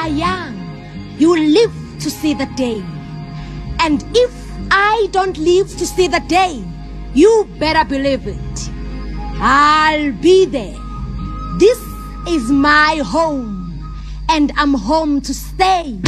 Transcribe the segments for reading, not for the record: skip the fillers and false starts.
are young, you will live to see the day. And if I don't live to see the day, you better believe it, I'll be there. This is my home, and I'm home to stay.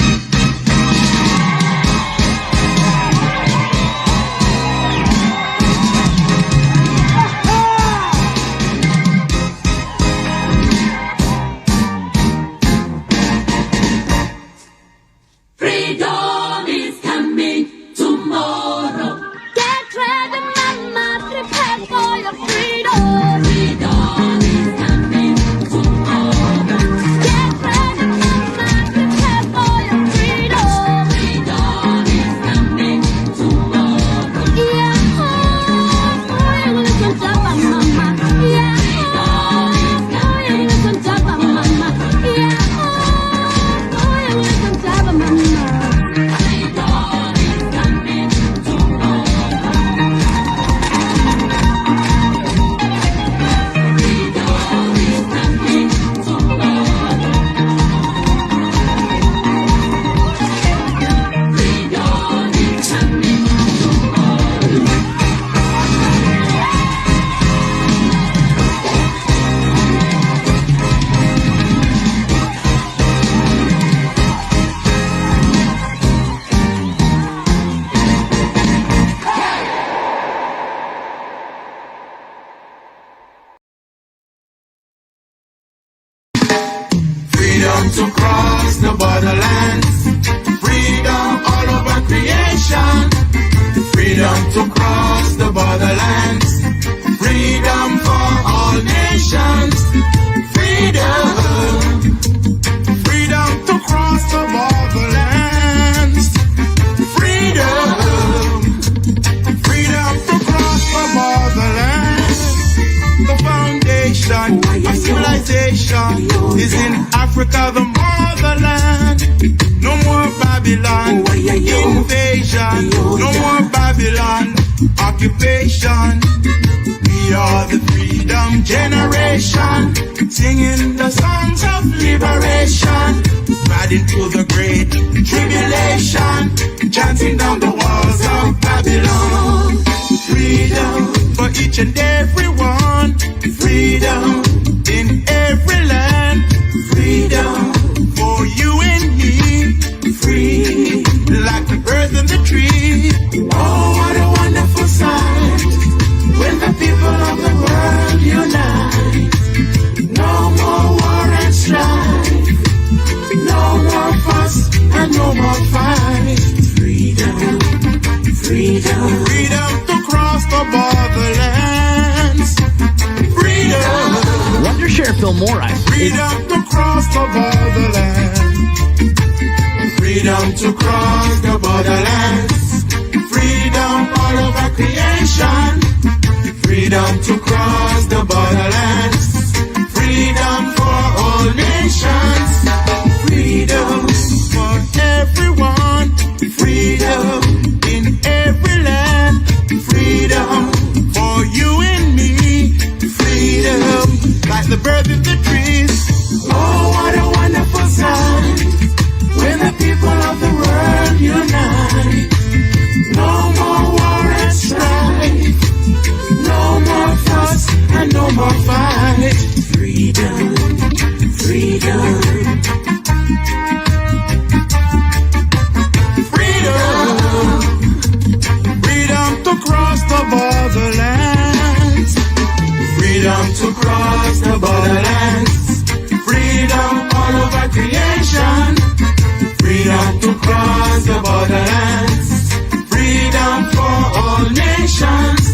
Freedom is coming tomorrow. Get ready, mama, prepare for your freedom. Freedom is coming tomorrow. Get ready, mama, prepare for your freedom. Freedom is coming tomorrow. Yeah, oh, you listen to mama. Yeah, oh, you listen to mama. Yeah, oh, you listen to mama. Freedom to cross the borderlands. Freedom all over creation. Freedom to cross the borderlands. Freedom for all nations. Freedom. Freedom to cross the borderlands. Freedom. Freedom to cross the borderlands. The foundation of civilization is in Africa, the motherland. No more Babylon invasion. No more Babylon occupation. We are the freedom generation, singing the songs of liberation, riding through the great tribulation, chanting down the walls of Babylon. Freedom for each and every one. Freedom in every land. Freedom for you and me. Free like the birds in the tree. Oh, what a wonderful sight when the people of the world unite. No more war and strife. No more fuss and no more fight. Freedom, freedom, freedom to cross the borderlands. Freedom. Wonder Share Fillmore. Freedom to cross the borderlands. Freedom to cross the borderlands. Freedom all over creation. Freedom to cross the borderlands. Freedom for all nations. Freedom for everyone. Freedom in every land. Freedom for you and me. Freedom like the birds in the trees. Oh, what a wonderful sight when the people of the world unite. No more war and strife. No more fuss and no more fight. Freedom, freedom. Freedom, freedom to cross the borderlands. Freedom to cross the borderlands. Freedom all over creation. Freedom to cross the borderlands. Freedom for all nations.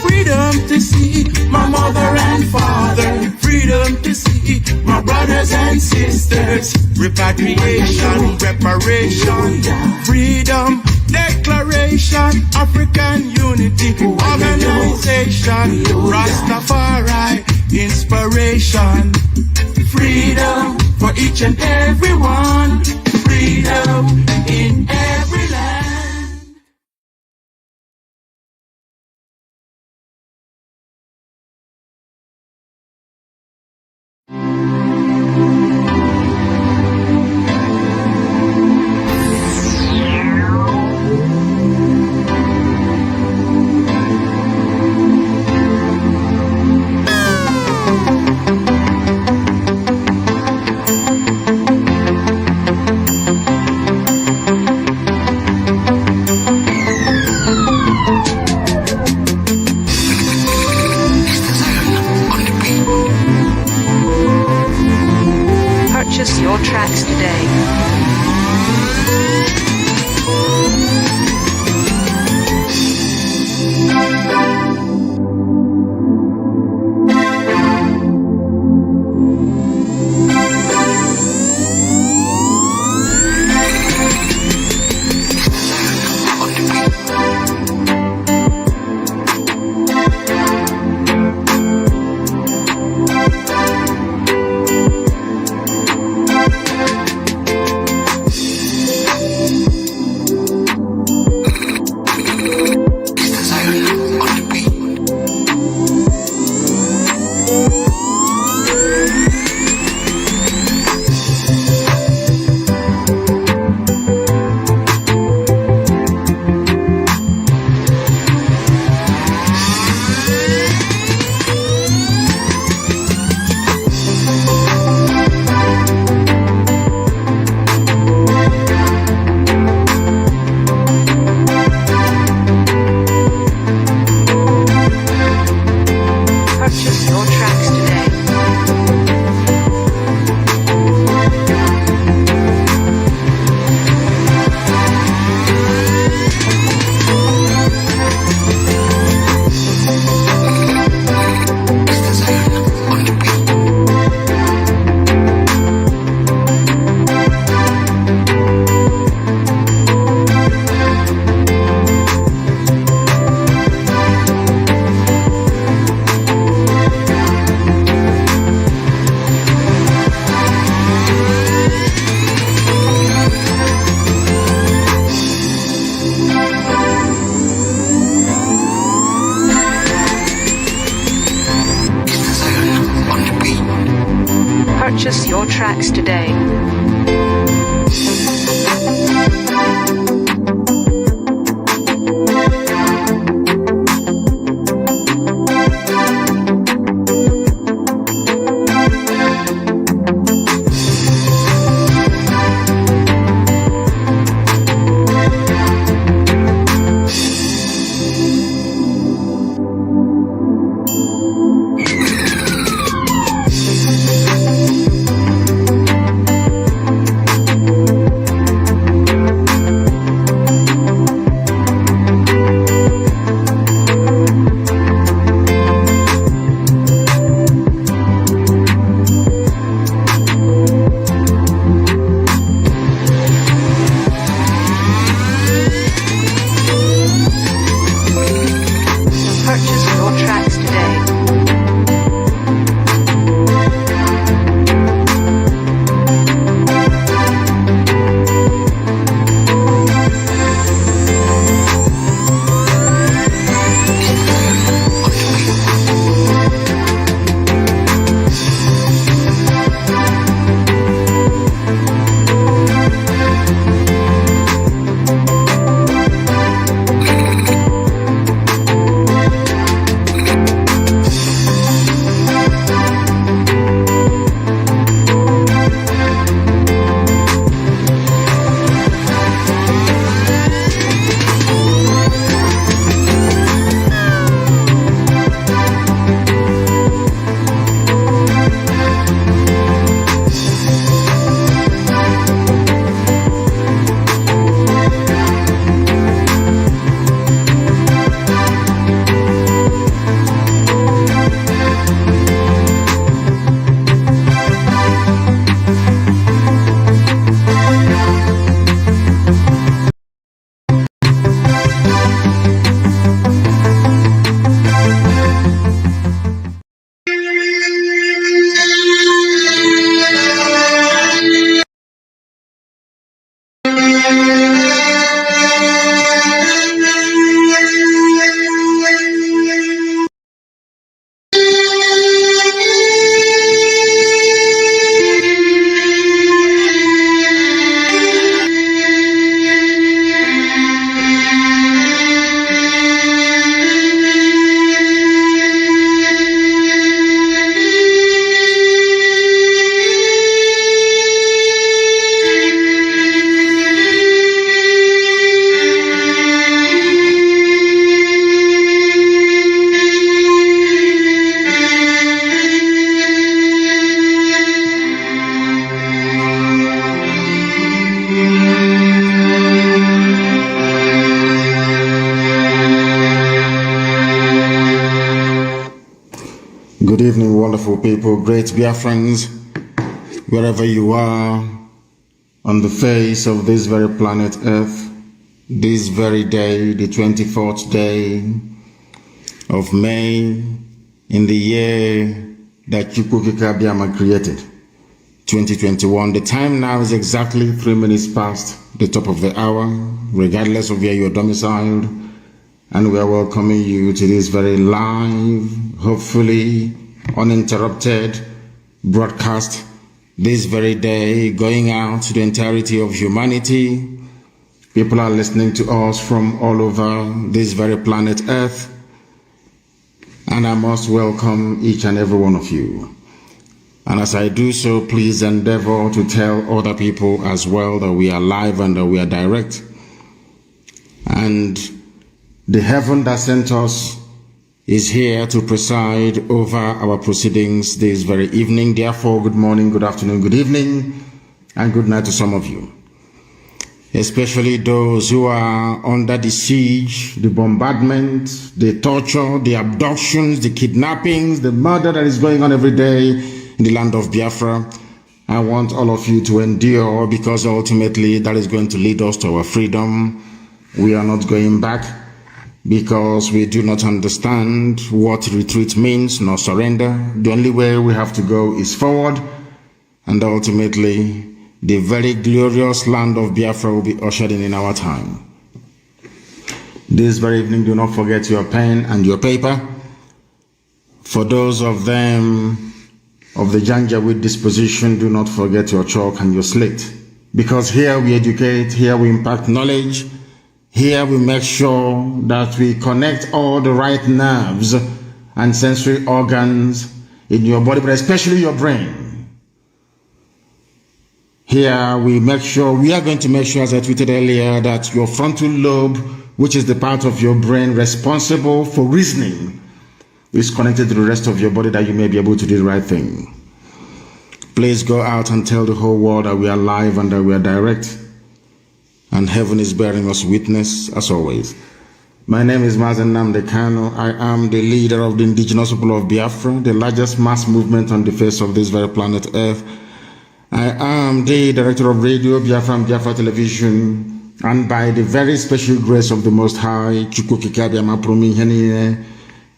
Freedom to see my mother and father. Freedom to see my brothers and sisters. Repatriation, reparation. Freedom, declaration. African unity, organization. Rastafari, inspiration. Freedom for each and every one. Freedom in every land. tracks today. Purchase your tracks today. Purchase your tracks today. wonderful people, great Biafrans, wherever you are on the face of this very planet Earth, this very day, the 24th day of May, in the year that Chukwukika Biama created, 2021. The time now is exactly 3 minutes past the top of the hour, regardless of where you are domiciled, and we are welcoming you to this very live, hopefully uninterrupted broadcast this very day, going out to the entirety of humanity. People are listening to us from all over this very planet Earth, and I must welcome each and every one of you. And as I do so, please endeavor to tell other people as well that we are live and that we are direct. And the heaven that sent us is here to preside over our proceedings this very evening. Therefore, good morning, good afternoon, good evening, and good night to some of you. Especially those who are under the siege, the bombardment, the torture, the abductions, the kidnappings, the murder that is going on every day in the land of Biafra. I want all of you to endure, because ultimately that is going to lead us to our freedom. We are not going back, because we do not understand what retreat means, nor surrender. The only way we have to go is forward, and ultimately the very glorious land of Biafra will be ushered in our time. This very evening, do not forget your pen and your paper. For those of them of the Janjaweed disposition, do not forget your chalk and your slate. Because here we educate, here we impact knowledge, here we make sure that we connect all the right nerves and sensory organs in your body, but especially your brain. Here we are going to make sure, as I tweeted earlier, that your frontal lobe, which is the part of your brain responsible for reasoning, is connected to the rest of your body, that you may be able to do the right thing. Please go out and tell the whole world that we are live and that we are direct, and heaven is bearing us witness as always. My name is Mazi Nnamdi Kanu. I am the leader of the indigenous people of Biafra, the largest mass movement on the face of this very planet Earth. I am the director of radio, Biafra and Biafra Television, and by the very special grace of the Most High,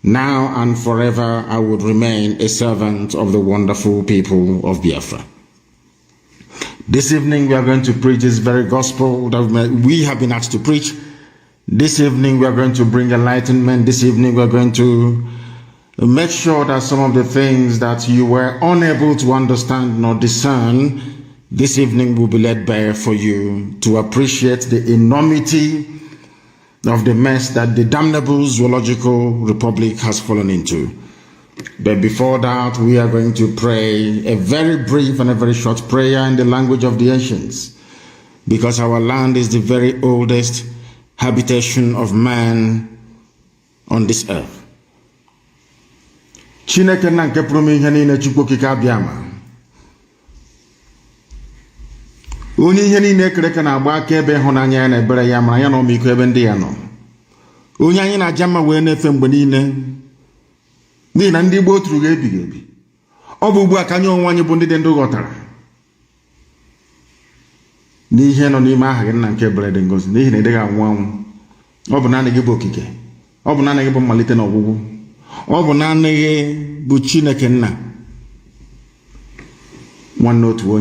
now and forever I would remain a servant of the wonderful people of Biafra. This evening we are going to preach this very gospel that we have been asked to preach. This evening we are going to bring enlightenment. This evening we are going to make sure that some of the things that you were unable to understand nor discern, this evening will be laid bare for you to appreciate the enormity of the mess that the damnable zoological republic has fallen into. But before that, we are going to pray a very brief and a very short prayer in the language of the ancients, because our land is the very oldest habitation of man on this earth. Chineke na nke pụrụ ihe niile, Chukwukika Abiama, onye ihe niile ekere na-agba aka ebe ịhụnanya ya na ebere ya, mara ya na ọmịiko ebe ndị ya nọ, onye anyị na-aja mma wee na-efe mgbe niile, n'ihi na ndị Igbo tụrụ ebighị ebi. Ọ bụ ugbu a ka anyị onwe anyị bụ ndị dị ndụ ghọtara n'ihe nọ n'ime aha gị, nna nke ebere dị ngọzi, n'ihi na ị dịghị anwụ anwụ. Ọ bụ naanị gị bụ okike, ọ bụ naanị gị bụ mmalite na ọgwụgwụ, ọ bụ naanị gị bụ Chineke nna, nwanne otu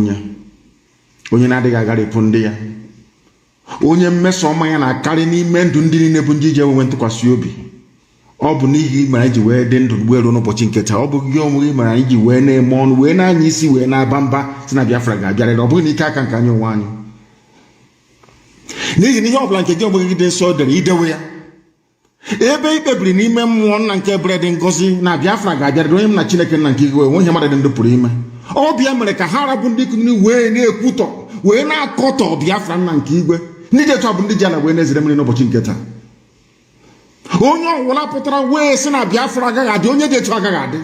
onye na-adịghị agharịpụ ndị ya, onye mmeso ọma ya na-akarị n'ime ndụ ndị niile bụ ndị iji enwe ntụkwasị obi. Ọ bụ n'ihi mere anyị ji wee dị ndụ wee ruo n'ụbọchị nke taa. Ọ bụ gị onwe gị mere anyị ji wee na-eme ọnụ, wee na-anya isi, wee na-aba mba si na Biafra ga-abịarịrị. Ọ bụghị n'ike aka nke anyị onwe anyị, n'ihi na ihe ọbụla nke gị onwe gị dị nsọ dere idewe ya. Ebe ikpebiri n'ime mmụọ nna nke ebere dị ngọzi na Biafra ga-abịarịrị, onye m na Chineke nna nke igwe enwe ihe mmadụ dị ndụ pụrụ ime. Ọ bịa mere ka ha rabụ ndị kụniri wee na-ekwutọ, wee na-akọtọ Biafra nna nke igwe. Ndị dị etu a bụ ndị ji ala wee na-ezere mmiri n'ụbọchị nke taa. Onye ọwụla pụtara wee sị na Biafra agaghị adị, onye dị etu agaghị adị,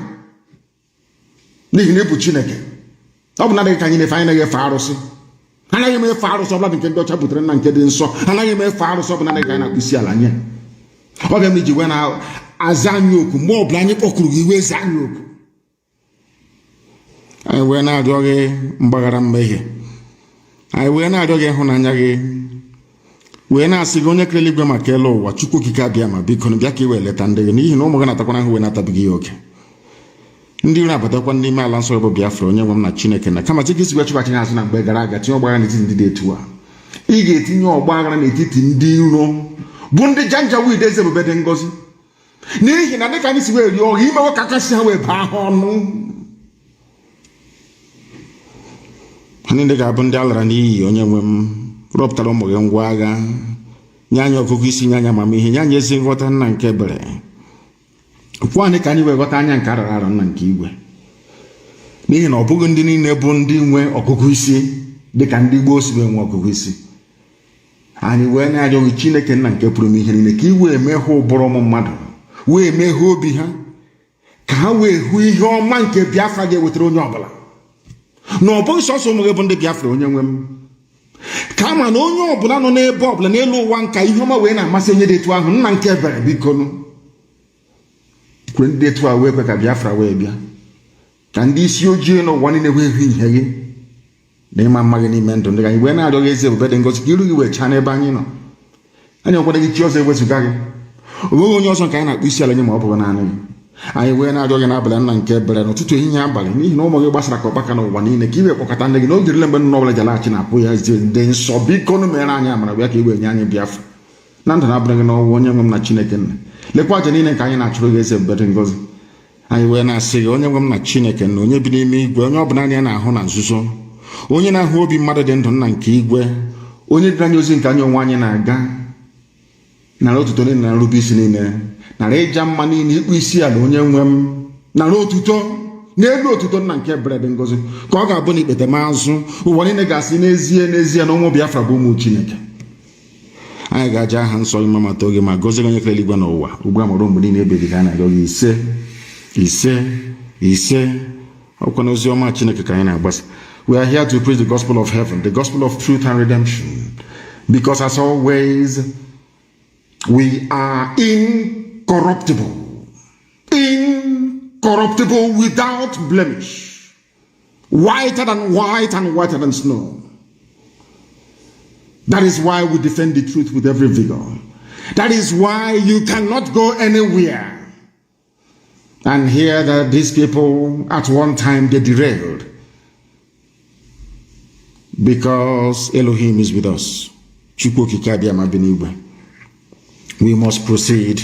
n'ihi na ịbụ Chineke. Ọ bụ na adịghị ka anyị na-efe, anyị na-efe arụsị. Anaghị m efe arụsị ọbụla nke ndị ọcha butere nna nke dị nsọ. Anaghị m efe arụsị ọbụla ka anyị na-akpụ isi ala nye. Ọ bịa m iji wee na-aza anyị oku mgbe ọbụla anyị kpọkụrụ gị, wee zaa anyị oku. I were not dogging Bagaram Behe. I were not dogging Honanyagi. We na sigonya kreli gwe makelo wa chuku kikabiama bikono byaki we letande ni no mo gana takona we na tabigi oke ndi na bata kwa ndi mala nso bo Biafra onye nwam na Chineke na kama tiki sigwa chuka chinya na mgbe gara aga tinyo gbara n'etiti ndi detu a ị ga-etinye ọgbaghara n'etiti ndị iro bụ ndị janjaweed eze bubede ngozi n'ihi na dịka anyị si wee rie ọha imewe ka kasị ha wee baa ha ọnụ anyị ndị ga-abụ ndị alara n'iyi onye nwe m rọpụtara ụmụ gị ngwa agha nye anyị ọgụgụ isi nye anyị amamihe nye anyị ezi nghọta nna nke ebere okwu anyị ka anyị wee ghọta anya nke arara arọ nna nke igwe n'ihi na ọ bụghị ndị niile bụ ndị nwe ọgụgụ isi dịka ndị Igbo si wee nwe ọgụgụ isi anyị wee na-arịọghị Chineke nna nke pụrụ ihe niile ka i wee meghee ụbụrụ ụmụ mmadụ wee meghee obi ha ka ha wee hụ ihe ọma nke Biafra ga-ewetara onye ọbụla na ọ bụghị sọsọ ụmụ gị bụ ndị Biafra onye nwe m kama na onye ọbụla nọ n'ebe ọbụla n'elu ụwa nka ihe ọma wee na-amasị onye dị etu ahụ nna nke ebere bikonu kwe ndị etu a wee kwe ka Biafra wee bịa ka ndị isi ojii n'ụwa niile wee hụ ihe gị na ịma mma gị n'ime ndụ ndị anyị wee na-arịọghị ezi ebube dị ngozi ka iru gị wee chaa n'ebe anyị nọ anyị ọkwado gị chi ọzọ ewezụga gị o nweghị onye ọzọ nke anyị na-akpụ isi ala nye ma ọ bụghị naanị gị anyị wee na-arịọ gị n'abalị nna nke ebere n'ụtụtụ ehihie abalị n'ihi na ụmụ gị gbasara ka ọgbaka n'ụwa niile ka i wee kpọkọta ndị gị n'oge niile mgbe nnọọ ọbụla ji alaghachi na-apụ ya dị nsọ biko nụ mere anyị amara bịa ka i wee nye anyị Biafra na ndụ na-abụrụ gị n'ọnwụ onye nwe m na Chineke nna lekwa aja niile nke anyị na-achụrụ gị ezi ebube dị ngozi anyị wee na-asị gị onye nwe m na Chineke na onye bi n'ime igwe onye ọbụla anyị na-ahụ na nzuzo onye na-ahụ obi mmadụ dị ndụ nna nke igwe onye dị anyị ozi nke anyị onwe anyị na-aga nara otuto niile na nrube isi niile nara ịja mma niile ikpu isi ala onye nwe m nara otuto n'elu otuto nna nke ebere dị ngozi ka ọ ga-abụ na ikpete mazụ ụwa niile ga-asị n'ezie na ụmụ Biafra bụ ụmụ Chineke anyị ga-aja aha nsọ gị mama toge ma gozie onye kere eluigwe n'ụwa ugbu a mụrụ mgbe niile ebe dị ka a na-arịọ gị ise ọkwa na ozi ọma Chineke ka anyị na-agbasa. We are here to preach the gospel of heaven, the gospel of truth and redemption, because as always we are incorruptible without blemish, whiter than white and whiter than snow. That is why we defend the truth with every vigor. That is why you cannot go anywhere and hear that these people at one time they derailed, because Elohim is with us. We must proceed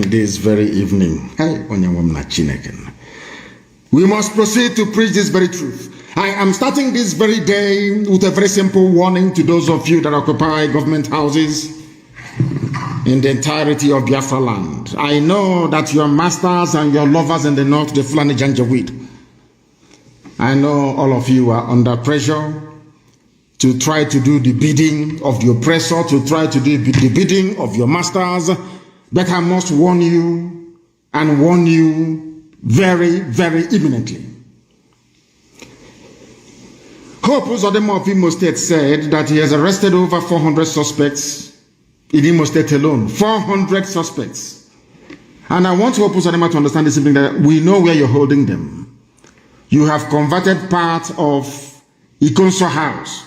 this very evening. We must proceed to preach this very truth. I am starting this very day with a very simple warning to those of you that occupy government houses in the entirety of Biafra land. I know that your masters and your lovers in the north, the Fulani Janjaweed, I know all of you are under pressure to try to do the bidding of the oppressor, to try to do the bidding of your masters. But I must warn you and warn you very, very imminently. Hope Uzodinma of Imo State said that he has arrested over 400 suspects in Imo State alone. 400 suspects. And I want Hope Uzodinma to understand this evening that we know where you're holding them. You have converted part of Ikonso House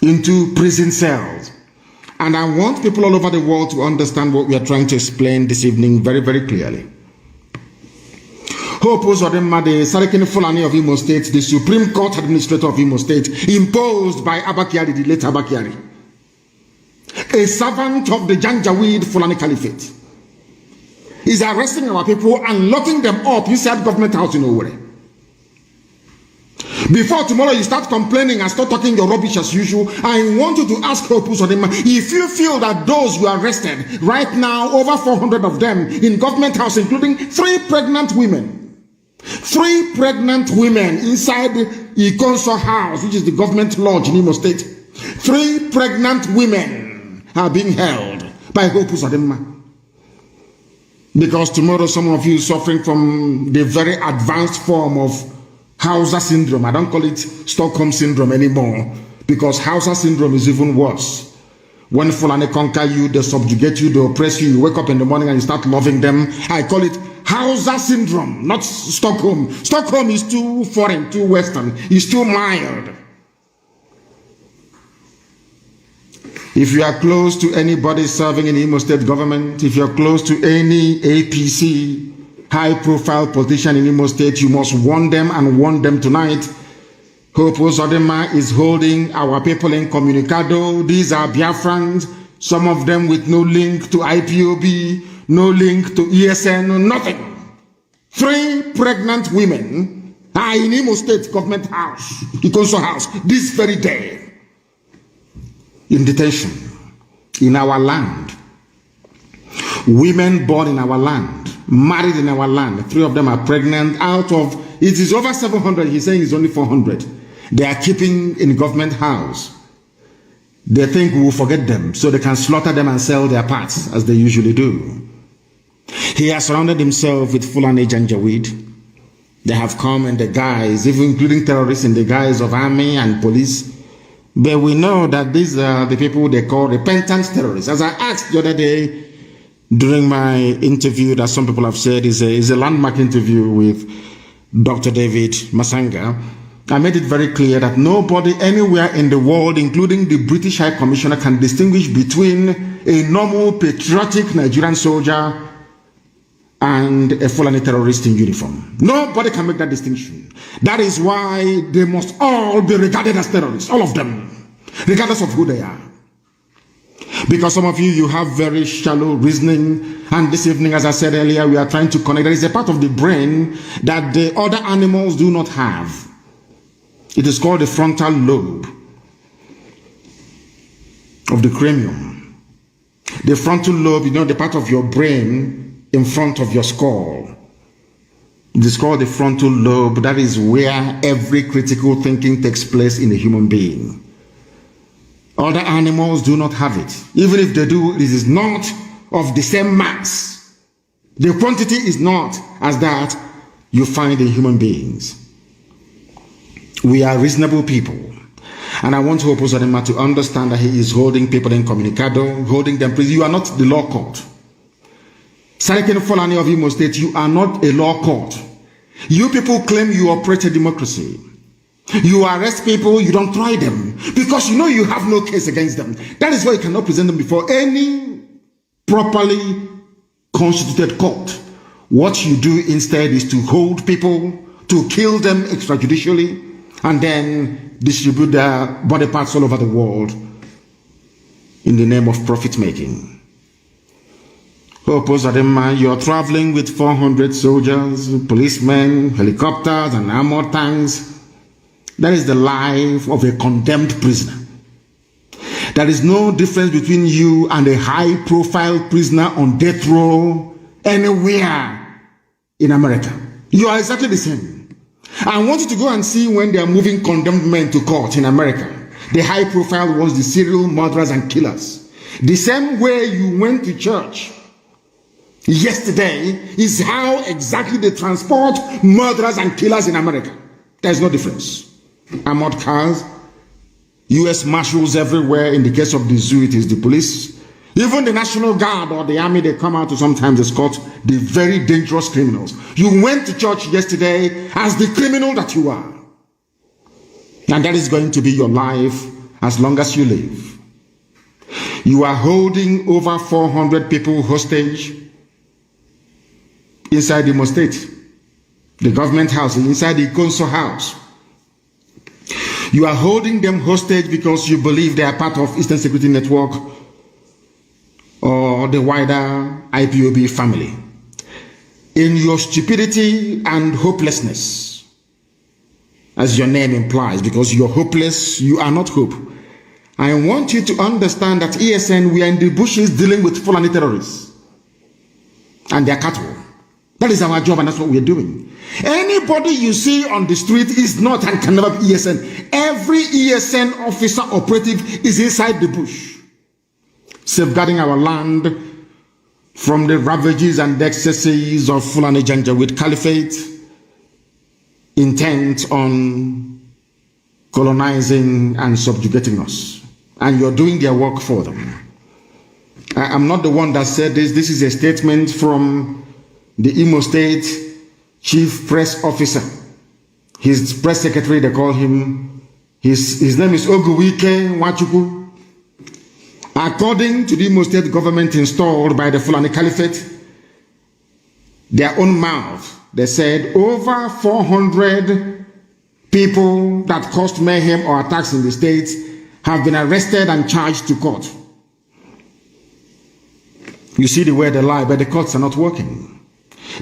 into prison cells. And I want people all over the world to understand what we are trying to explain this evening very, very clearly. Hope Uzodinma, the Sarkin Fulani of Imo State, the Supreme Court Administrator of Imo State, imposed by Abakiari, the late Abakiari, a servant of the Janjaweed Fulani Caliphate, is arresting our people and locking them up inside government house in Owerri. Before tomorrow you start complaining and start talking your rubbish as usual, I want you to ask Hope Uzodinma, if you feel that those you arrested right now, over 400 of them in government house, including 3 pregnant women, 3 pregnant women inside Ikonso House, which is the government lodge in Imo State, 3 pregnant women are being held by Hope Uzodinma. Because tomorrow some of you suffering from the very advanced form of Hausa syndrome. I don't call it Stockholm syndrome anymore, because Hausa syndrome is even worse. When Fulani conquer you, they subjugate you, they oppress you, you wake up in the morning and you start loving them. I call it Hausa syndrome, not Stockholm. Stockholm is too foreign, too Western, it's too mild. If you are close to anybody serving in the Imo State government, if you're close to any APC, high-profile politician in Imo State, you must warn them and warn them tonight. Hope Uzodinma is holding our people in Communicado. These are Biafrans, some of them with no link to IPOB, no link to ESN, nothing. 3 pregnant women are in Imo State government house, Ikonso house, this very day. In detention, in our land. Women born in our land, married in our land. 3 of them are pregnant out of, it is over 700, he's saying it's only 400. They are keeping in government house. They think we will forget them, so they can slaughter them and sell their parts, as they usually do. He has surrounded himself with Fulani Janjaweed. They have come in the guise, even including terrorists in the guise of army and police. But we know that these are the people they call repentant terrorists. As I asked the other day during my interview that some people have said is a landmark interview with Dr. David Masanga, I made it very clear that nobody anywhere in the world, including the British High Commissioner, can distinguish between a normal patriotic Nigerian soldier and a Fulani terrorist in uniform. Nobody can make that distinction. That is why they must all be regarded as terrorists, all of them, regardless of who they are. Because some of you have very shallow reasoning, and this evening, as I said earlier, we are trying to connect. There is a part of the brain that the other animals do not have. It is called the frontal lobe of the cranium. The frontal lobe, the part of your brain in front of your skull. It is called the frontal lobe. That is where every critical thinking takes place in a human being. Other animals do not have it. Even if they do, it is not of the same mass. The quantity is not as that you find in human beings. We are reasonable people. And I want Hope Uzodinma to understand that he is holding people in Communicado, holding them prison. You are not the law court. Sarkin Fulani of Imo State, you are not a law court. You people claim you operate a democracy. You arrest people, you don't try them, because you know you have no case against them. That is why you cannot present them before any properly constituted court. What you do instead is to hold people, to kill them extrajudicially, and then distribute their body parts all over the world in the name of profit making. Hope Uzodinma, you're traveling with 400 soldiers, policemen, helicopters, and armored tanks. That is the life of a condemned prisoner. There is no difference between you and a high-profile prisoner on death row anywhere in America. You are exactly the same. I want you to go and see when they are moving condemned men to court in America. The high-profile ones, the serial murderers and killers. The same way you went to church yesterday is how exactly they transport murderers and killers in America. There's no difference. Armored cars, U.S. marshals everywhere. In the case of the zoo, it is the police. Even the National Guard or the army, they come out to sometimes escort the very dangerous criminals. You went to church yesterday as the criminal that you are. And that is going to be your life as long as you live. You are holding over 400 people hostage inside the Imo State, the government house, inside the Ikonso house. You are holding them hostage because you believe they are part of Eastern Security Network or the wider IPOB family. In your stupidity and hopelessness, as your name implies, because you're hopeless, you are not hope. I want you to understand that ESN, we are in the bushes dealing with Fulani terrorists and their cattle. That is our job, and that's what we are doing. Anybody you see on the street is not and can never be ESN. Every ESN officer operative is inside the bush, safeguarding our land from the ravages and excesses of Fulani Janjaweed Caliphate, intent on colonizing and subjugating us. And you're doing their work for them. I'm not the one that said this. This is a statement from the Imo State Chief Press Officer, his press secretary, they call him, his name is Oguwike Nwachukwu. According to the Imo State government installed by the Fulani Caliphate, their own mouth, they said over 400 people that caused mayhem or attacks in the states have been arrested and charged to court. You see the way they lie, but the courts are not working.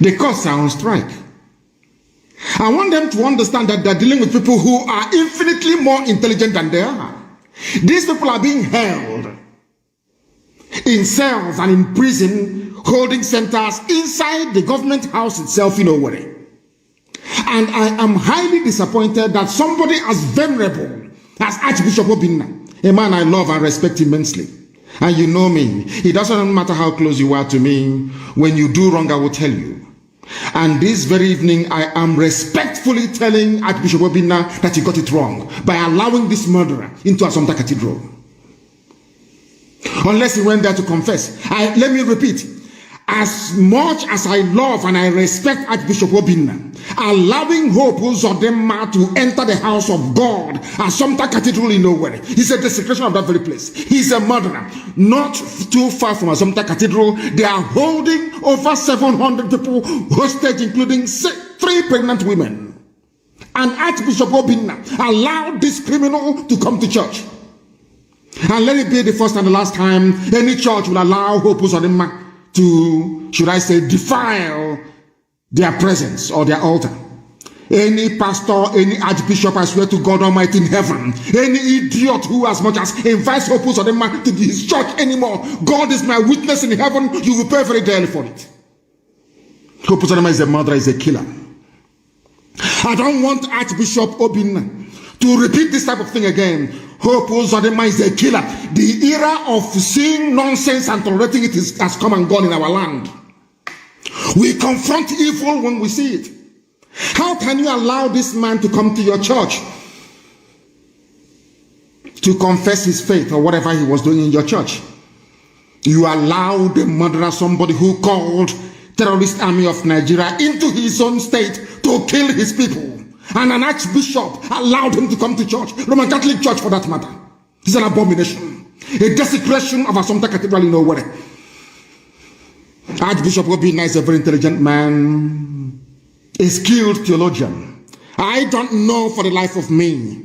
The courts are on strike. I want them to understand that they're dealing with people who are infinitely more intelligent than they are. These people are being held in cells and in prison, holding centers inside the government house itself in Owerri. And I am highly disappointed that somebody as venerable as Archbishop Obinna, a man I love and respect immensely, and you know me, it doesn't matter how close you are to me, when you do wrong I will tell you. And this very evening I am respectfully telling Archbishop Obinna that he got it wrong by allowing this murderer into Assumpta Cathedral. Unless he went there to confess. Let me repeat, as much as I love and I respect Archbishop Obinna, allowing Hope Uzodinma to enter the house of God, Assumpta Cathedral in Owerri, is a desecration of that very place. He's a murderer. Not too far from Assumpta Cathedral, they are holding over 700 people hostage, including 3 pregnant women. And Archbishop Obinna allowed this criminal to come to church. And let it be the first and the last time any church will allow Hope Uzodinma to, should I say, defile their presence or their altar. Any pastor, any archbishop, I swear to God Almighty in heaven, any idiot who as much as invites Hope Uzodinma to his church anymore, God is my witness in heaven, you will pay very dearly for it. Hope Uzodinma is a murderer, is a killer. I don't want Archbishop Obinna to repeat this type of thing again. Hope Uzodinma is a killer. The era of seeing nonsense and tolerating it has come and gone in our land. We confront evil when we see it. How can you allow this man to come to your church to confess his faith or whatever he was doing in your church? You allowed a murderer, somebody who called terrorist army of Nigeria into his own state to kill his people. And an archbishop allowed him to come to church, Roman Catholic Church for that matter. It's an abomination. A desecration of Assumpta Cathedral in Owerri. Archbishop Obinna is a very intelligent man, a skilled theologian. I don't know for the life of me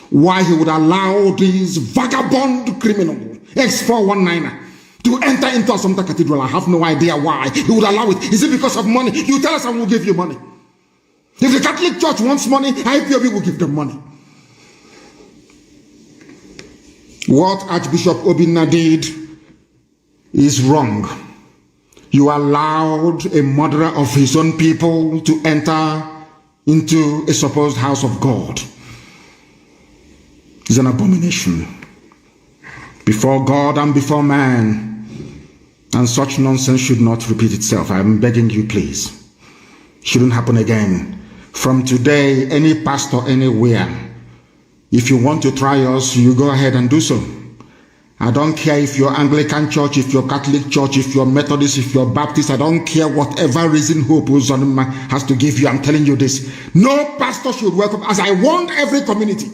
why he would allow this vagabond criminal, X419er, to enter into Assumpta Cathedral. I have no idea why he would allow it. Is it because of money? You tell us and we'll give you money. If the Catholic Church wants money, IPOB will give them money. What Archbishop Obinna did is wrong. You allowed a murderer of his own people to enter into a supposed house of God. It's an abomination before God and before man, and such nonsense should not repeat itself. I'm begging you, please. Shouldn't happen again. From today, any pastor anywhere, if you want to try us, you go ahead and do so. I don't care if you're Anglican Church, if you're Catholic Church, if you're Methodist, if you're Baptist. I don't care whatever reason Hope Uzodinma has to give you. I'm telling you this. No pastor should welcome, as I warned every community.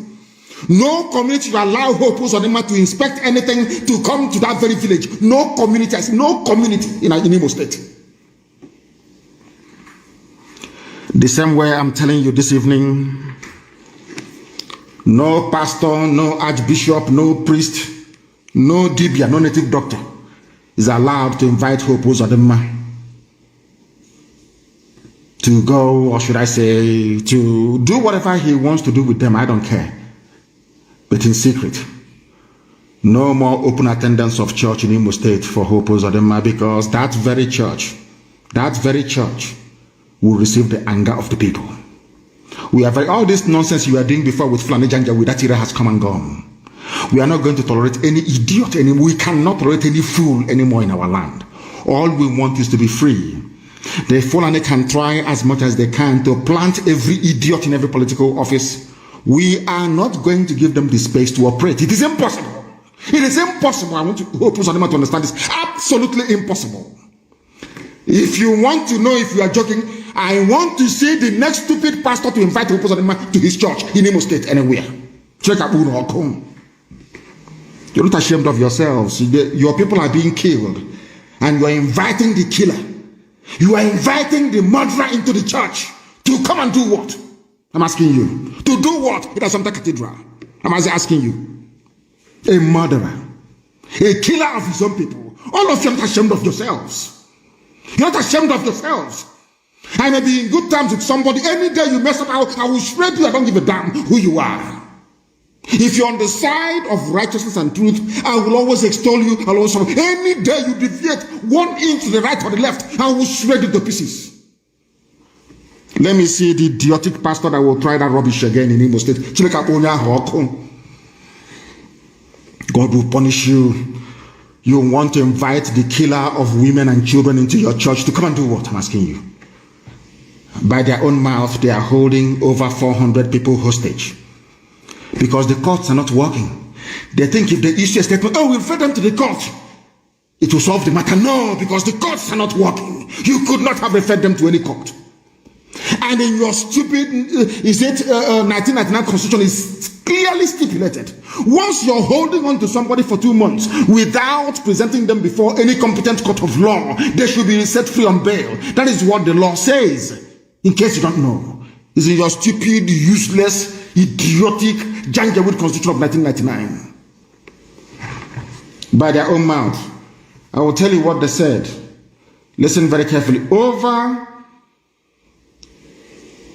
No community should allow Hope Uzodinma to inspect anything to come to that very village. No community, I say no community in Imo State. The same way I'm telling you this evening, no pastor, no archbishop, no priest, no dibia, no native doctor is allowed to invite Hope Uzodinma to go, or should I say, to do whatever he wants to do with them. I don't care. But in secret. No more open attendance of church in Imo State for Hope Uzodinma, because that very church will receive the anger of the people. We are all this nonsense you are doing before with Fulani Janjaweed, that era has come and gone. We are not going to tolerate any idiot anymore. We cannot tolerate any fool anymore in our land. All we want is to be free. The Fulani can try as much as they can to plant every idiot in every political office. We are not going to give them the space to operate. It is impossible. It is impossible. I want Hope Uzodinma to understand this. Absolutely impossible. If you want to know if you are joking, I want to see the next stupid pastor to invite to his church in Imo State, anywhere. You're not ashamed of yourselves. Your people are being killed, and you are inviting the killer. You are inviting the murderer into the church to come and do what? I'm asking you. To do what? It is Assumpta Cathedral. I'm asking you. A murderer. A killer of his own people. All of you are not ashamed of yourselves. You're not ashamed of yourselves. I may be in good terms with somebody. Any day you mess up, I will shred you. I don't give a damn who you are. If you're on the side of righteousness and truth, I will always extol you. I'll also, any day you deviate 1 inch to the right or the left, I will shred you to pieces. Let me see the idiotic pastor that will try that rubbish again in Imo State. God will punish you. You want to invite the killer of women and children into your church to come and do what? I'm asking you. By their own mouth, they are holding over 400 people hostage because the courts are not working. They think if they issue a statement, oh, we'll refer them to the court, it will solve the matter. No, because the courts are not working. You could not have referred them to any court. And in your stupid, 1999 constitution is clearly stipulated. Once you're holding on to somebody for 2 months without presenting them before any competent court of law, they should be set free on bail. That is what the law says. In case you don't know, it's in your stupid, useless, idiotic, Janjaweed constitution of 1999. By their own mouth, I will tell you what they said. Listen very carefully. Over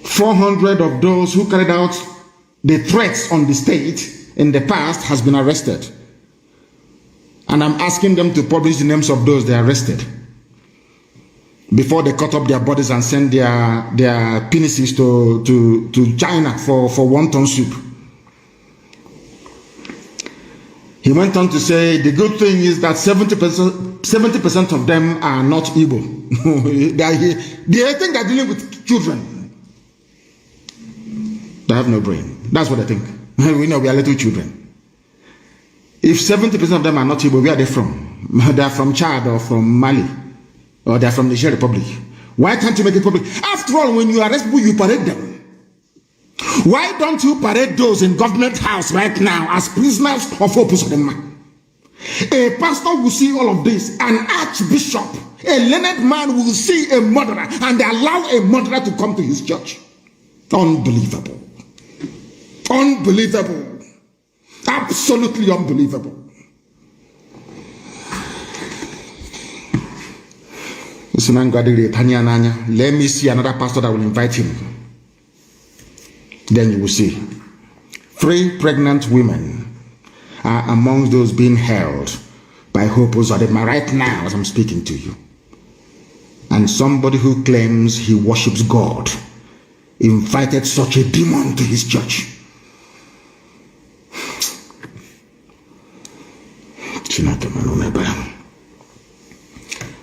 400 of those who carried out the threats on the state in the past has been arrested. And I'm asking them to publish the names of those they arrested before they cut up their bodies and send their penises to China for wonton soup. He went on to say the good thing is that 70% of them are not Igbo. They think they're dealing with children. They have no brain. That's what I think. We know we are little children. If 70% of them are not Igbo, where are they from? They are from Chad or from Mali, or they are from the Niger Republic. Why can't you make it public? After all, when you arrest people, you parade them. Why don't you parade those in government house right now as prisoners of Opus Dei? A pastor will see all of this. An archbishop, a learned man will see a murderer and they allow a murderer to come to his church. Unbelievable. Unbelievable. Absolutely unbelievable. Let me see another pastor that will invite him. Then you will see. 3 pregnant women are among those being held by Hope Uzodinma right now as I'm speaking to you. And somebody who claims he worships God invited such a demon to his church.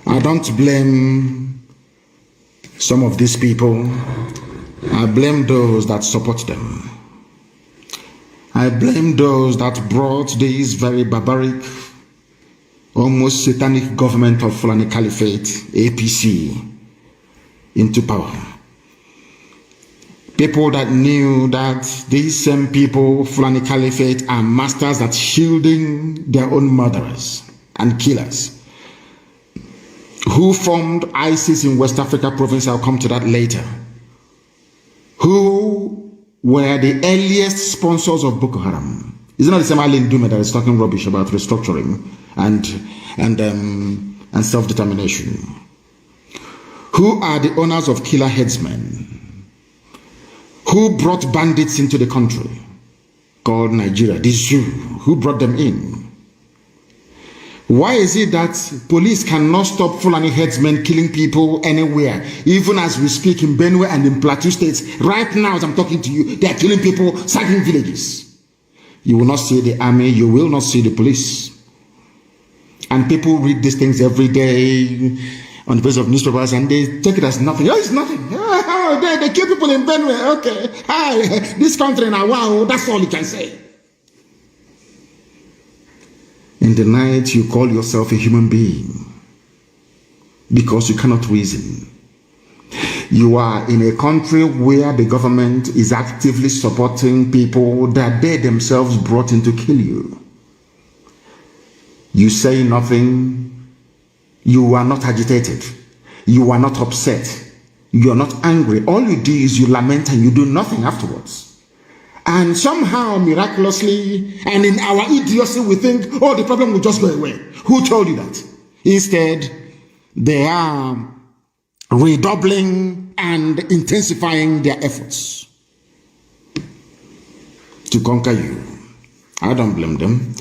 I don't blame some of these people. I blame those that support them. I blame those that brought this very barbaric, almost satanic government of Fulani Caliphate, APC, into power. People that knew that these same people, Fulani Caliphate, are masters at shielding their own murderers and killers. Who formed ISIS in West Africa province, I'll come to that later. Who were the earliest sponsors of Boko Haram. Is it not the same Alin Dume that is talking rubbish about restructuring and self-determination? Who are the owners of killer headsmen? Who brought bandits into the country called Nigeria? This you. Who brought them in? Why is it that police cannot stop Fulani headsmen killing people anywhere, even as we speak in Benue and in Plateau states? Right now, as I'm talking to you, they are killing people, sacking villages. You will not see the army, you will not see the police. And people read these things every day on the page of newspapers and they take it as nothing. Oh, it's nothing. Oh, they kill people in Benue. Okay. Hi, this country now, wow, that's all you can say. In the night, you call yourself a human being. because you cannot reason. You are in a country where the government is actively supporting people that they themselves brought in to kill you. You say nothing. You are not agitated. You are not upset. You are not angry. All you do is you lament and you do nothing afterwards. And somehow, miraculously, and in our idiocy, we think, oh, the problem will just go away. Who told you that? Instead, they are redoubling and intensifying their efforts to conquer you. I don't blame them.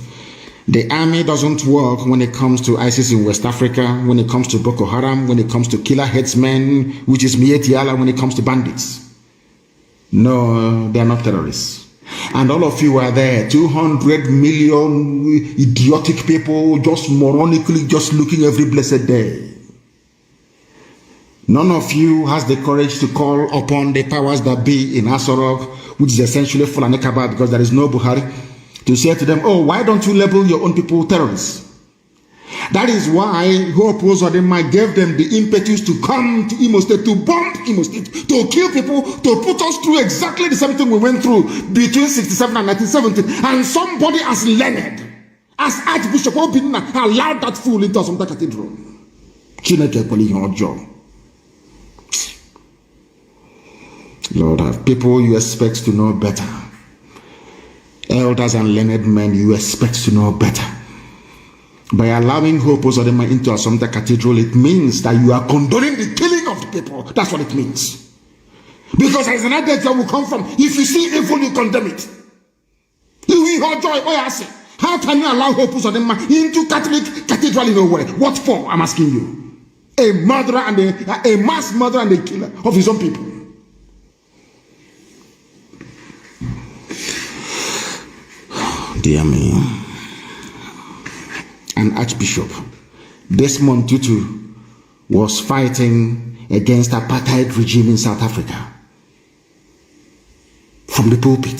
The army doesn't work when it comes to ISIS in West Africa, when it comes to Boko Haram, when it comes to killer headsmen, which is Mietiala, when it comes to bandits. No, they are not terrorists. And all of you are there, 200 million idiotic people just moronically just looking every blessed day. None of you has the courage to call upon the powers that be in Asorok, which is essentially Fulani Kaba, because there is no Buhari, to say to them, oh, why don't you label your own people terrorists? That is why Hope Uzodinma gave them the impetus to come to Imo State, to bomb Imo State, to kill people, to put us through exactly the same thing we went through between 67 and 1970. And somebody as learned as Archbishop Obinna allowed that fool into Assumpta Cathedral. Lord, have people you expect to know better. Elders and learned men you expect to know better. By allowing Hope Uzodinma into Assumpta Cathedral, it means that you are condoning the killing of the people. That's what it means. Because there is an idea that will come from, if you see evil, you condemn it. How can you allow Hope Uzodinma into Catholic Cathedral in nowhere? What for? I'm asking you. A murderer and a mass murderer and a killer of his own people. Dear me. An Archbishop, Desmond Tutu, was fighting against apartheid regime in South Africa. From the pulpit,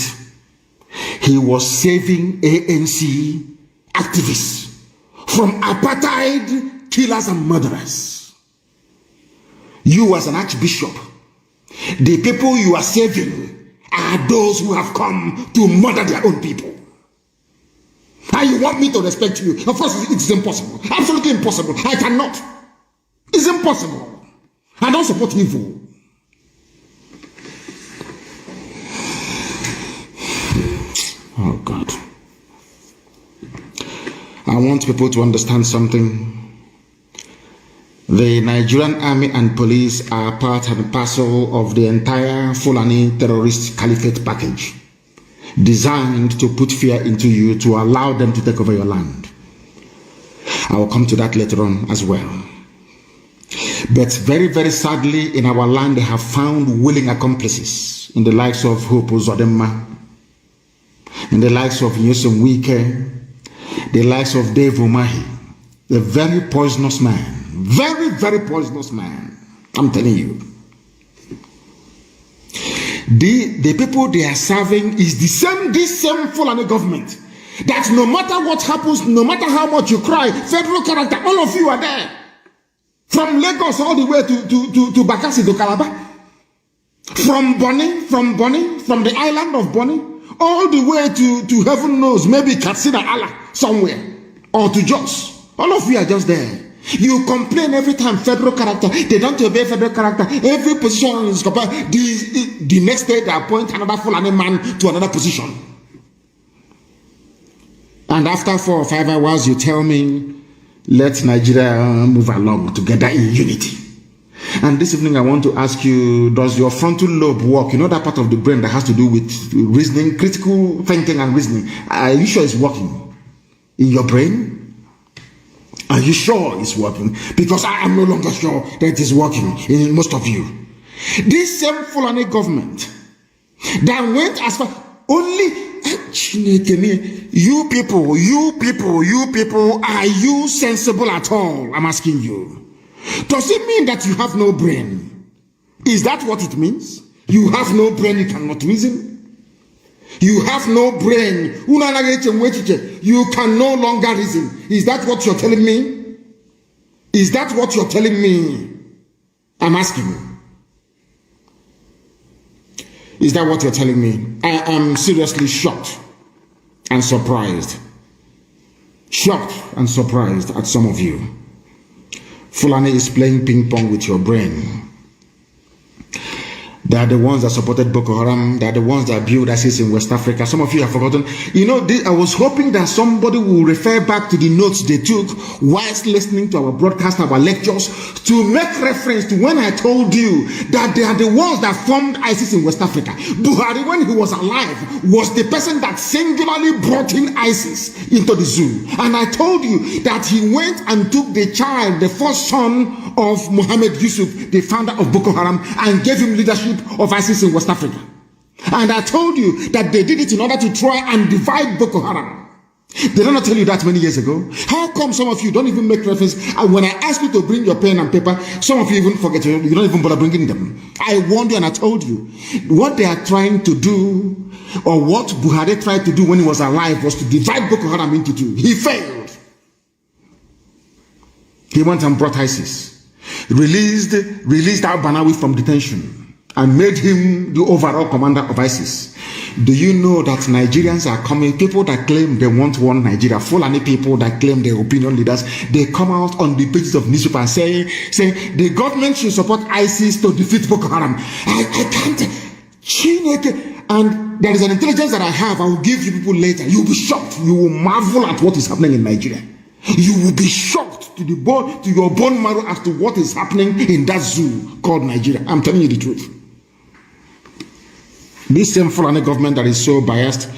he was saving ANC activists from apartheid killers and murderers. You as an Archbishop, the people you are saving are those who have come to murder their own people. And you want me to respect you? Of course, it's impossible. Absolutely impossible. I cannot. It's impossible. I don't support evil. Oh, God. I want people to understand something. The Nigerian army and police are part and parcel of the entire Fulani terrorist caliphate package, designed to put fear into you, to allow them to take over your land. I will come to that later on as well. But very, very sadly, in our land, they have found willing accomplices in the likes of Hope Uzodinma, in the likes of Nyesom Wike, the likes of Dave Umahi, a very poisonous man, very, very poisonous man. I'm telling you. The people they are serving is this same Fulani government. That no matter what happens, no matter how much you cry, federal character, all of you are there. From Lagos all the way to Bakassi to Calabar. From the island of Bonny, all the way to heaven knows, maybe Katsina Allah somewhere, or to Jos. All of you are just there. You complain every time federal character, they don't obey federal character. Every position is compared. The next day they appoint another Fulani man to another position. And after 4 or 5 hours, you tell me, let Nigeria move along together in unity. And this evening I want to ask you, does your frontal lobe work? You know that part of the brain that has to do with reasoning, critical thinking and reasoning. Are you sure it's working in your brain? Are you sure it's working? Because I am no longer sure that it is working in most of you. This same Fulani government that went as far, only you people, are you sensible at all? I'm asking you. Does it mean that you have no brain? Is that what it means? You have no brain, you cannot reason? You have no brain. You can no longer reason. Is that what you're telling me? Is that what you're telling me? I'm asking you. Is that what you're telling me? I am seriously shocked and surprised. Shocked and surprised at some of you. Fulani is playing ping pong with your brain. They are the ones that supported Boko Haram. They are the ones that built ISIS in West Africa. Some of you have forgotten. You know, I was hoping that somebody will refer back to the notes they took whilst listening to our broadcast, our lectures, to make reference to when I told you that they are the ones that formed ISIS in West Africa. Buhari, when he was alive, was the person that singularly brought in ISIS into the zoo. And I told you that he went and took the child, the first son of Muhammad Yusuf, the founder of Boko Haram, and gave him leadership of ISIS in West Africa. And I told you that they did it in order to try and divide Boko Haram. Did I not tell you that many years ago? How come some of you don't even make reference? And when I ask you to bring your pen and paper, some of you even forget, you don't even bother bringing them. I warned you and I told you what they are trying to do, or what Buhari tried to do when he was alive, was to divide Boko Haram into two. He failed. He went and brought ISIS. Released al-Banawi from detention and made him the overall commander of ISIS. Do you know that Nigerians are coming, people that claim they want one Nigeria, Fulani people that claim they're opinion leaders, they come out on the pages of newspaper and say the government should support ISIS to defeat Boko Haram. I can't. And there is an intelligence that I have, I will give you people later. You'll be shocked. You will marvel at what is happening in Nigeria. You will be shocked to your bone marrow as to what is happening in that zoo called Nigeria. I'm telling you the truth. This same Fulani government that is so biased,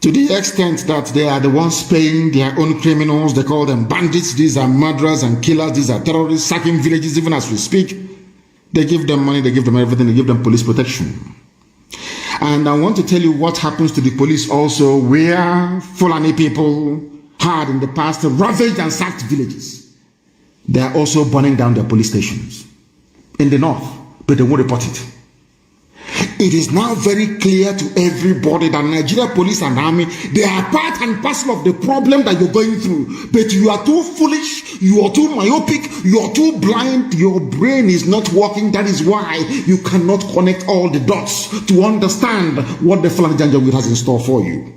to the extent that they are the ones paying their own criminals, they call them bandits, these are murderers and killers, these are terrorists, sacking villages even as we speak. They give them money, they give them everything, they give them police protection. And I want to tell you what happens to the police also, where Fulani people had in the past ravaged and sacked villages. They are also burning down their police stations in the north, but they won't report it. It is now very clear to everybody that Nigeria police and army, they are part and parcel of the problem that you're going through. But you are too foolish, you are too myopic, you are too blind, your brain is not working. That is why you cannot connect all the dots to understand what the Fulani Janjaweed has in store for you.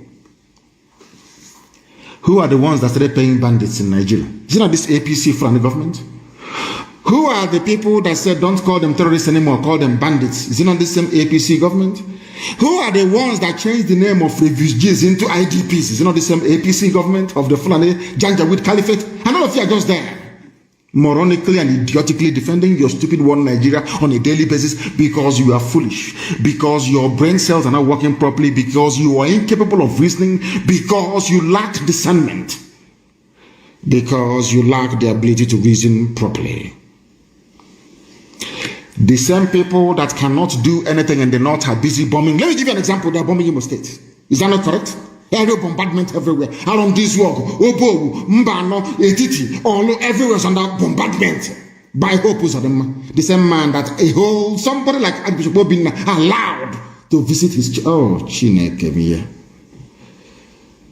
Who are the ones that started paying bandits in Nigeria? Is it not this APC Fulani government? Who are the people that said don't call them terrorists anymore, call them bandits? Is it not the same APC government? Who are the ones that changed the name of refugees into IDPs? Is it not the same APC government of the Fulani Janjaweed Caliphate? And all of you are just there, moronically and idiotically defending your stupid one Nigeria on a daily basis because you are foolish, because your brain cells are not working properly, because you are incapable of reasoning, because you lack discernment, because you lack the ability to reason properly. The same people that cannot do anything in the north are busy bombing. Let me give you an example. They are bombing Imo State. Is that not correct? Aerial bombardment everywhere. Around this world, Obo, Mbano, Etiti, all everywhere is under bombardment by Opus of them. The same man that somebody like Archbishop Obinna allowed to visit his Chineke.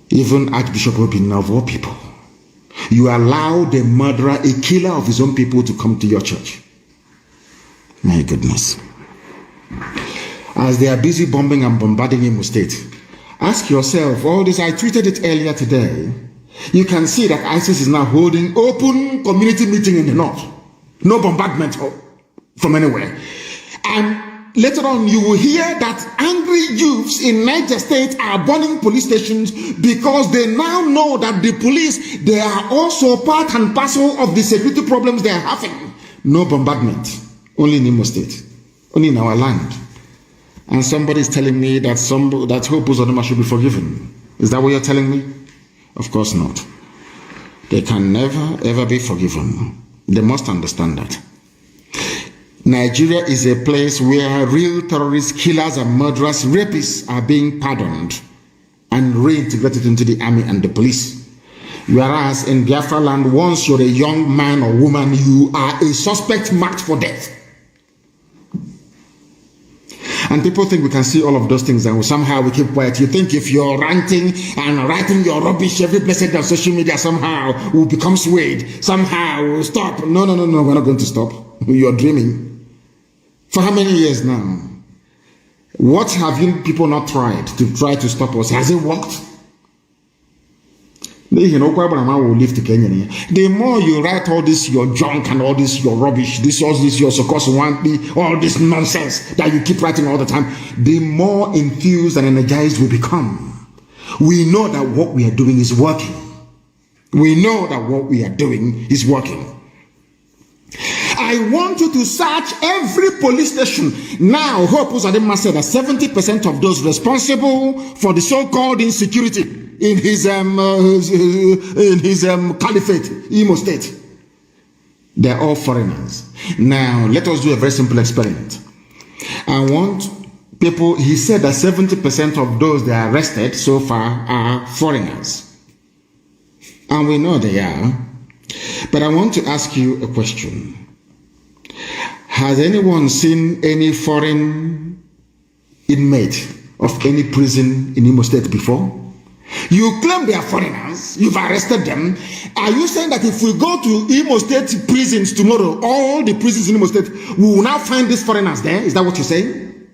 Even Archbishop Obinna of all people. You allow the murderer, a killer of his own people, to come to your church. My goodness. As they are busy bombing and bombarding Imo State, ask yourself, all this, I tweeted it earlier today. You can see that ISIS is now holding open community meeting in the north. No bombardment from anywhere. And later on, you will hear that angry youths in Niger State are burning police stations because they now know that the police, they are also part and parcel of the security problems they are having. No bombardment. Only in Imo State, only in our land. And somebody is telling me that Hope Uzodinma should be forgiven. Is that what you're telling me? Of course not. They can never, ever be forgiven. They must understand that. Nigeria is a place where real terrorists, killers, and murderers, rapists are being pardoned and reintegrated into the army and the police. Whereas in Biafra land, once you're a young man or woman, you are a suspect marked for death. And people think we can see all of those things and somehow we keep quiet. You think if you're ranting and writing your rubbish every blessed day on social media, somehow we'll become swayed. Somehow we'll stop. No, we're not going to stop. You're dreaming. For how many years now? What have you people not tried to stop us? Has it worked? The more you write all this your junk and all this your rubbish, all this your all this nonsense that you keep writing all the time, the more enthused and energized we become. We know that what we are doing is working. We know that what we are doing is working. I want you to search every police station. Now, Hope Uzodimma said that 70% of those responsible for the so-called insecurity in his caliphate, Imo State, they're all foreigners. Now, let us do a very simple experiment. I want people, he said that 70% of those they are arrested so far are foreigners. And we know they are. But I want to ask you a question. Has anyone seen any foreign inmate of any prison in Imo State before? You claim they are foreigners, you've arrested them. Are you saying that if we go to Imo State prisons tomorrow, all the prisons in Imo State, we will now find these foreigners there? Is that what you're saying?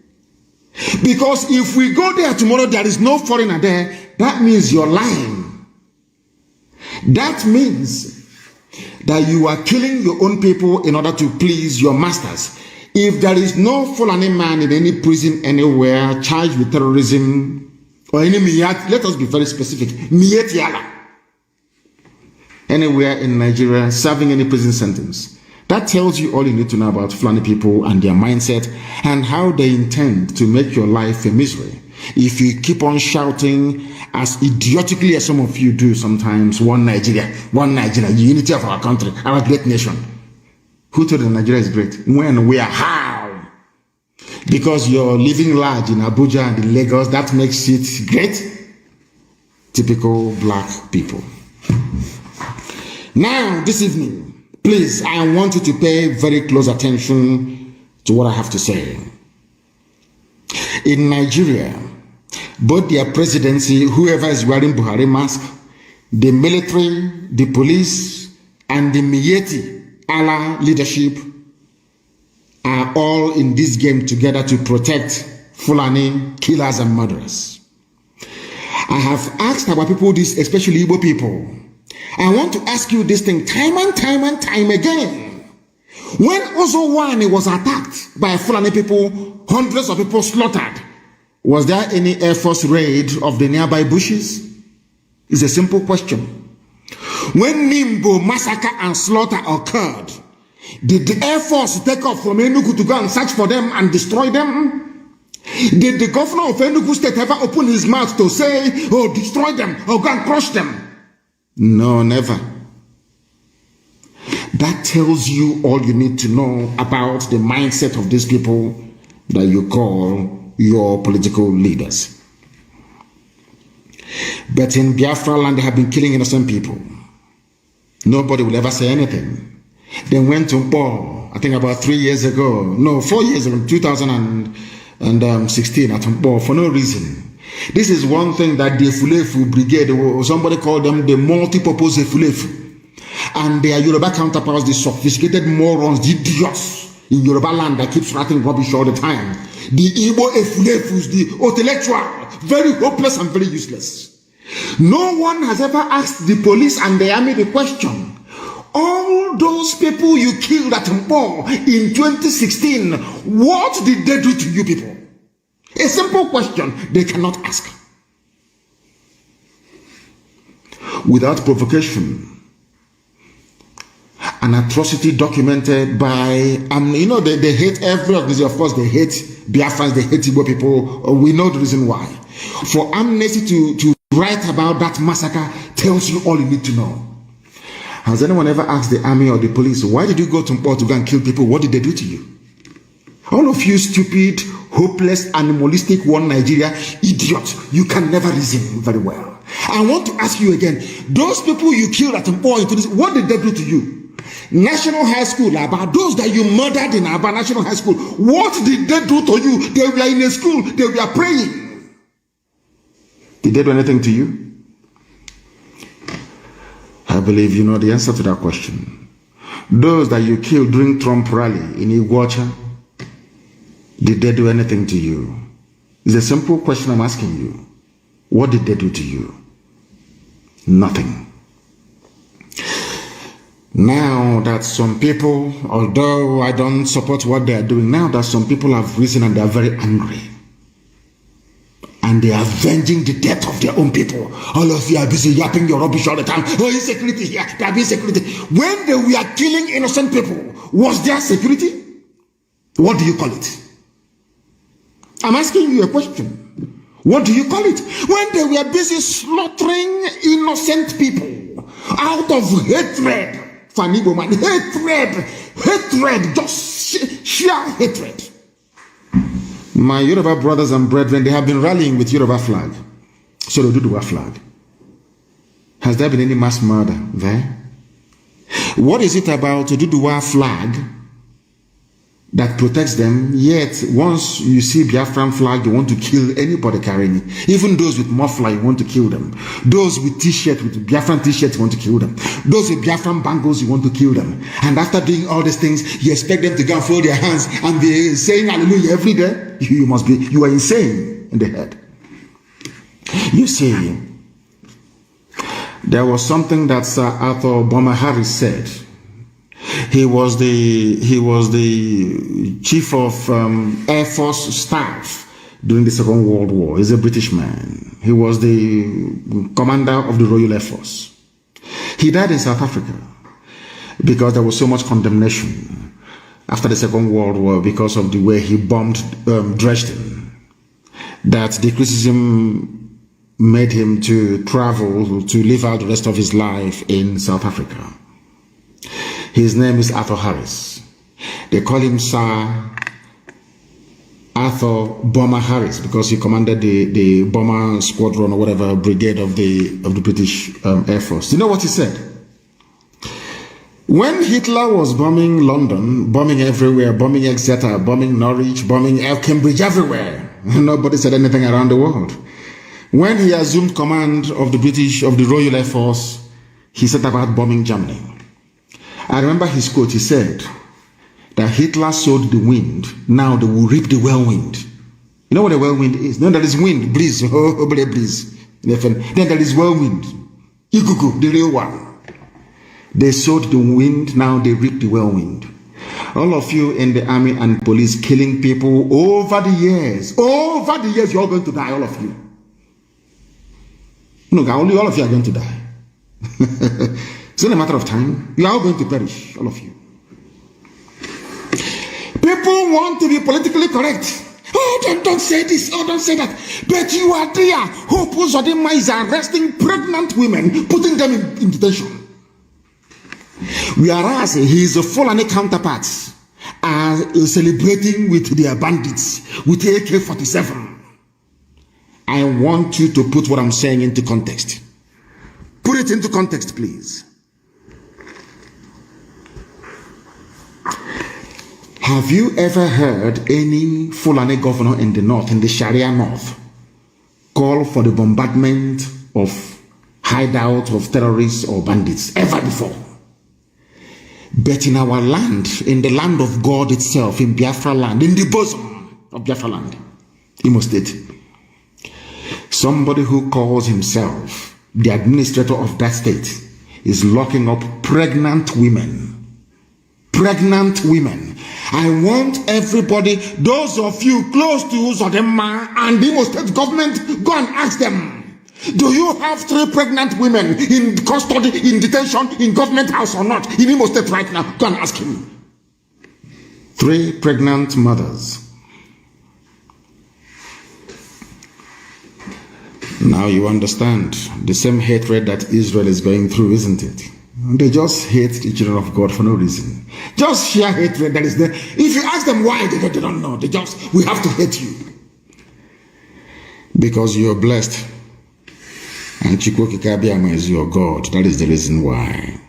Because if we go there tomorrow, there is no foreigner there, that means you're lying. That means that you are killing your own people in order to please your masters. If there is no Fulani man in any prison anywhere charged with terrorism or any miyat, let us be very specific, miyetiala, anywhere in Nigeria serving any prison sentence, that tells you all you need to know about Fulani people and their mindset and how they intend to make your life a misery. If you keep on shouting as idiotically as some of you do sometimes, one Nigeria, unity of our country, our great nation. Who told you Nigeria is great? When, where, how? Because you're living large in Abuja and in Lagos, that makes it great? Typical black people. Now, this evening, please, I want you to pay very close attention to what I have to say. In Nigeria, both their presidency, whoever is wearing Buhari mask, the military, the police, and the Miyetti Allah leadership are all in this game together to protect Fulani killers and murderers. I have asked our people this, especially Igbo people. I want to ask you this thing time and time again. When Ozowani was attacked by Fulani people, hundreds of people slaughtered, was there any Air Force raid of the nearby bushes? It's a simple question. When Nimbo massacre and slaughter occurred, did the Air Force take off from Enugu to go and search for them and destroy them? Did the governor of Enugu State ever open his mouth to say, oh, destroy them, or go and crush them? No, never. That tells you all you need to know about the mindset of these people that you call your political leaders. But in Biafra land, they have been killing innocent people. Nobody will ever say anything. They went to Mpo, I think about 4 years ago, 2016 at Mpo for no reason. This is one thing that the Fulefu Brigade, or somebody called them the multi-purpose Fulefu, and their Yoruba counterparts, the sophisticated morons, the idiots in Yoruba land that keeps writing rubbish all the time. The Igbo Efulefus, the intellectual, very hopeless and very useless. No one has ever asked the police and the army the question, all those people you killed at Mpo in 2016, what did they do to you people? A simple question they cannot ask. Without provocation, an atrocity documented by, they hate every organization. Of course, they hate Biafrans, they hate Igbo people. We know the reason why. For Amnesty to write about that massacre tells you all you need to know. Has anyone ever asked the army or the police, why did you go to Mpo to go and kill people? What did they do to you? All of you stupid, hopeless, animalistic, one Nigeria idiots, you can never reason very well. I want to ask you again, those people you killed at Mpo, what did they do to you? National High School, about those that you murdered in Aba National High School. What did they do to you? They were in a school, they were praying. Did they do anything to you? I believe you know the answer to that question. Those that you killed during Trump rally in Iguacha, did they do anything to you? It's a simple question I'm asking you. What did they do to you? Nothing. Now that some people, although I don't support what they are doing, now that some people have risen and they are very angry, and they are avenging the death of their own people. All of you are busy yapping your rubbish all the time. Oh, insecurity here, there be security. When they were killing innocent people, was there security? What do you call it? I'm asking you a question. What do you call it? When they were busy slaughtering innocent people out of hatred, Fanny woman, hatred, just sheer hatred. My Yoruba brothers and brethren, they have been rallying with Yoruba flag. So they do the flag. Has there been any mass murder there? What is it about the Duduwa flag that protects them? Yet, once you see Biafran flag, you want to kill anybody carrying it. Even those with muffler, you want to kill them. Those with t-shirt, with Biafran t-shirt, you want to kill them. Those with Biafran bangles, you want to kill them. And after doing all these things, you expect them to go and fold their hands and be saying hallelujah every day? You are insane in the head. You see, there was something that Sir Arthur Bomahari said. He was the chief of Air Force staff during the Second World War. He's a British man. He was the commander of the Royal Air Force. He died in South Africa because there was so much condemnation after the Second World War because of the way he bombed Dresden, that the criticism made him to travel to live out the rest of his life in South Africa. His name is Arthur Harris. They call him Sir Arthur Bomber Harris because he commanded the bomber squadron or whatever brigade of the British Air Force. You know what he said? When Hitler was bombing London, bombing everywhere, bombing Exeter, bombing Norwich, bombing Cambridge, everywhere, nobody said anything around the world. When he assumed command of the Royal Air Force, he set about bombing Germany. I remember his quote. He said that Hitler sowed the wind, now they will reap the whirlwind. You know what a whirlwind is? No, there is wind, breeze, breeze. Then there is whirlwind, ikuku, the real one. They sowed the wind, now they reap the whirlwind. All of you in the army and police killing people over the years, you're all going to die, all of you. No, only all of you are going to die. It's only a matter of time. You are all going to perish, all of you. People want to be politically correct. Oh, don't say this. Oh, don't say that. But you are there. Hope Uzodinma is arresting pregnant women, putting them in detention. Whereas his Fulani counterparts are celebrating with their bandits, with AK-47. I want you to put what I'm saying into context. Put it into context, please. Have you ever heard any Fulani governor in the north, in the Sharia north, call for the bombardment of hideouts of terrorists or bandits ever before? But in our land, in the land of God itself, in Biafra land, in the bosom of Biafra land, Imo State, somebody who calls himself the administrator of that state is locking up pregnant women. Pregnant women. I want everybody, those of you close to Uzodinma and the Imo State government, go and ask them, do you have 3 pregnant women in custody, in detention, in government house or not, in Imo State right now? Go and ask him. 3 pregnant mothers. Now you understand the same hatred that Israel is going through, isn't it? They just hate the children of God for no reason. Just sheer hatred that is there. If you ask them why, they don't know. We have to hate you. Because you are blessed. And Chukwu Kikabiyama is your God. That is the reason why.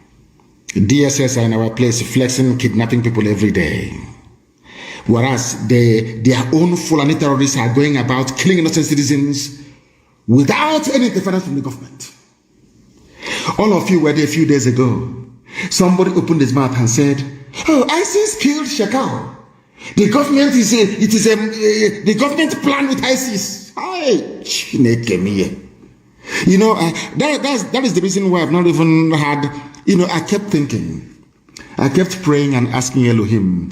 DSS are in our place flexing, kidnapping people every day. Whereas their own Fulani terrorists are going about killing innocent citizens without any interference from the government. All of you were there a few days ago. Somebody opened his mouth and said, "Oh, ISIS killed SHEKAU. The government the government plan with ISIS." You know, that is the reason why I've not even had, you know, I kept thinking, I kept praying and asking Elohim,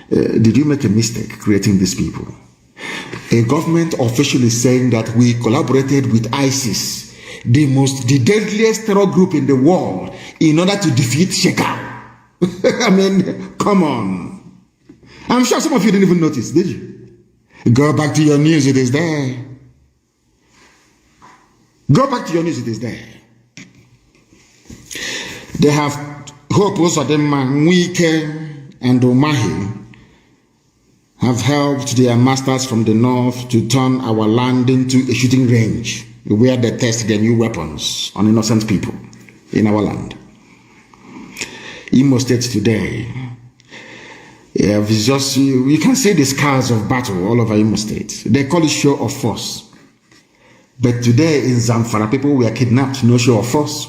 did you make a mistake creating these people? A government official is saying that we collaborated with ISIS, the deadliest terror group in the world, in order to defeat SHEKAU. I mean, come on. I'm sure some of you didn't even notice, did you? Go back to your news, it is there. Go back to your news, it is there. They have Hope Osadema, Nwike, and Omahi have helped their masters from the north to turn our land into a shooting range where they test their new weapons on innocent people in our land. Imo State today, you can see the scars of battle all over Imo State. They call it show of force. But today in Zamfara, people were kidnapped, no show of force.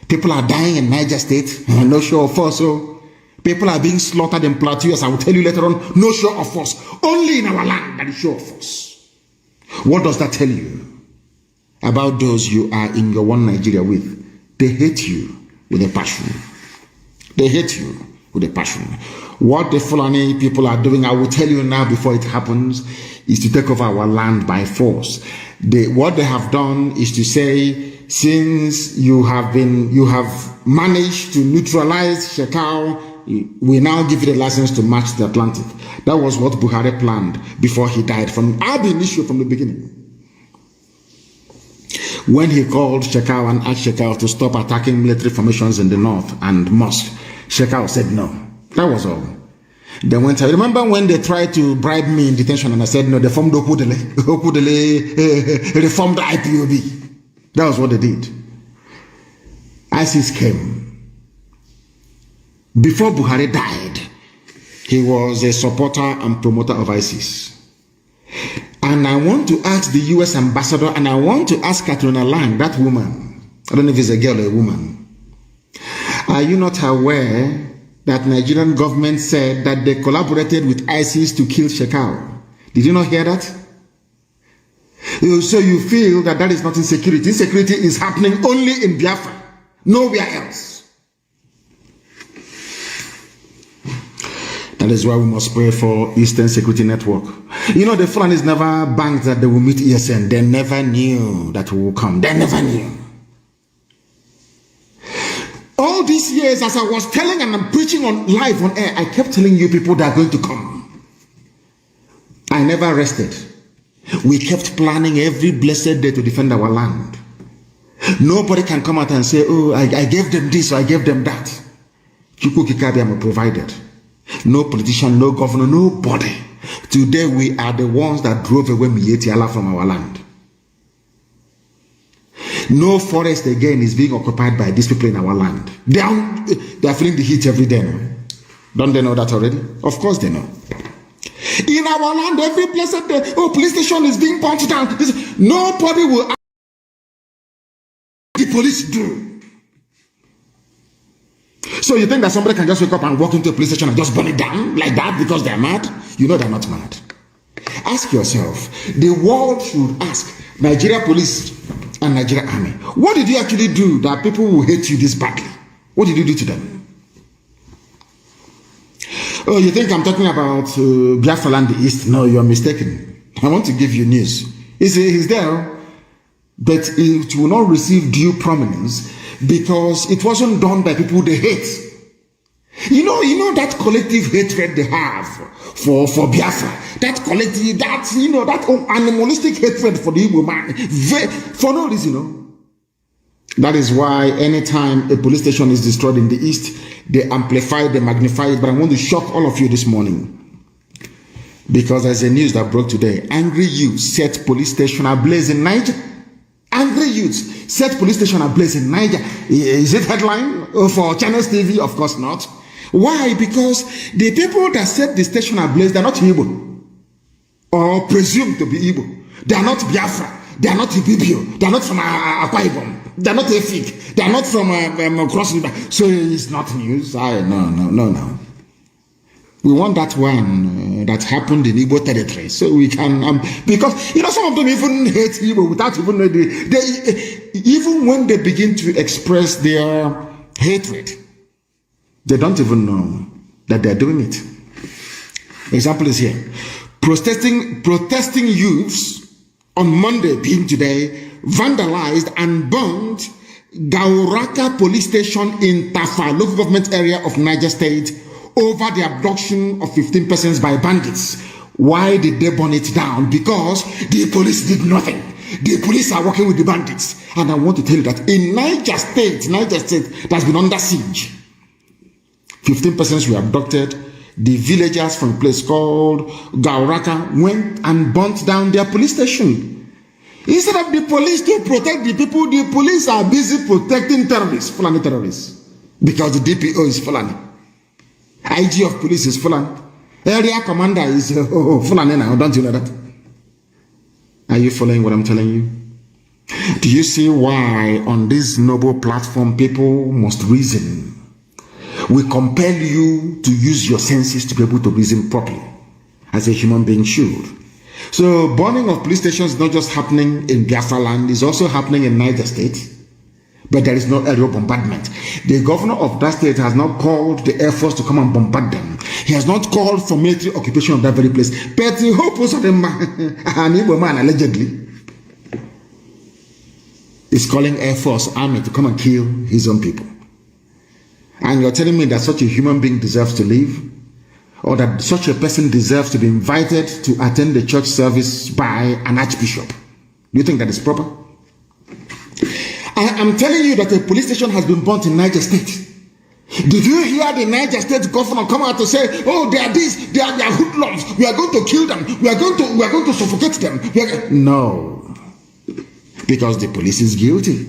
People are dying in Niger State, no show of force. So people are being slaughtered in Plateau, as I will tell you later on, no show of force. Only in our land that is show of force. What does that tell you about those you are in your one Nigeria with? They hate you with a passion. They hate you with a passion. What the Fulani people are doing, I will tell you now before it happens, is to take over our land by force. What they have done is to say, since you have managed to neutralize SHEKAU, we now give you the license to march the Atlantic. That was what Buhari planned before he died. I've been issued from the beginning. When he called SHEKAU and asked SHEKAU to stop attacking military formations in the north and mosque, SHEKAU said no. That was all. They went. I remember when they tried to bribe me in detention, and I said no. They formed reformed IPOB. That was what they did. ISIS came. Before Buhari died, he was a supporter and promoter of ISIS. And I want to ask the U.S. ambassador, and I want to ask Katrina Lang, that woman. I don't know if it's a girl or a woman. Are you not aware that Nigerian government said that they collaborated with ISIS to kill SHEKAU? Did you not hear that? So you feel that that is not insecurity. Insecurity is happening only in Biafra, nowhere else. That is why we must pray for Eastern Security Network. You know, the Fulanis never banked that they will meet ESN. They never knew that we will come. They never knew. All these years, as I was telling and I'm preaching on live on air, I kept telling you people that are going to come. I never rested. We kept planning every blessed day to defend our land. Nobody can come out and say, oh, I gave them this or I gave them that. Chukwu Kikabiam provided. No politician, no governor, nobody. Today we are the ones that drove away Mietiala from our land. No forest again is being occupied by these people in our land. They are feeling the heat every day now. Don't they know that already? Of course they know. In our land, every blessed day, oh, police station is being punched down. Nobody will ask the police do. So you think that somebody can just wake up and walk into a police station and just burn it down like that because they're mad? You know they're not mad. Ask yourself, the world should ask Nigeria police and Nigeria army, what did you actually do that people will hate you this badly? What did you do to them? Oh, you think I'm talking about Biafra land the East? No, you're mistaken. I want to give you news. He's there, but it will not receive due prominence because it wasn't done by people they hate. You know that collective hatred they have for Biafra. That collective, that animalistic hatred for the Igbo man. For no reason, That is why anytime a police station is destroyed in the East, they amplify, they magnify it. But I want to shock all of you this morning. Because there's a news that broke today. Angry youth set police station ablaze in Niger. Angry youths set police station ablaze in Niger. Is it headline for Channels TV? Of course not. Why? Because the people that set the station ablaze, they're not Igbo or presumed to be Igbo. They are not Biafra. They are not Ibibio. They are not from Akwa Ibom. They are not Efik. They are not from Cross River. So it's not news. No. We want that one that happened in Igbo territory. So we can, because, some of them even hate Igbo without even knowing even when they begin to express their hatred, they don't even know that they're doing it. Example is here. Protesting youths on Monday, being today, vandalized and burned Gauraka police station in Tafa, local government area of Niger State, over the abduction of 15 persons by bandits. Why did they burn it down? Because the police did nothing. The police are working with the bandits. And I want to tell you that in Niger State that's been under siege. 15 persons were abducted. The villagers from a place called Gauraka went and burnt down their police station. Instead of the police to protect the people, the police are busy protecting terrorists, Fulani terrorists. Because the DPO is Fulani. IG of police is Fulani. Area commander is Fulani now. Don't you know that? Are you following what I'm telling you? Do you see why on this noble platform people must reason? We compel you to use your senses to be able to reason properly, as a human being should. So burning of police stations is not just happening in Biafra land, it's also happening in Niger State. But there is no aerial bombardment. The governor of that state has not called the Air Force to come and bombard them. He has not called for military occupation of that very place. But the hope of them, an Igbo man allegedly, is calling Air Force army to come and kill his own people. And you're telling me that such a human being deserves to live? Or that such a person deserves to be invited to attend the church service by an archbishop? Do you think that is proper? I'm telling you that a police station has been burnt in Niger State. Did you hear the Niger State governor come out to say, "Oh, they are this, they are hoodlums. We are going to kill them. We are going to suffocate them"? No, because the police is guilty.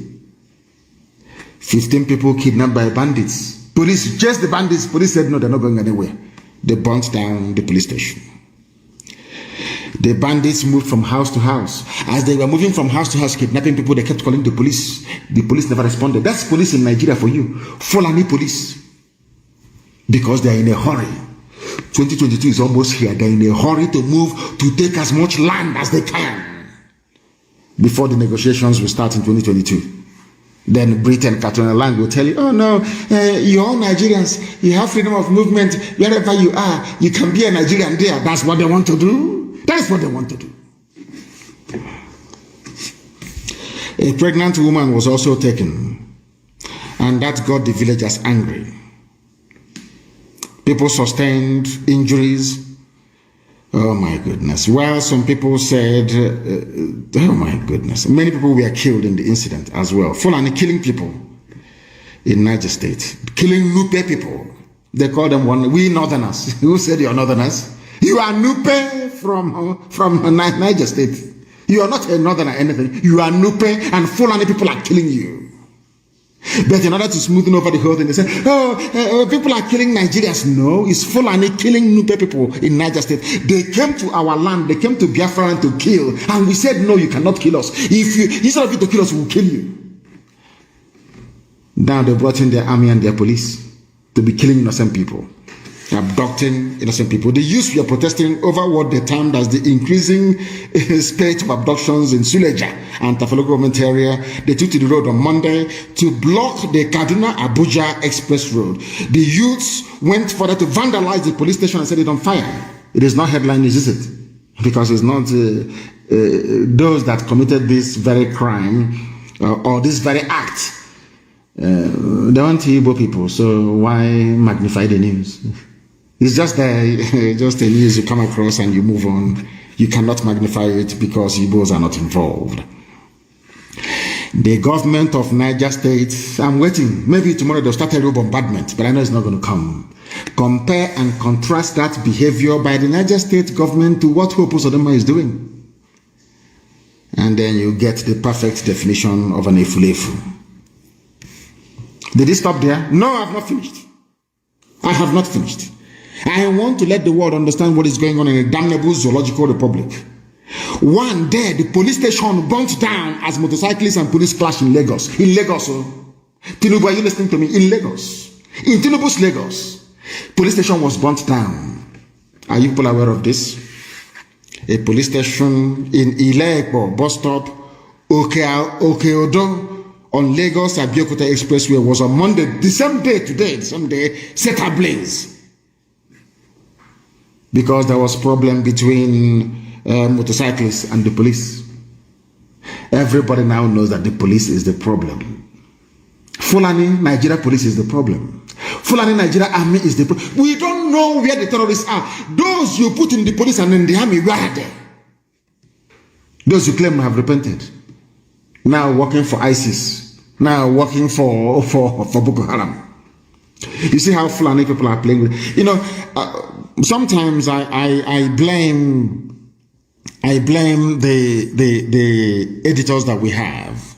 15 people kidnapped by bandits. Police, just the bandits. Police said no, they're not going anywhere. They burnt down the police station. The bandits moved from house to house. As they were moving from house to house, kidnapping people, they kept calling the police. The police never responded. That's police in Nigeria for you. Fulani police. Because they are in a hurry. 2022 is almost here. They're in a hurry to move, to take as much land as they can before the negotiations will start in 2022. Then Britain, Catalonia land will tell you, "Oh no, you're all Nigerians. You have freedom of movement wherever you are. You can be a Nigerian there." That's what they want to do. That's what they want to do. A pregnant woman was also taken, and that got the villagers angry. People sustained injuries. Oh my goodness. Well, some people said, oh my goodness. Many people were killed in the incident as well. Fulani killing people in Niger State. Killing Nupe people. They call them we Northerners. Who said you're Northerners? You are Nupe from Niger State. You are not a Northerner or anything. You are Nupe, and Fulani people are killing you. But in order to smoothen over the whole thing, they say, people are killing Nigerians. No, it's Fulani killing Nupe people in Niger State. They came to our land, they came to Biafra land to kill. And we said, no, you cannot kill us. Instead of you to kill us, we will kill you. Now they brought in their army and their police to be killing innocent people, abducting innocent people. The youths were protesting over what they termed as the increasing spate of abductions in Suleja and Tafalo government area. They took to the road on Monday to block the Kaduna-Abuja Express Road. The youths went further to vandalize the police station and set it on fire. It is not headline news, is it? Because it's not those that committed this very crime or this very act. They want Igbo people, so why magnify the news? It's just just a news you come across and you move on. You cannot magnify it because Igbos are not involved. The government of Niger State, I'm waiting. Maybe tomorrow they'll start a real bombardment, but I know it's not going to come. Compare and contrast that behavior by the Niger State government to what Hope Uzodinma is doing. and then you get the perfect definition of an efulefu. Did it stop there? No, I have not finished. I have not finished. I want to let the world understand what is going on in a damnable zoological republic. One day, the police station burnt down as motorcyclists and police clash in Lagos. In Lagos, Tinubu, are you listening to me? In Lagos. In Tinubu's Lagos, police station was burnt down. Are you people aware of this? A police station in Ile-Epo bus stop, Okeodo, on Lagos Abeokuta Expressway was on Monday, the same day today, set ablaze. Because there was problem between motorcyclists and the police. Everybody now knows that the police is the problem. Fulani Nigeria police is the problem. Fulani Nigeria army is the problem. We don't know where the terrorists are. Those you put in the police and in the army, where are they? Those you claim have repented. Now working for ISIS. Now working for Boko Haram. You see how Fulani people are playing with. Sometimes I blame the editors that we have.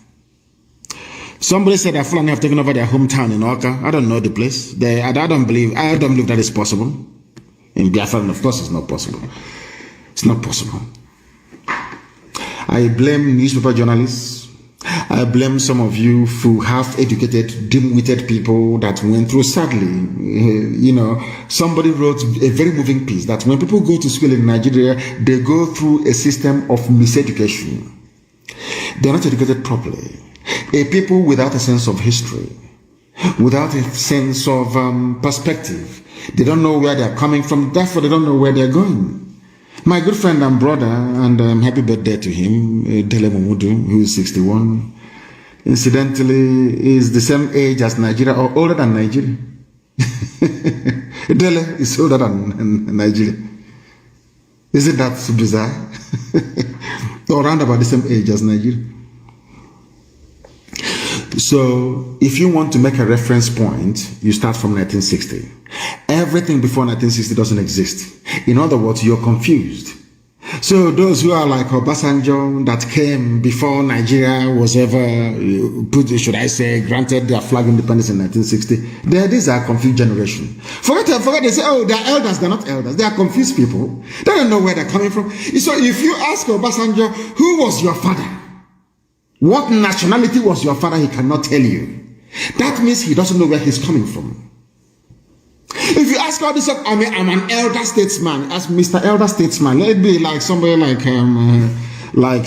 Somebody said that Fulani have taken over their hometown in Oka. I don't know the place. I don't believe that is possible. In Biafra, of course, it's not possible. It's not possible. I blame newspaper journalists. I blame some of you who half-educated, dim-witted people that went through, sadly, somebody wrote a very moving piece that when people go to school in Nigeria, they go through a system of miseducation. They're not educated properly. A people without a sense of history, without a sense of perspective. They don't know where they're coming from, therefore they don't know where they're going. My good friend and brother, and happy birthday to him, Dele Momodu, who is 61, incidentally, is the same age as Nigeria or older than Nigeria. Dele is older than Nigeria. Isn't that bizarre? Or around about the same age as Nigeria. So, if you want to make a reference point, you start from 1960. Everything before 1960 doesn't exist. In other words, you're confused. So those who are like Obasanjo that came before Nigeria was ever granted their flag independence in 1960, these are confused generation. Forget they say, oh, they're elders, they're not elders. They are confused people. They don't know where they're coming from. So if you ask Obasanjo, who was your father? What nationality was your father? He cannot tell you. That means he doesn't know where he's coming from. If you ask all this, I'm an elder statesman. As Mr. Elder Statesman, let it be like somebody like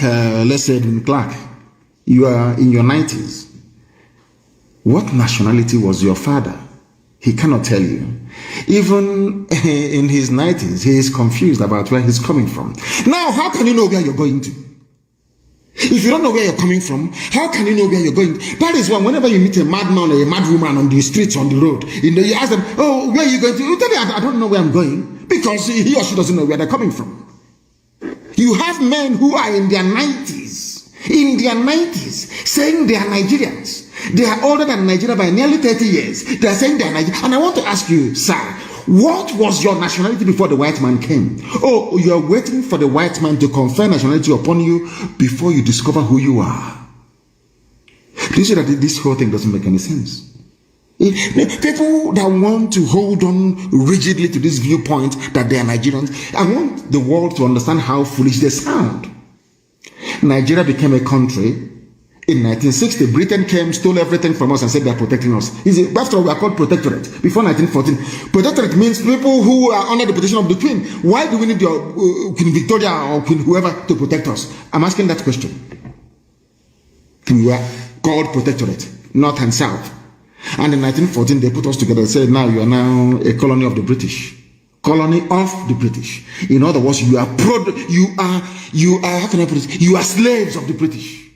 let's say Edwin Clark. You are in your 90s. What nationality was your father? He cannot tell you. Even in his 90s, he is confused about where he's coming from. Now, how can you know where you're going to? If you don't know where you're coming from, how can you know where you're going? That is why whenever you meet a madman or a mad woman on the streets, on the road, you ask them, oh, where are you going to? You tell me, I don't know where I'm going, because he or she doesn't know where they're coming from. You have men who are in their 90s, saying they are Nigerians. They are older than Nigeria by nearly 30 years. They are saying they are Nigerians. And I want to ask you, sir, what was your nationality before the white man came? Oh, you are waiting for the white man to confer nationality upon you before you discover who you are. Do you see that this whole thing doesn't make any sense? People that want to hold on rigidly to this viewpoint that they are Nigerians, I want the world to understand how foolish they sound. Nigeria became a country in 1960. Britain came, stole everything from us and said they are protecting us. After all, we are called protectorate. Before 1914, protectorate means people who are under the protection of the Queen. Why do we need your Queen Victoria or Queen whoever to protect us? I'm asking that question. We were called protectorate, North and South. And in 1914, they put us together and said, now you are now a colony of the British. Colony of the British. In other words, you are how can I put it? You are slaves of the British.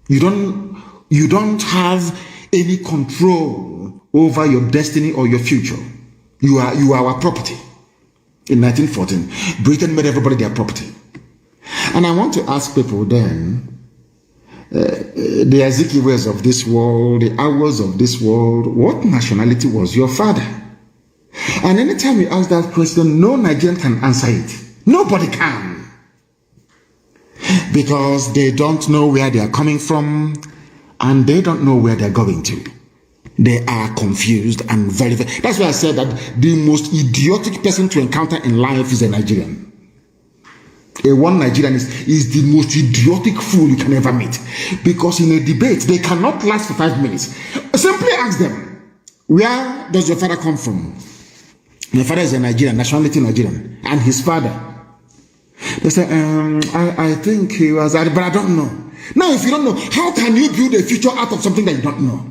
You don't have any control over your destiny or your future. You are our property. In 1914, Britain made everybody their property. And I want to ask people then, the Ezekiels of this world, the hours of this world, what nationality was your father? And anytime you ask that question, no Nigerian can answer it. Nobody can. because they don't know where they are coming from and they don't know where they're going to. They are confused and very. That's why I said that the most idiotic person to encounter in life is a Nigerian. A one Nigerian is the most idiotic fool you can ever meet, because in a debate they cannot last for 5 minutes. Simply ask them, where does your father come from? My father is a Nigerian, nationality Nigerian, and his father. They say, I think he was, but I don't know. Now, if you don't know, how can you build a future out of something that you don't know?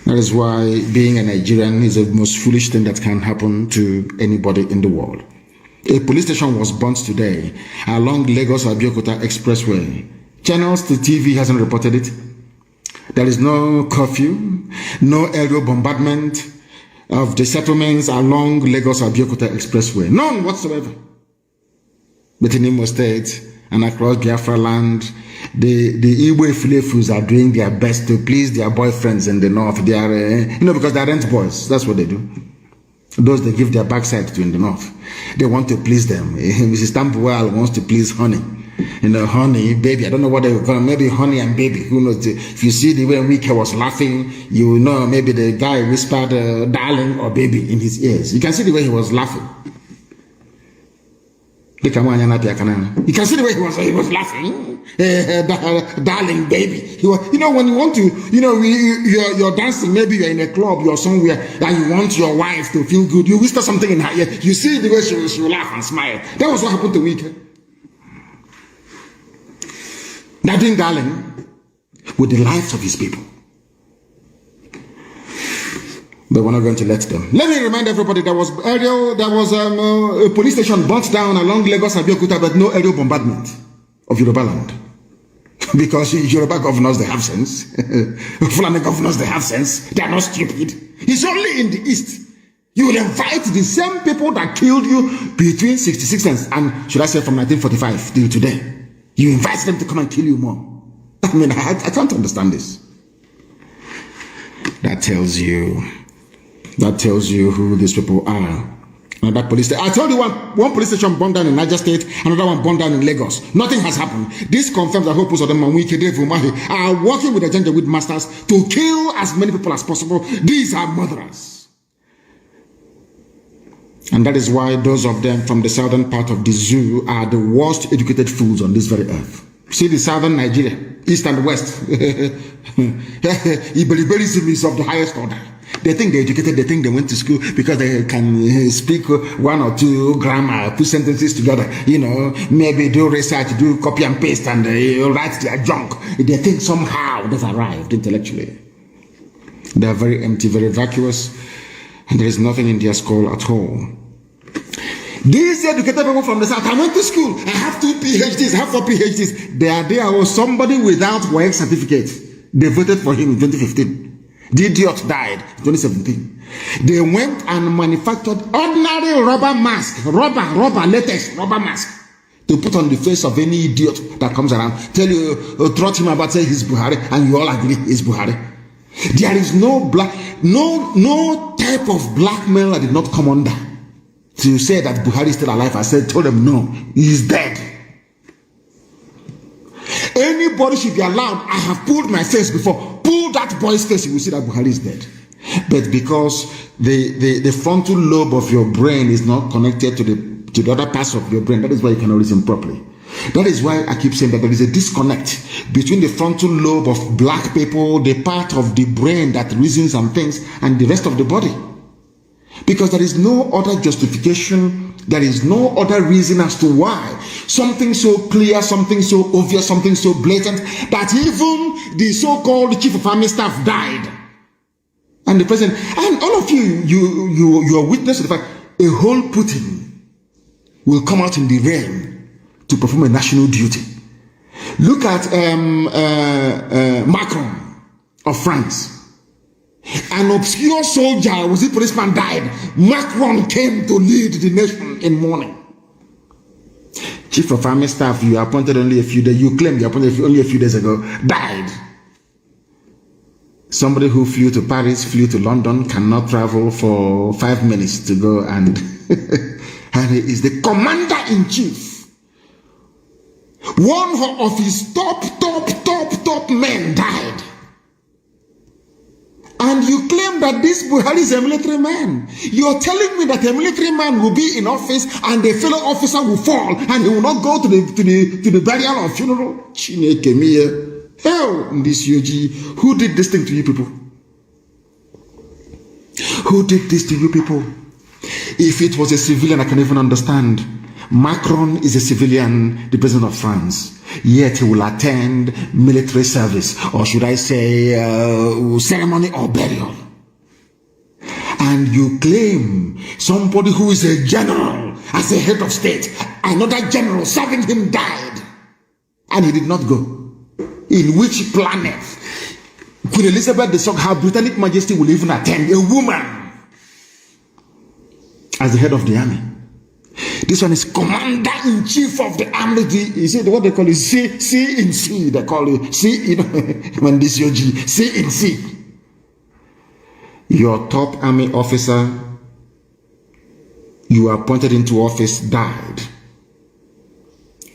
That is why being a Nigerian is the most foolish thing that can happen to anybody in the world. A police station was burnt today along Lagos-Abeokuta Expressway. Channels to TV hasn't reported it. There is no curfew, no aerial bombardment of the settlements along Lagos-Abeokuta Expressway. None whatsoever. But in Imo State and across Biafra land, the Igbo Filefus are doing their best to please their boyfriends in the north. They are, because they are rent boys. That's what they do. Those they give their backside to in the north. They want to please them. Mrs. Tampuwal wants to please Honey. Honey, baby. I don't know what they were calling. Maybe Honey and Baby. Who knows? If you see the way Wike was laughing, you know maybe the guy whispered darling or baby in his ears. You can see the way he was laughing. You can see the way he was laughing. Darling, baby. He was, when you want to, you're dancing, maybe you're in a club, you're somewhere, and you want your wife to feel good. You whisper something in her ear. You see the way she will laugh and smile. That was what happened to Wike. They're doing darling with the lives of his people. But we're not going to let them. Let me remind everybody there was a police station burnt down along Lagos-Abeokuta, but no aerial bombardment of Yoruba land. Because Yoruba governors, they have sense. Fulani governors, they have sense. They are not stupid. It's only in the east. You will invite the same people that killed you between 66 and should I say from 1945 till today. You invite them to come and kill you more. I mean, I can't understand this. That tells you who these people are. Another police station. I told you one police station burned down in Niger State, another one burned down in Lagos. Nothing has happened. This confirms that Hopus of them and Wike are working with the Janjaweed masters to kill as many people as possible. These are murderers. And that is why those of them from the southern part of the zoo are the worst educated fools on this very earth. See the southern Nigeria, east and west. Iberiberism is of the highest order. They think they're educated, they think they went to school because they can speak one or two grammar, put sentences together, maybe do research, do copy and paste and write their junk. They think somehow they've arrived intellectually. They are very empty, very vacuous, and there is nothing in their skull at all. These educated people from the south, I went to school, I have 2 PhDs, I have 4 PhDs. There was somebody without work certificate. They voted for him in 2015. The idiot died in 2017. They went and manufactured ordinary rubber mask, rubber latex rubber mask to put on the face of any idiot that comes around. Tell you, trot him about, say he's Buhari, and you all agree he's Buhari. There is no type of blackmail that did not come under to say that Buhari is still alive. I told them no, he's dead. Anybody should be allowed. I have pulled my face before. Pull that boy's face, you will see that Buhari is dead. But because the frontal lobe of your brain is not connected to the other parts of your brain, that is why you cannot reason properly. That is why I keep saying that there is a disconnect between the frontal lobe of black people, the part of the brain that reasons and things, and the rest of the body. Because there is no other justification, there is no other reason as to why something so clear, something so obvious, something so blatant, that even the so-called chief of army staff died. And the president, and all of you are witness to the fact, a whole Putin will come out in the rain to perform a national duty. Look at Macron of France. An obscure soldier, was a policeman, died. Macron came to lead the nation in mourning. Chief of army staff, you appointed only a few days, you claim you appointed only a few days ago, died. Somebody who flew to Paris, flew to London, cannot travel for 5 minutes to go and he is the commander-in-chief One of his top men died. And you claim that this Buhari is a military man. You're telling me that a military man will be in office and a fellow officer will fall and he will not go to the burial or funeral? Chineke miye. Hell, this UG. Who did this thing to you people? Who did this to you people? If it was a civilian, I can even understand. Macron is a civilian, the president of France. Yet he will attend military service, or should I say, ceremony or burial. And you claim somebody who is a general, as a head of state, another general serving him died, and he did not go. In which planet Queen Elizabeth II, her Britannic Majesty, will even attend a woman as the head of the army? This one is Commander-in-Chief of the army. You see what they call it? C in C. They call it C in when this your G. C in C. Your top army officer you appointed into office died.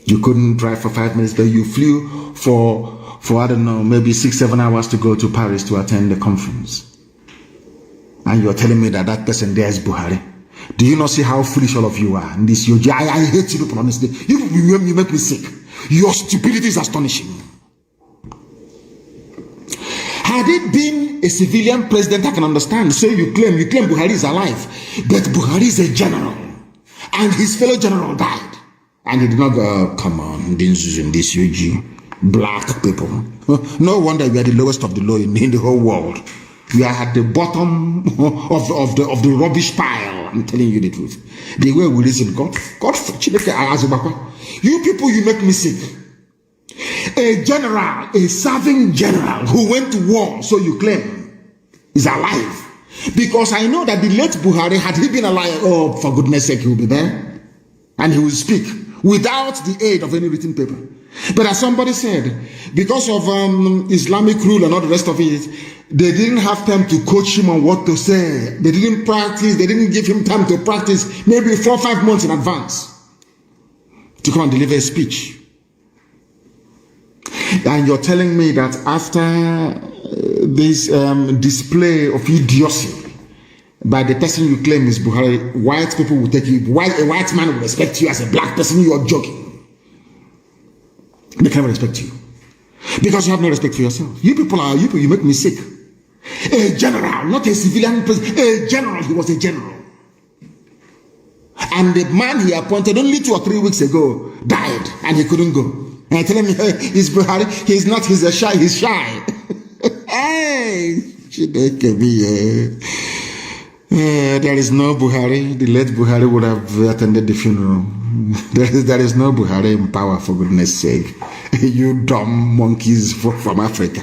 You couldn't drive for 5 minutes, but you flew for I don't know, maybe 6-7 hours to go to Paris to attend the conference. And you're telling me that that person there is Buhari. Do you not see how foolish all of you are? And this, I hate you people, honestly. You make me sick. Your stupidity is astonishing. Had it been a civilian president, I can understand. So you claim Buhari is alive. But Buhari is a general. And his fellow general died. And he did not go, come on, this UG. Black people. No wonder we are the lowest of the low in the whole world. We are at the bottom of the rubbish pile. I'm telling you the truth. The way we reason, God, you people, you make me sick. A general, a serving general who went to war, so you claim, is alive. Because I know that the late Buhari, had he been alive, oh, for goodness sake, he will be there. And he will speak without the aid of any written paper. But as somebody said, because of Islamic rule and all the rest of it, they didn't have time to coach him on what to say. They didn't practice. They didn't give him time to practice maybe 4 or 5 months in advance to come and deliver a speech. And you're telling me that after this display of idiocy by the person you claim is Buhari, white people will take you, a white man will respect you as a black person. You're joking. They can't respect you because you have no respect for yourself. You people, you make me sick. A general, not a civilian president, a general. He was a general. And the man he appointed only 2 or 3 weeks ago died and he couldn't go. And telling me, hey, he's Buhari, he's not, he's shy. Hey, there is no Buhari. The late Buhari would have attended the funeral. There is no Buhari in power, for goodness sake. You dumb monkeys from Africa.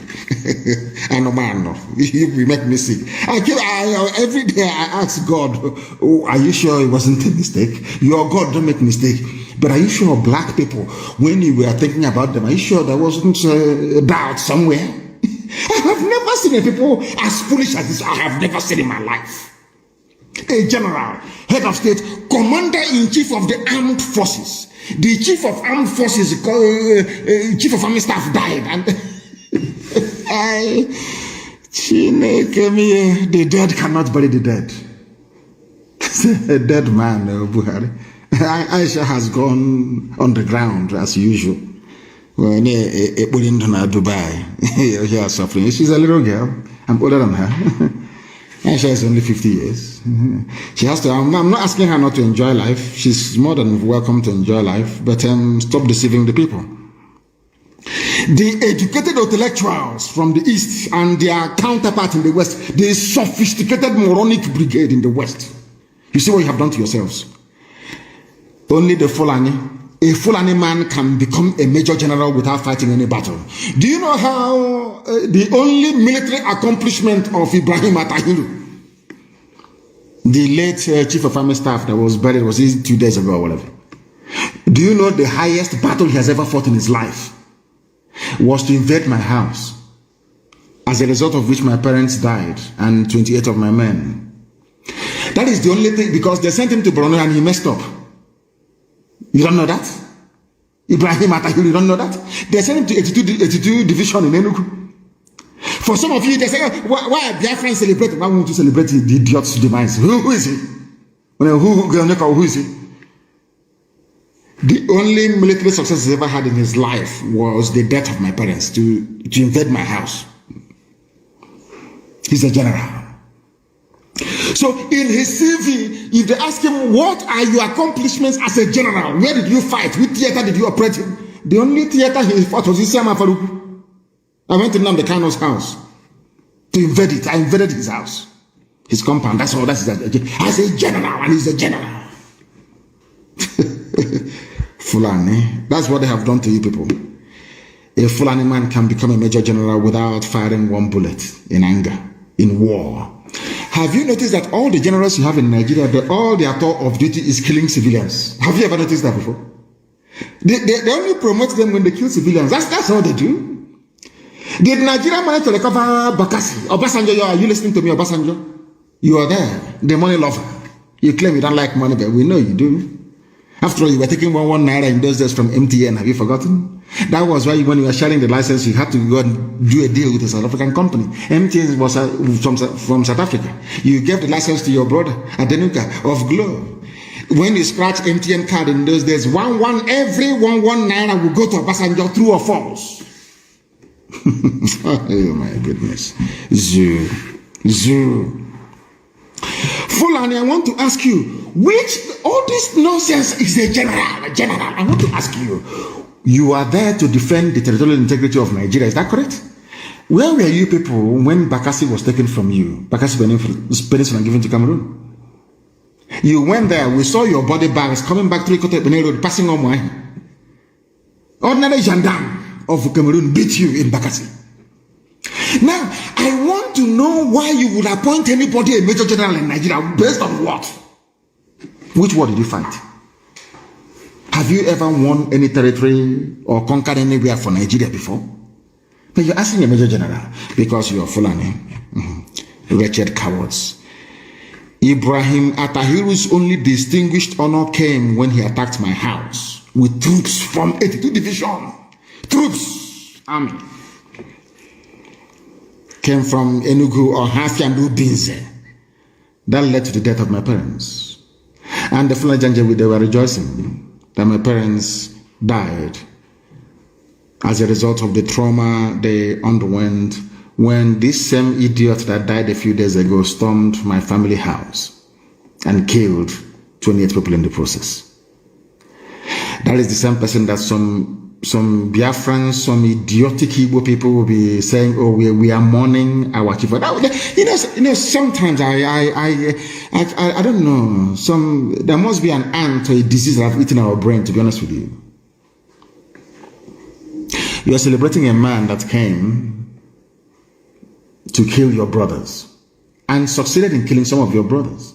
I know, man, you make me sick. Every day I ask God, oh, are you sure it wasn't a mistake? Your God don't make mistake. But are you sure black people, when you were thinking about them, are you sure there wasn't a doubt somewhere? I have never seen a people as foolish as this. I have never seen in my life. A general, head of state, commander-in-chief of the armed forces. The chief of armed forces, chief of army staff died. And the dead cannot bury the dead. A dead man, Buhari. Aisha has gone on the ground as usual. Dubai. Here suffering. She's a little girl. I'm older than her. Aisha is only 50 years. She has to. I'm not asking her not to enjoy life. She's more than welcome to enjoy life. But stop deceiving the people. The educated intellectuals from the East and their counterpart in the West, the sophisticated moronic brigade in the West. You see what you have done to yourselves. Only the Fulani, a Fulani man can become a major general without fighting any battle. Do you know how the only military accomplishment of Ibrahim Atahiru, the late chief of army staff that was buried, was 2 days ago or whatever? Do you know the highest battle he has ever fought in his life was to invade my house, as a result of which my parents died and 28 of my men. That is the only thing, because they sent him to Borno and he messed up. You don't know that? Ibrahim Atahiru, you don't know that? They sent him to 82 division in Enugu. For some of you, they say, why are Biafran celebrating? Why won't you celebrate the idiot's demise? Who is he? Who is he? The only military success he's ever had in his life was the death of my parents to invade my house. He's a general. So in his CV, if they ask him, what are your accomplishments as a general? Where did you fight? Which theater did you operate in? The only theater he fought was Isiama Faruku. I went to Nnamdi Kanu's house to invade it. I invaded his house, his compound. That's all. As a general, and he's a general. Fulani. That's what they have done to you people. A Fulani man can become a major general without firing one bullet in anger, in war. Have you noticed that all the generals you have in Nigeria, all their tour of duty is killing civilians? Have you ever noticed that before? They only promote them when they kill civilians. That's all they do. Did Nigeria manage to recover Bakassi? Obasanjo, are you listening to me, Obasanjo? You are there, the money lover. You claim you don't like money, but we know you do. After all, you were taking 1 naira in those days from MTN. Have you forgotten? That was why when you were sharing the license, you had to go and do a deal with a South African company. MTN was from South Africa. You gave the license to your brother, Adenuka, of Glo. When you scratch MTN card in those days, every 1 naira will go to Obasanjo, true or false. Oh my goodness. Zoo. Fulani, I want to ask you, all this nonsense is a general. I want to ask you, you are there to defend the territorial integrity of Nigeria, is that correct? Where were you people when Bakassi was taken from you? Bakassi Peninsula given to Cameroon. You went there, we saw your body bags coming back through Kote Benin Road, passing on my ordinary gendarme of Cameroon beat you in Bakassi. Now, I want to know why you would appoint anybody a major general in Nigeria based on what? Which war did you fight? Have you ever won any territory or conquered anywhere for Nigeria before? But you're asking a major general because you're Fulani. Wretched cowards. Ibrahim Atahiru's only distinguished honor came when he attacked my house with troops from 82 division. Troops, army. Came from Enugu or Hafiandu Binze. That led to the death of my parents. And the Fulani Janjaweed, they were rejoicing that my parents died as a result of the trauma they underwent when this same idiot that died a few days ago stormed my family house and killed 28 people in the process. That is the same person that some Biafrans, some idiotic Igbo people will be saying, oh, we are mourning our chief. Sometimes I don't know. There must be an ant or a disease that have eaten our brain, to be honest with you. You are celebrating a man that came to kill your brothers and succeeded in killing some of your brothers.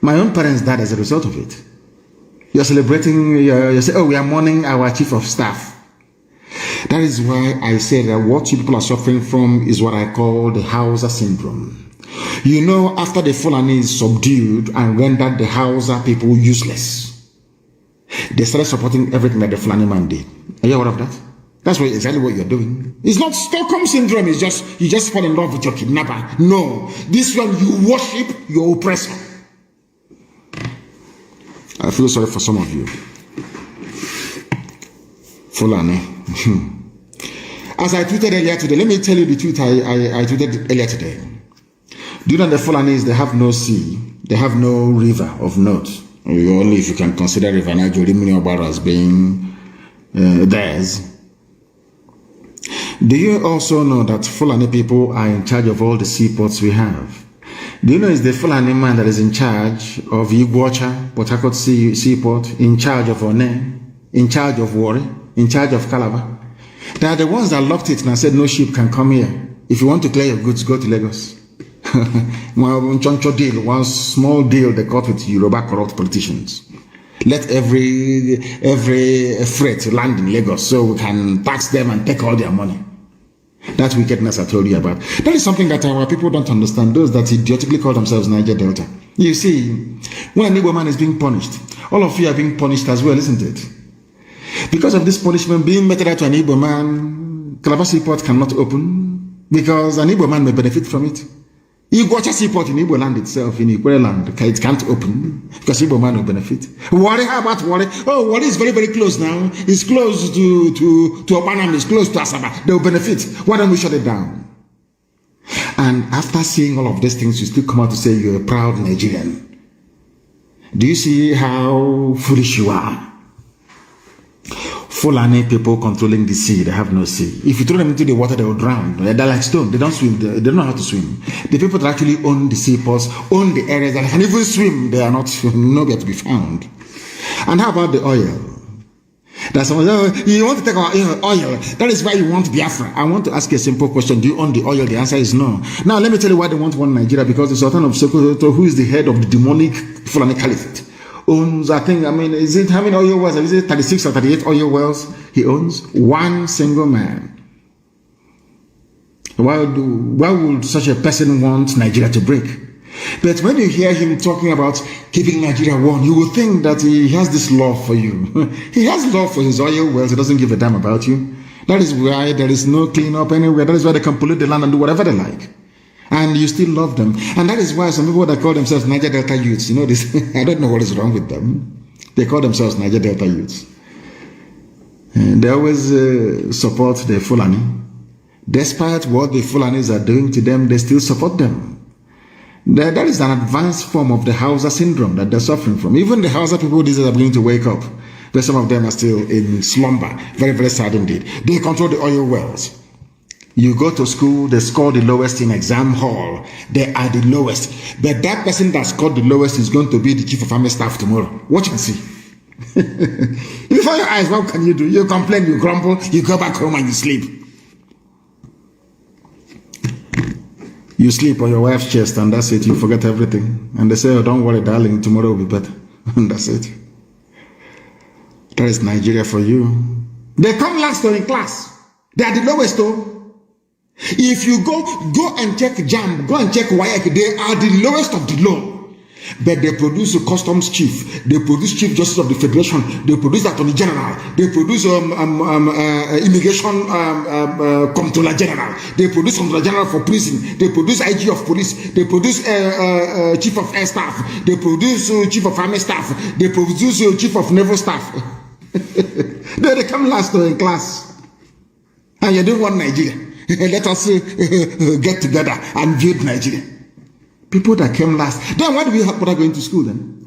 My own parents died as a result of it. You're celebrating, you say, oh, we are mourning our chief of staff. That is why I say that what you people are suffering from is what I call the Hausa syndrome. You know, after the Fulani subdued and rendered the Hausa people useless, they started supporting everything that the Fulani man did. Are you aware of that? That's exactly what you're doing. It's not Stockholm syndrome, it's just, you just fall in love with your kidnapper. No, this one, you worship your oppressor. I feel sorry for some of you. Fulani. As I tweeted earlier today, let me tell you the truth I tweeted earlier today. Do you know the Fulanis, they have no sea, they have no river of note. Only if you can consider River Niger as being theirs. Do you also know that Fulani people are in charge of all the seaports we have? Do you know it's the Fulani man that is in charge of Iguacha, Port Harcourt Seaport, in charge of One, in charge of Warri, in charge of Calabar? They are the ones that locked it and said no ship can come here. If you want to clear your goods, go to Lagos. One small deal they got with Yoruba corrupt politicians. Let every freight land in Lagos so we can tax them and take all their money. That wickedness I told you about. That is something that our people don't understand. Those that idiotically call themselves Niger Delta. You see, when an Igbo man is being punished, all of you are being punished as well, isn't it? Because of this punishment being meted out to an Igbo man, Calabar Seaport cannot open because an Igbo man may benefit from it. Iguacha Seaport in Igbo land itself, in Igbo land, it can't open because Igbo man will benefit. Warri, how about Warri? Oh, Warri is very, very close now. It's close to Obanam, it's close to Asaba. They will benefit. Why don't we shut it down? And after seeing all of these things, you still come out to say you're a proud Nigerian. Do you see how foolish you are? Fulani people controlling the sea, they have no sea. If you throw them into the water, they will drown. They're like stone. They don't swim. They don't know how to swim. The people that actually own the seaports, own the areas that can even swim, they are not nowhere to be found. And how about the oil? That's someone, you want to take our oil. That is why you want Biafra. I want to ask you a simple question. Do you own the oil? The answer is no. Now, let me tell you why they want one Nigeria. Because the Sultan of Sokoto, who is the head of the demonic Fulani Caliphate, owns, is it how many oil wells? Is it 36 or 38 oil wells he owns? One single man. Why would such a person want Nigeria to break? But when you hear him talking about keeping Nigeria one, you will think that he has this love for you. He has love for his oil wells. He doesn't give a damn about you. That is why there is no cleanup anywhere. That is why they can pollute the land and do whatever they like. And you still love them. And that is why some people that call themselves Niger Delta youths, you know this, I don't know what is wrong with them. They call themselves Niger Delta youths. And they always support the Fulani. Despite what the Fulanis are doing to them, they still support them. That is an advanced form of the Hausa syndrome that they're suffering from. Even the Hausa people these days are beginning to wake up. But some of them are still in slumber. Very, very sad indeed. They control the oil wells. You go to school, they score the lowest in exam hall. They are the lowest. But that person that scored the lowest is going to be the chief of army staff tomorrow. Watch and see. Before your eyes, what can you do? You complain, you grumble, you go back home and you sleep. You sleep on your wife's chest and that's it. You forget everything. And they say, oh, don't worry, darling, tomorrow will be better. And that's it. That is Nigeria for you. They come last in class. They are the lowest though. If you go and check JAM, go and check WAEC, they are the lowest of the low. But they produce a customs chief, they produce chief justice of the federation, they produce attorney general, they produce immigration comptroller general, they produce comptroller general for prison, they produce IG of police, they produce chief of air staff, they produce chief of army staff, they produce chief of naval staff. They come last in class. And you don't want Nigeria. Let us get together and build Nigeria. People that came last. Then why do we have people going to school then?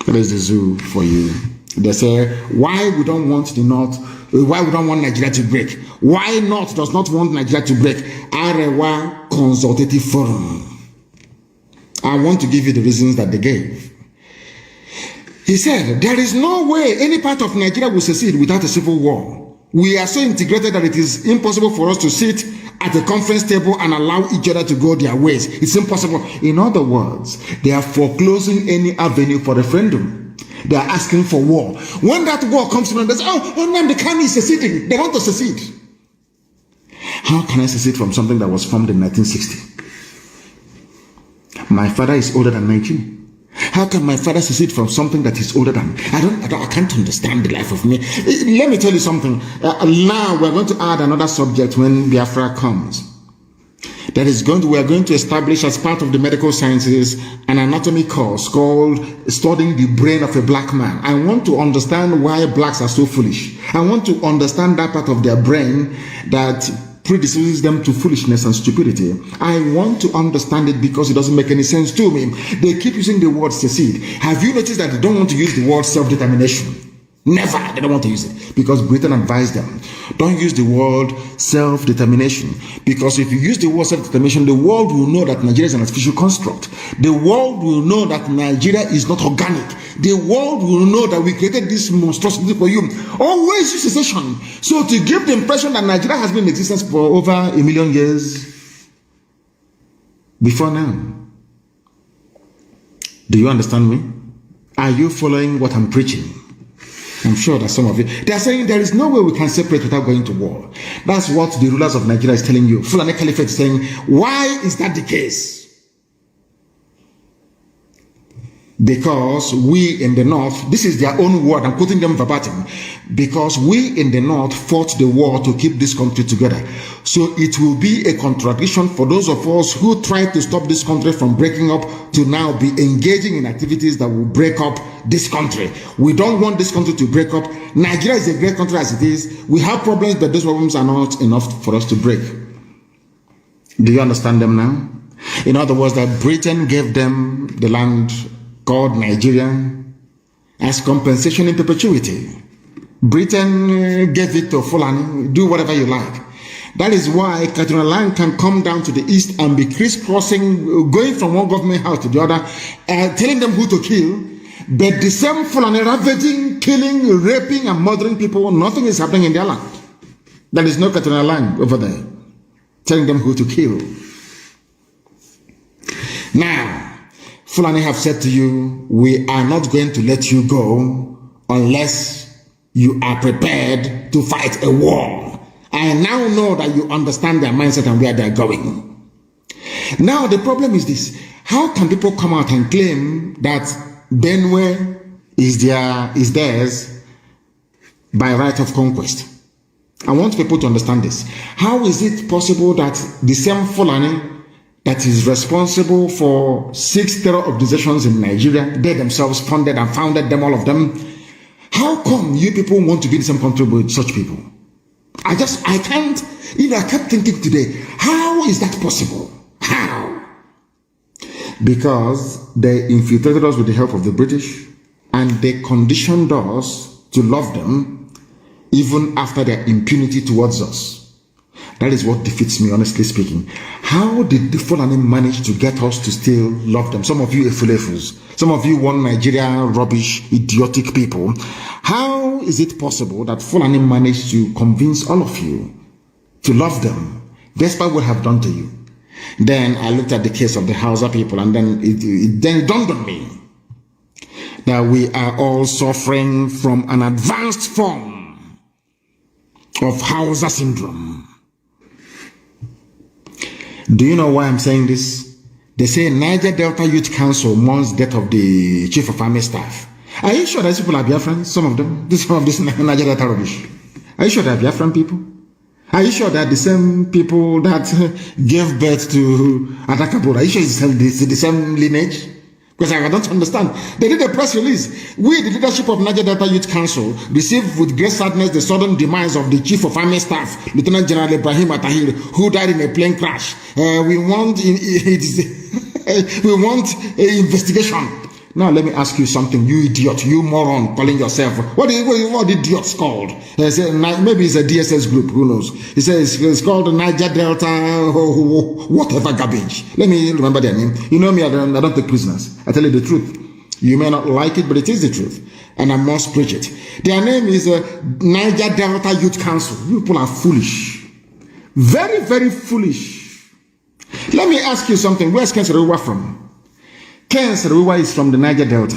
That is the zoo for you. They say, why we don't want the North, why we don't want Nigeria to break? Why North does not want Nigeria to break? Arewa Consultative Forum. I want to give you the reasons that they gave. He said, there is no way any part of Nigeria will succeed without a civil war. We are so integrated that it is impossible for us to sit at a conference table and allow each other to go their ways. It's impossible. In other words, they are foreclosing any avenue for referendum. They are asking for war. When that war comes to them, they say, oh, Nnamdi Kanu is seceding. They want to secede. How can I secede from something that was formed in 1960? My father is older than 19. How can my father secede from something that is older than? I can't understand the life of me. Let me tell you something. Now we're going to add another subject when Biafra comes. We are going to establish as part of the medical sciences an anatomy course called Studying the Brain of a Black Man. I want to understand why blacks are so foolish. I want to understand that part of their brain that predisposes them to foolishness and stupidity. I want to understand it because it doesn't make any sense to me. They keep using the word secede. Have you noticed that they don't want to use the word self-determination? Never. They don't want to use it because Britain advised them. Don't use the word self-determination because if you use the word self-determination, the world will know that Nigeria is an artificial construct. The world will know that Nigeria is not organic. The world will know that we created this monstrosity for you. Always use secession. So to give the impression that Nigeria has been in existence for over 1 million years before now. Do you understand me? Are you following what I'm preaching? I'm sure that some of you, they are saying there is no way we can separate without going to war. That's what the rulers of Nigeria is telling you. Fulani Caliphate is saying, why is that the case? Because we in the north, this is their own word, I'm quoting them verbatim, because we in the north fought the war to keep this country together. So it will be a contradiction for those of us who try to stop this country from breaking up to now be engaging in activities that will break up this country. We don't want this country to break up. Nigeria is a great country as it is. We have problems, but those problems are not enough for us to break. Do you understand them now? In other words, that Britain gave them the land called Nigeria as compensation in perpetuity. Britain gave it to Fulani, do whatever you like. That is why Katrina Land can come down to the east and be crisscrossing, going from one government house to the other, telling them who to kill. But the same Fulani ravaging, killing, raping, and murdering people, nothing is happening in their land. There is no Katrina Land over there, telling them who to kill. Now, Fulani have said to you, we are not going to let you go unless you are prepared to fight a war. I now know that you understand their mindset and where they are going. Now, the problem is this. How can people come out and claim that Benue is theirs by right of conquest? I want people to understand this. How is it possible that the same Fulani that is responsible for 6 terror organizations in Nigeria, they themselves funded and founded them, all of them? How come you people want to be in the same country with such people? I kept thinking today, how is that possible? How? Because they infiltrated us with the help of the British, and they conditioned us to love them even after their impunity towards us. That is what defeats me, honestly speaking. How did the Fulani manage to get us to still love them? Some of you Efulefus, some of you want Nigeria rubbish, idiotic people. How is it possible that Fulani managed to convince all of you to love them, despite what I have done to you? Then I looked at the case of the Hausa people, and then it dawned on me that we are all suffering from an advanced form of Hausa syndrome. Do you know why I'm saying this? They say Niger Delta Youth Council mourns death of the Chief of Army Staff. Are you sure these people are Biafran? Some of them? Some of this Niger Delta rubbish. Are you sure they're Biafran people? Are you sure they're the same people that gave birth to Atakabura? Are you sure it's the same lineage? Because I don't understand. They did a press release. We, the leadership of Niger Delta Youth Council, received with great sadness the sudden demise of the Chief of Army Staff, Lieutenant General Ibrahim Atahir, who died in a plane crash. We want an investigation. Now let me ask you something, you idiot, you moron, calling yourself. What idiots called? Maybe it's a DSS group, who knows? He says it's called Niger Delta, whatever garbage. Let me remember their name. You know me, I don't take prisoners. I tell you the truth. You may not like it, but it is the truth. And I must preach it. Their name is Niger Delta Youth Council. You people are foolish. Very, very foolish. Let me ask you something. Where's Ken Serewa from? Ken Serewa is from the Niger Delta.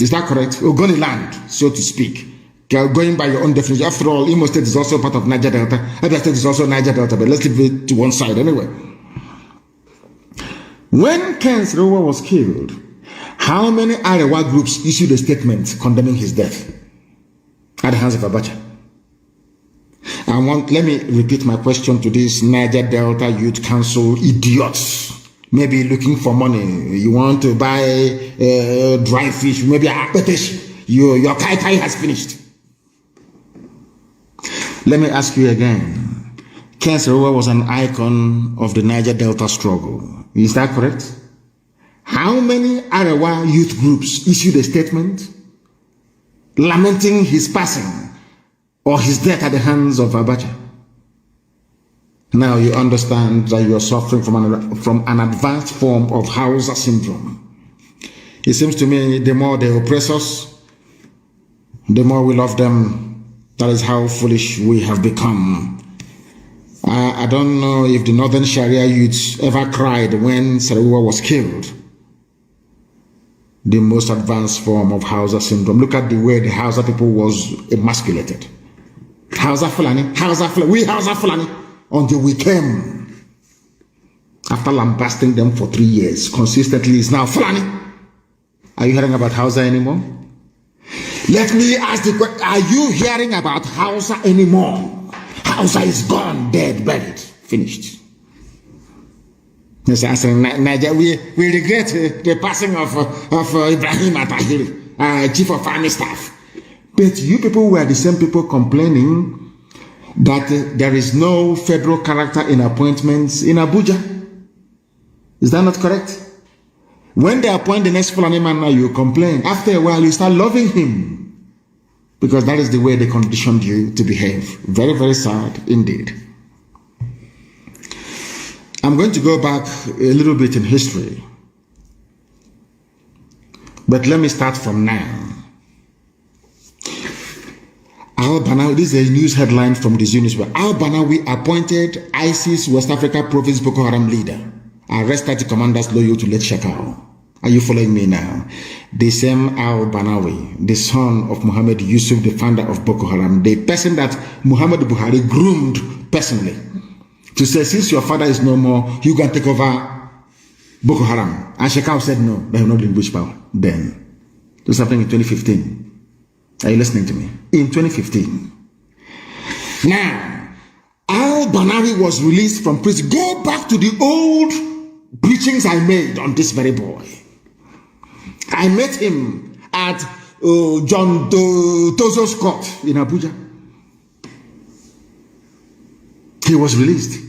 Is that correct? Ogoni land, so to speak. Going by your own definition. After all, Imo State is also part of Niger Delta. Abia State is also Niger Delta, but let's leave it to one side anyway. When Ken Serewa was killed, how many Arewa groups issued a statement condemning his death at the hands of Abacha? Let me repeat my question to these Niger Delta Youth Council idiots. Maybe looking for money. You want to buy dry fish, maybe a petish. Your kai has finished. Let me ask you again. Ken Serewa was an icon of the Niger Delta struggle. Is that correct? How many Arewa youth groups issued a statement lamenting his passing or his death at the hands of Abacha? Now you understand that you are suffering from an advanced form of Hausa syndrome. It seems to me the more they oppress us, the more we love them. That is how foolish we have become. I don't know if the Northern Sharia youths ever cried when Serewa was killed. The most advanced form of Hausa syndrome. Look at the way the Hausa people was emasculated. Hausa Fulani, we Hausa Fulani. Until we came, after lambasting them for 3 years, consistently, is now Fulani. Are you hearing about Hausa anymore? Let me ask the question, are you hearing about Hausa anymore? Hausa is gone, dead, buried, finished. Yes, answering Nigeria, we regret the passing of Ibrahim Atahiri, Chief of Army Staff. But you people were the same people complaining that there is no federal character in appointments in Abuja. Is that not correct? When they appoint the next Fulani man now, you complain. After a while, you start loving him. Because that is the way they conditioned you to behave. Very, very sad indeed. I'm going to go back a little bit in history. But let me start from now. Al-Banawi, this is a news headline from this newspaper. Al-Banawi appointed ISIS West Africa Province Boko Haram leader. Arrest 30 commanders loyal to late SHEKAU. Are you following me now? The same Al-Banawi, the son of Muhammad Yusuf, the founder of Boko Haram, the person that MUHAMMADU Buhari groomed personally to say, since your father is no more, you can take over Boko Haram. And SHEKAU said no, they have not linguistic power. Then, this happened in 2015. Are you listening to me? In 2015. Now, Al-Banawi was released from prison. Go back to the old preachings I made on this very boy. I met him at John Tozo's court in Abuja. He was released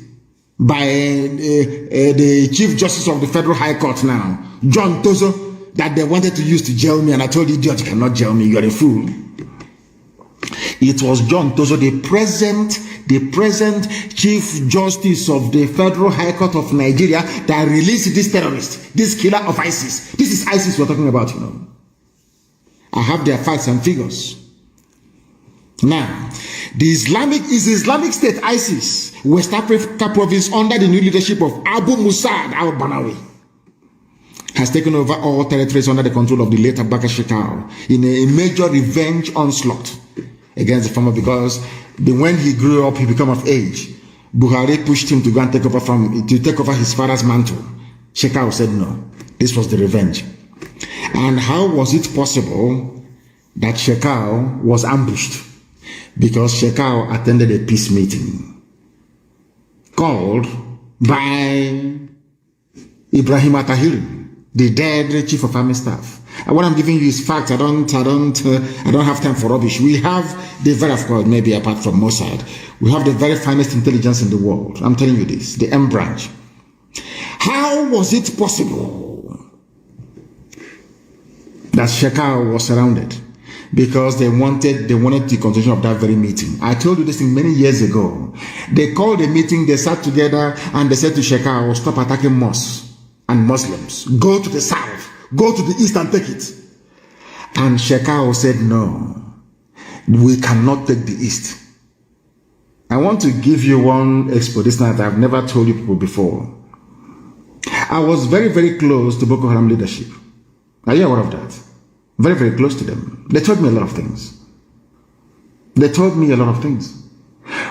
by the Chief Justice of the Federal High Court now, John Tozo, that they wanted to use to jail me, and I told the idiot, you cannot jail me, you're a fool. It was John Tozo, the present Chief Justice of the Federal High Court of Nigeria, that released this terrorist, this killer of ISIS. This is ISIS we're talking about, you know. I have their facts and figures. Now, the Islamic State ISIS, West Africa Province, under the new leadership of Abu Musad al-Banawi, has taken over all territories under the control of the late ABUBAKAR SHEKAU in a major revenge onslaught against the former, because when he grew up, he became of age. Buhari pushed him to go and take over his father's mantle. SHEKAU said no. This was the revenge. And how was it possible that SHEKAU was ambushed? Because SHEKAU attended a peace meeting called by Ibrahim Atahiri, the dead Chief of Army Staff. And what I'm giving you is facts. I don't have time for rubbish. We have the very, of course, maybe apart from Mossad, we have the very finest intelligence in the world. I'm telling you this, the M branch. How was it possible that SHEKAU was surrounded? Because they wanted the continuation of that very meeting. I told you this thing many years ago. They called a meeting, they sat together, and they said to SHEKAU, stop attacking mosques and Muslims. Go to the south, go to the east and take it. And SHEKAU said, no, we cannot take the east. I want to give you one exposition that I've never told you people before. I was very, very close to Boko Haram leadership. Are you aware of that? Very, very close to them. They told me a lot of things.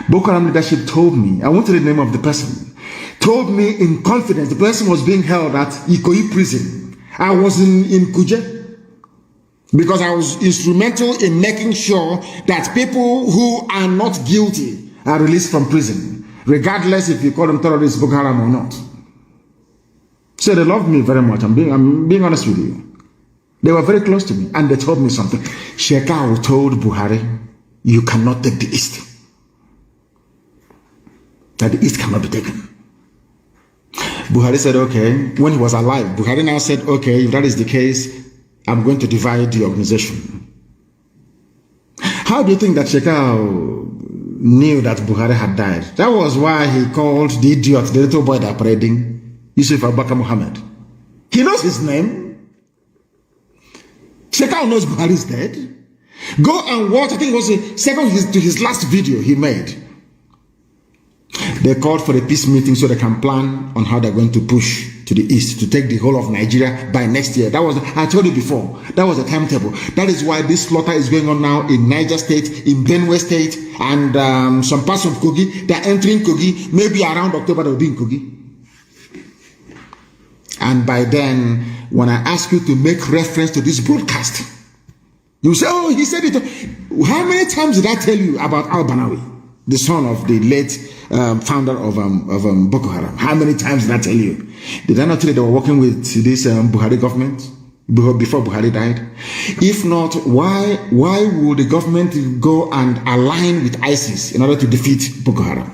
Boko Haram leadership told me, I want to read the name of the person, told me in confidence, the person was being held at Ikoyi prison. I was in Kuje, because I was instrumental in making sure that people who are not guilty are released from prison, regardless if you call them terrorists, Boko Haram or not. So they loved me very much. I'm being honest with you. They were very close to me, and they told me something. SHEKAU told Buhari, you cannot take the east. That the east cannot be taken. Buhari said, okay. When he was alive, Buhari now said, okay, if that is the case, I'm going to divide the organization. How do you think that SHEKAU knew that Buhari had died? That was why he called the idiot, the little boy that parading, Yusuf Abubakar Muhammad. He knows his name. SHEKAU knows Buhari is dead. Go and watch, I think it was the second to his last video he made. They called for a peace meeting so they can plan on how they're going to push to the east, to take the whole of Nigeria by next year. That was, I told you before, that was a timetable. That is why this slaughter is going on now in Niger State, in Benue State, and some parts of Kogi. They're entering Kogi, maybe around October they'll be in Kogi. And by then, when I ask you to make reference to this broadcast, you say, oh, he said it. How many times did I tell you about Al-Banawi, the son of the late founder of Boko Haram? How many times did I tell you? Did I not tell you they were working with this Buhari government before Buhari died? If not, why would the government go and align with ISIS in order to defeat Boko Haram?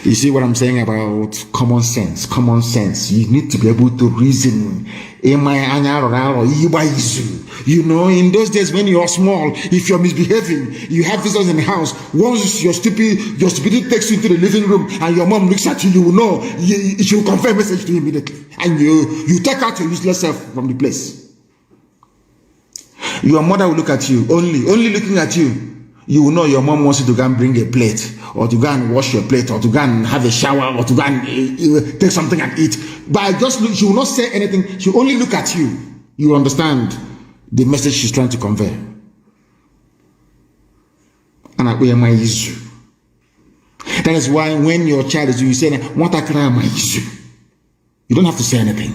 You see what I'm saying about common sense? Common sense. You need to be able to reason. You know, in those days when you are small, if you're misbehaving, you have visitors in the house. Once your stupidity takes you into the living room and your mom looks at you, you will know. She will convey a message to you immediately. And you take out your useless self from the place. Your mother will look at you, only looking at you. You will know your mom wants you to go and bring a plate, or to go and wash your plate, or to go and have a shower, or to go and take something and eat. But she will not say anything. She will only look at you. You understand the message she's trying to convey. And that is why when your child is you say, "What I cry, my issue," you don't have to say anything.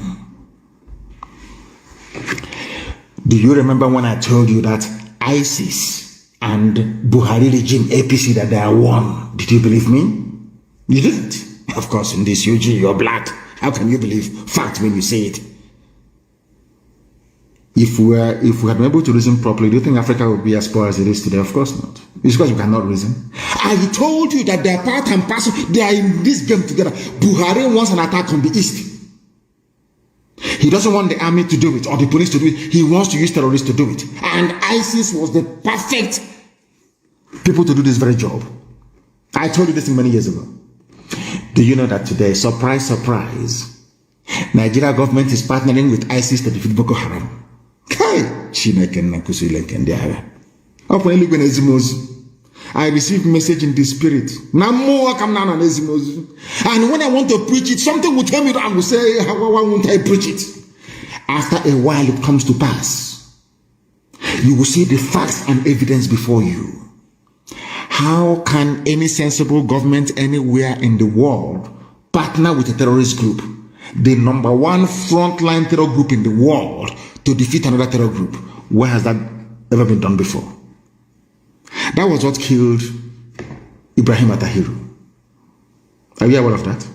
Do you remember when I told you that ISIS and Buhari regime, APC, that they are one? Did you believe me? You didn't. Of course, in this UG, you're black. How can you believe fact when you say it? If we had been able to reason properly, do you think Africa would be as poor as it is today? Of course not. It's because we cannot reason. I told you that they are part and parcel. They are in this game together. Buhari wants an attack on the east. He doesn't want the army to do it or the police to do it. He wants to use terrorists to do it. And ISIS was the perfect people to do this very job. I told you this many years ago. Do you know that today, surprise, surprise, Nigeria government is partnering with ISIS to defeat Boko Haram? I received message in the spirit. And when I want to preach it, something will tell me that I will say, why won't I preach it? After a while, it comes to pass. You will see the facts and evidence before you. How can any sensible government anywhere in the world partner with a terrorist group, the number one frontline terror group in the world, to defeat another terror group? Where has that ever been done before? That was what killed Ibrahim Atahiru. Are you aware of that?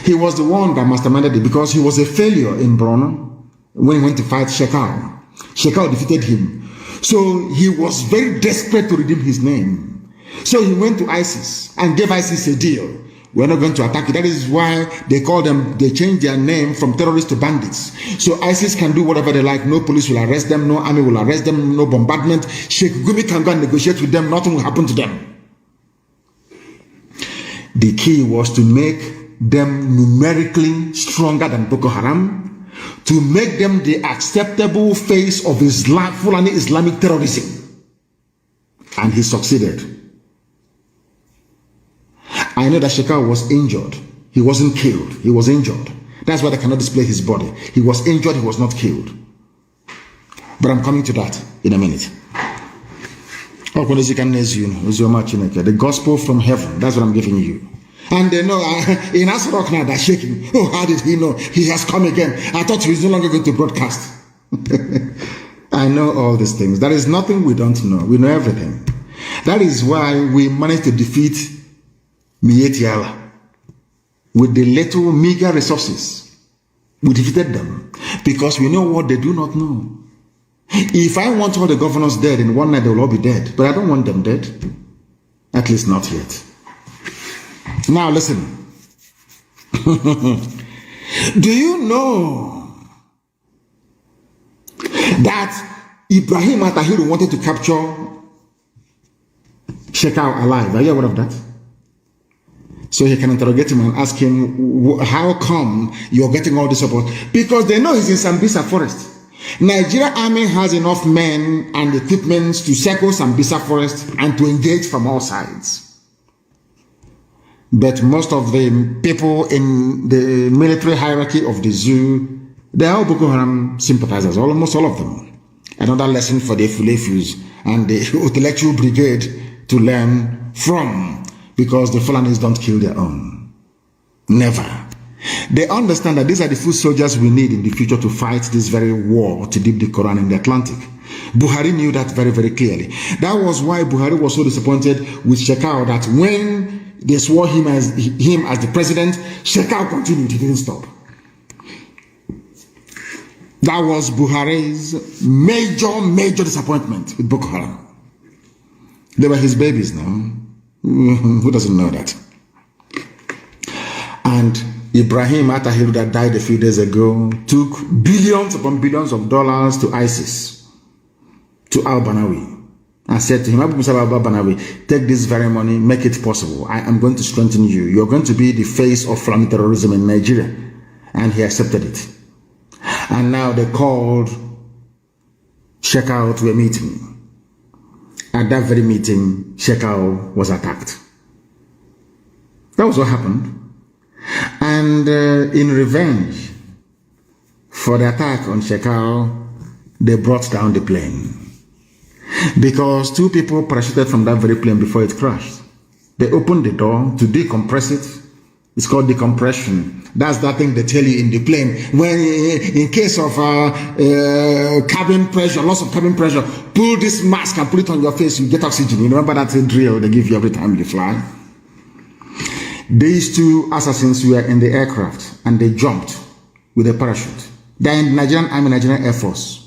He was the one that masterminded it because he was a failure in Borno when he went to fight SHEKAU. SHEKAU defeated him. So he was very desperate to redeem his name. So he went to ISIS and gave ISIS a deal. We're not going to attack you. That is why they changed their name from terrorists to bandits. So ISIS can do whatever they like. No police will arrest them. No army will arrest them. No bombardment. Sheikh Gumi can go and negotiate with them. Nothing will happen to them. The key was to make them numerically stronger than Boko Haram, to make them the acceptable face of Islam, Fulani Islamic terrorism. And he succeeded. I know that SHEKAU was injured. He wasn't killed. He was injured. That's why they cannot display his body. He was injured. He was not killed. But I'm coming to that in a minute. The gospel from heaven. That's what I'm giving you. And they know in Asarok now they're shaking. Oh, how did he know? He has come again. I thought he was no longer going to broadcast. I know all these things. There is nothing we don't know. We know everything. That is why we managed to defeat Mietiala with the little meager resources. We defeated them because we know what they do not know. If I want all the governors dead in one night, they will all be dead. But I don't want them dead. At least not yet. Now listen. Do you know that Ibrahim Atahiru wanted to capture SHEKAU alive? Are you aware of that? So he can interrogate him and ask him, how come you're getting all this support? Because they know he's in Sambisa forest. Nigeria army has enough men and equipment to circle Sambisa forest and to engage from all sides. But most of the people in the military hierarchy of the zoo, they are all Boko Haram sympathizers, almost all of them. Another lesson for the Fulefus and the intellectual brigade to learn from, because the Fulanis don't kill their own. Never. They understand that these are the foot soldiers we need in the future to fight this very war to dip the Quran in the Atlantic. Buhari knew that very, very clearly. That was why Buhari was so disappointed with SHEKAU, that when they swore him as the president, SHEKAU continued, he didn't stop. That was Buhari's major disappointment with Boko Haram. They were his babies now. Who doesn't know that? And Ibrahim Atahiru, that died a few days ago, took billions upon billions of dollars to ISIS, to al-Banawi, and said to him, Abu Musa al-Banawi, take this very money, make it possible. I am going to strengthen you. You're going to be the face of Fulani terrorism in Nigeria. And he accepted it. And now they called SHEKAU to a meeting. At that very meeting, SHEKAU was attacked. That was what happened. And in revenge for the attack on SHEKAU, they brought down the plane. Because 2 people parachuted from that very plane before it crashed. They opened the door to decompress it. It's called decompression. That's that thing they tell you in the plane. When in case of cabin pressure, loss of cabin pressure, pull this mask and put it on your face, you get oxygen. You remember that drill they give you every time you fly? These 2 assassins were in the aircraft and they jumped with a parachute. They're in the Nigerian Army, Nigerian Air Force.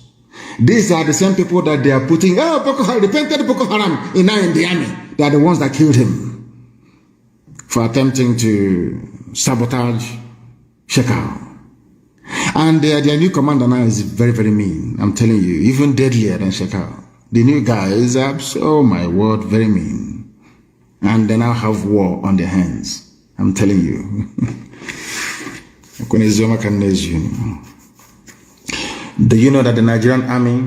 These are the same people that they are putting, Boko Haram, they painted Boko Haram in the army. They are the ones that killed him for attempting to sabotage SHEKAU. And their new commander now is very, very mean. I'm telling you, even deadlier than SHEKAU. The new guy is, oh my word, very mean. And they now have war on their hands. I'm telling you. Do you know that the Nigerian army,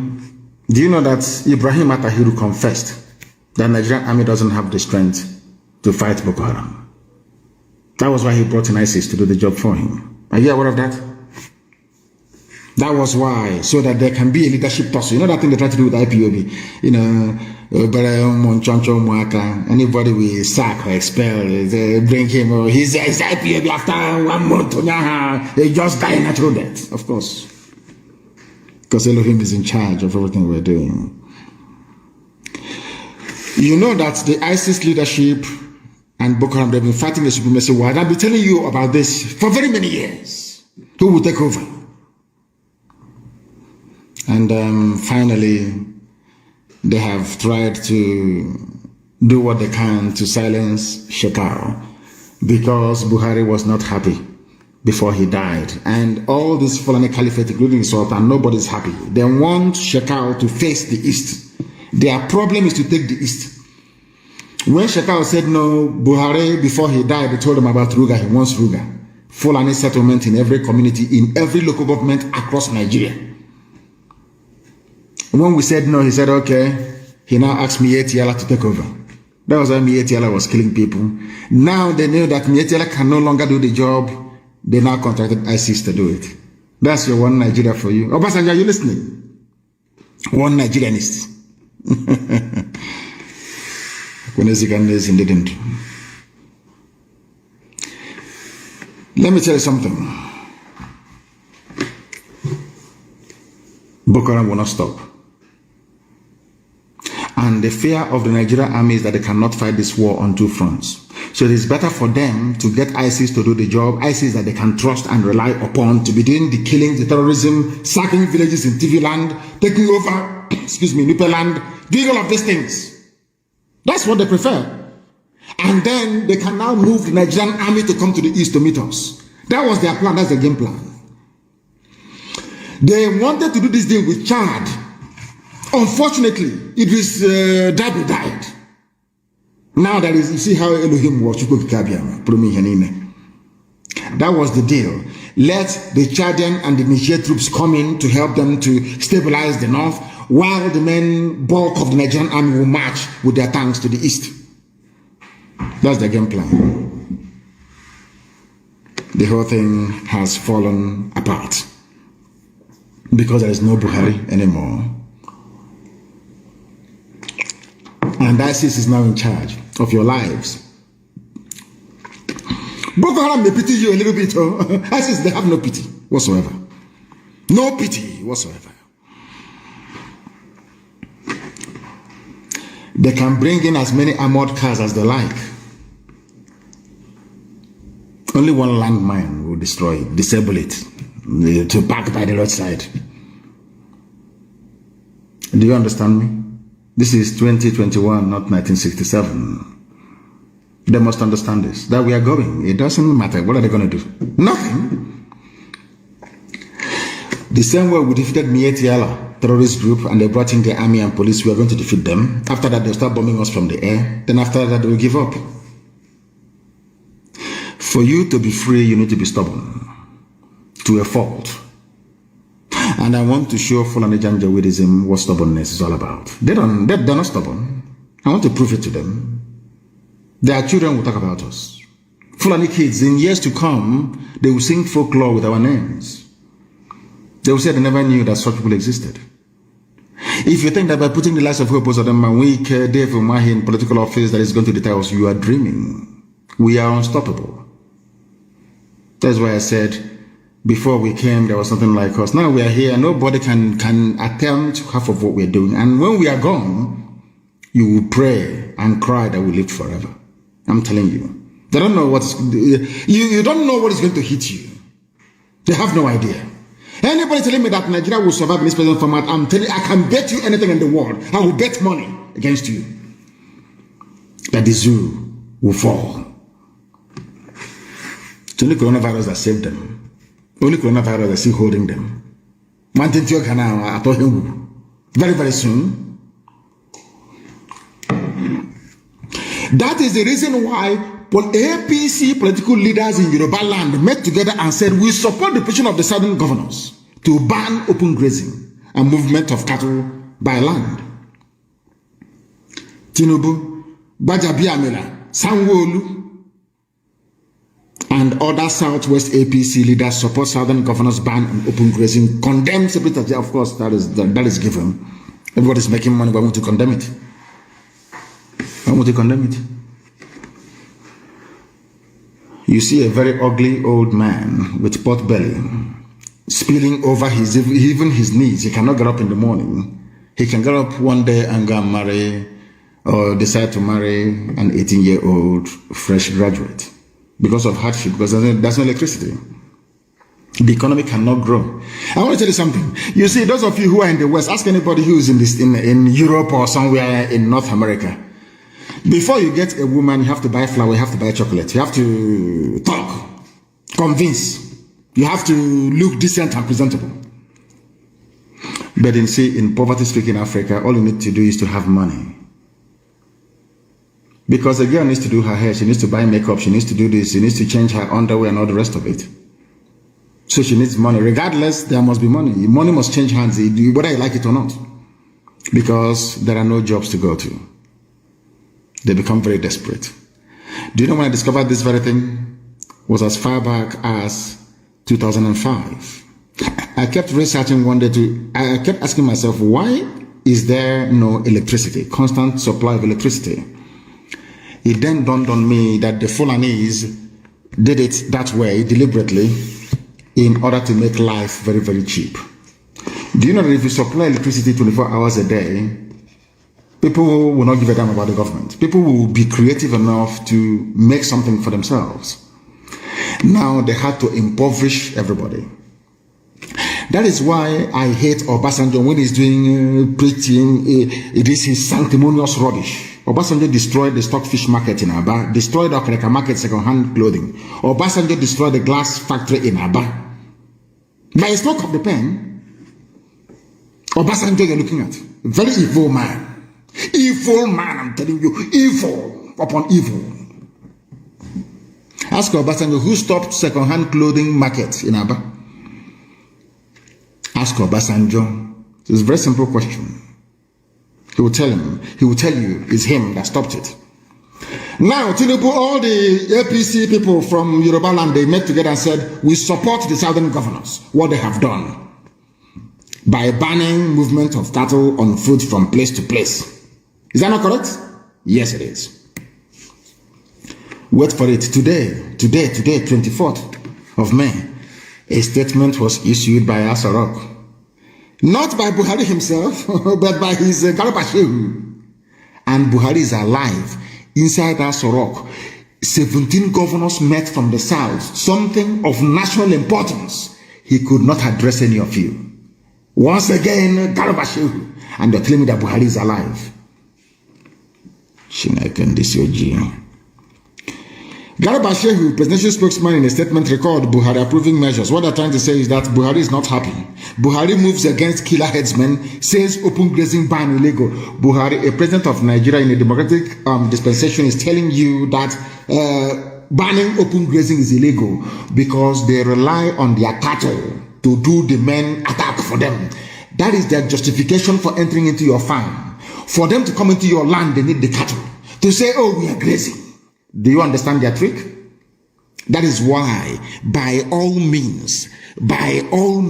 do you know that Ibrahim Atahiru confessed that the Nigerian army doesn't have the strength to fight Boko Haram? That was why he brought in ISIS to do the job for him. Are you aware of that? That was why, so that there can be a leadership tussle. You know that thing they try to do with IPOB? You know, anybody we sack or expel, they bring him, or he's IPOB after 1 month, they just die natural death, of course. Because Elohim is in charge of everything we're doing. You know that the ISIS leadership and Boko Haram, they've been fighting the supremacy war. And I've been telling you about this for very many years. Who will take over? And finally, they have tried to do what they can to silence SHEKAU, because Buhari was not happy before he died. And all this Fulani Caliphate, including the Sultan, nobody's happy. They want SHEKAU to face the East. Their problem is to take the East. When SHEKAU said no, Buhari, before he died, they told him about Ruga. He wants Ruga. Fulani settlement in every community, in every local government across Nigeria. When we said no, he said, okay. He now asked Mietiala to take over. That was why Mietiala was killing people. Now they know that Mietiala can no longer do the job. They now contracted ISIS to do it. That's your one Nigeria for you. Obasanjo, are you listening? One Nigerianist. Didn't. Let me tell you something. Boko Haram will not stop. And the fear of the Nigerian army is that they cannot fight this war on 2 fronts. So it is better for them to get ISIS to do the job, ISIS that they can trust and rely upon to be doing the killings, the terrorism, sacking villages in TV land, taking over, Nupe land, doing all of these things. That's what they prefer. And then they can now move the Nigerian army to come to the east to meet us. That was their plan, that's their game plan. They wanted to do this deal with Chad. Unfortunately, Idris Dabi died. Now that is, you see how Elohim was. That was the deal. Let the Chadian and the Niger troops come in to help them to stabilize the north, while the main bulk of the Nigerian army will march with their tanks to the east. That's the game plan. The whole thing has fallen apart because there is no Buhari anymore. And ISIS is now in charge of your lives. Boko Haram may pity you a little bit. ISIS, they have no pity whatsoever. No pity whatsoever. They can bring in as many armored cars as they like. Only one landmine will destroy it, disable it, to park by the roadside. Do you understand me? This is 2021, not 1967. They must understand this, that we are going. It doesn't matter. What are they going to do? Nothing. The same way we defeated Mietiala terrorist group and they brought in the army and police, we are going to defeat them. After that, they'll start bombing us from the air. Then after that, they will give up. For you to be free, you need to be stubborn to a fault. And I want to show Fulani Janjaweedism what stubbornness is all about. They're not stubborn. I want to prove it to them. Their children will talk about us. Fulani kids, in years to come, they will sing folklore with our names. They will say they never knew that such people existed. If you think that by putting the lives of Hope Adam and weak Dave Umahi in political office that is going to deter us, you are dreaming. We are unstoppable. That's why I said, before we came, there was something like us. Now we are here, nobody can attempt half of what we're doing. And when we are gone, you will pray and cry that we lived forever. I'm telling you. They don't know you don't know what is going to hit you. They have no idea. Anybody telling me that Nigeria will survive in this present format, I'm telling you, I can bet you anything in the world. I will bet money against you that the zoo will fall. It's only coronavirus that saved them. Only coronavirus that's still holding them. Very, very soon. That is the reason why APC political leaders in Yoruba land met together and said, we support the position of the southern governors to ban open grazing and movement of cattle by land. Tinubu, Bajabiamela, Sanwo-Olu, and other Southwest APC leaders support southern governors ban on open grazing, condemn separately. Of course, that is given. Everybody's making money, but I want to condemn it. I want to condemn it. You see a very ugly old man with pot belly, spilling over even his knees. He cannot get up in the morning. He can get up one day and go and marry or decide to marry an 18-year-old fresh graduate because of hardship, because there's no electricity. The economy cannot grow. I want to tell you something. You see, those of you who are in the West, ask anybody who is in Europe or somewhere in North America. Before you get a woman, you have to buy flour, you have to buy chocolate, you have to talk, convince, you have to look decent and presentable. But in poverty-stricken Africa, all you need to do is to have money. Because a girl needs to do her hair, she needs to buy makeup, she needs to do this, she needs to change her underwear and all the rest of it. So she needs money. Regardless, there must be money. Money must change hands, whether you like it or not. Because there are no jobs to go to. They become very desperate. Do you know when I discovered this very thing? It was as far back as 2005. I kept researching one day I kept asking myself, why is there no electricity, constant supply of electricity? It then dawned on me that the Fulanese did it that way deliberately in order to make life very, very cheap. Do you know that if you supply electricity 24 hours a day, people will not give a damn about the government. People will be creative enough to make something for themselves. Now they had to impoverish everybody. That is why I hate Obasanjo when he's doing preaching. It is his sanctimonious rubbish. Obasanjo destroyed the stockfish market in Aba, destroyed the Okreka market second-hand clothing. Obasanjo destroyed the glass factory in Aba. By a stroke of the pen, Obasanjo you're looking at. Very evil man. Evil man, I'm telling you, evil upon evil. Ask Obasanjo who stopped second-hand clothing market in Aba. Ask Obasanjo. It's a very simple question. He will tell you it's him that stopped it. Now, Tinubu, all the APC people from Yoruba land, they met together and said, we support the southern governors, what they have done by banning movement of cattle on foot from place to place. Is that not correct? Yes, it is. Wait for it. Today, 24th of May, a statement was issued by Asarok. Not by Buhari himself, but by his Garabashehu. And Buhari is alive inside Asarok. 17 governors met from the south, something of national importance. He could not address any of you. Once again, Garabashehu. And they're telling me that Buhari is alive. Garabashehu, presidential spokesman, in a statement recalled Buhari approving measures. What they're trying to say is that Buhari is not happy. Buhari moves against killer headsmen, says open grazing ban illegal. Buhari, a president of Nigeria in a democratic dispensation, is telling you that banning open grazing is illegal because they rely on their cattle to do the main attack for them. That is their justification for entering into your farm. For them to come into your land, they need the cattle. To say, oh, we are grazing. Do you understand their trick? That is why, by all means, by every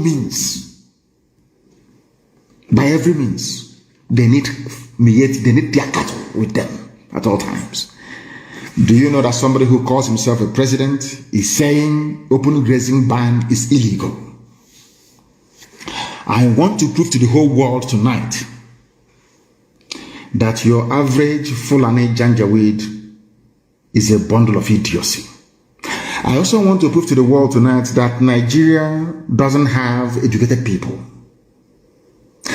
means, they need their cattle with them at all times. Do you know that somebody who calls himself a president is saying open grazing ban is illegal? I want to prove to the whole world tonight that your average Fulani Janjaweed is a bundle of idiocy. I also want to prove to the world tonight that Nigeria doesn't have educated people.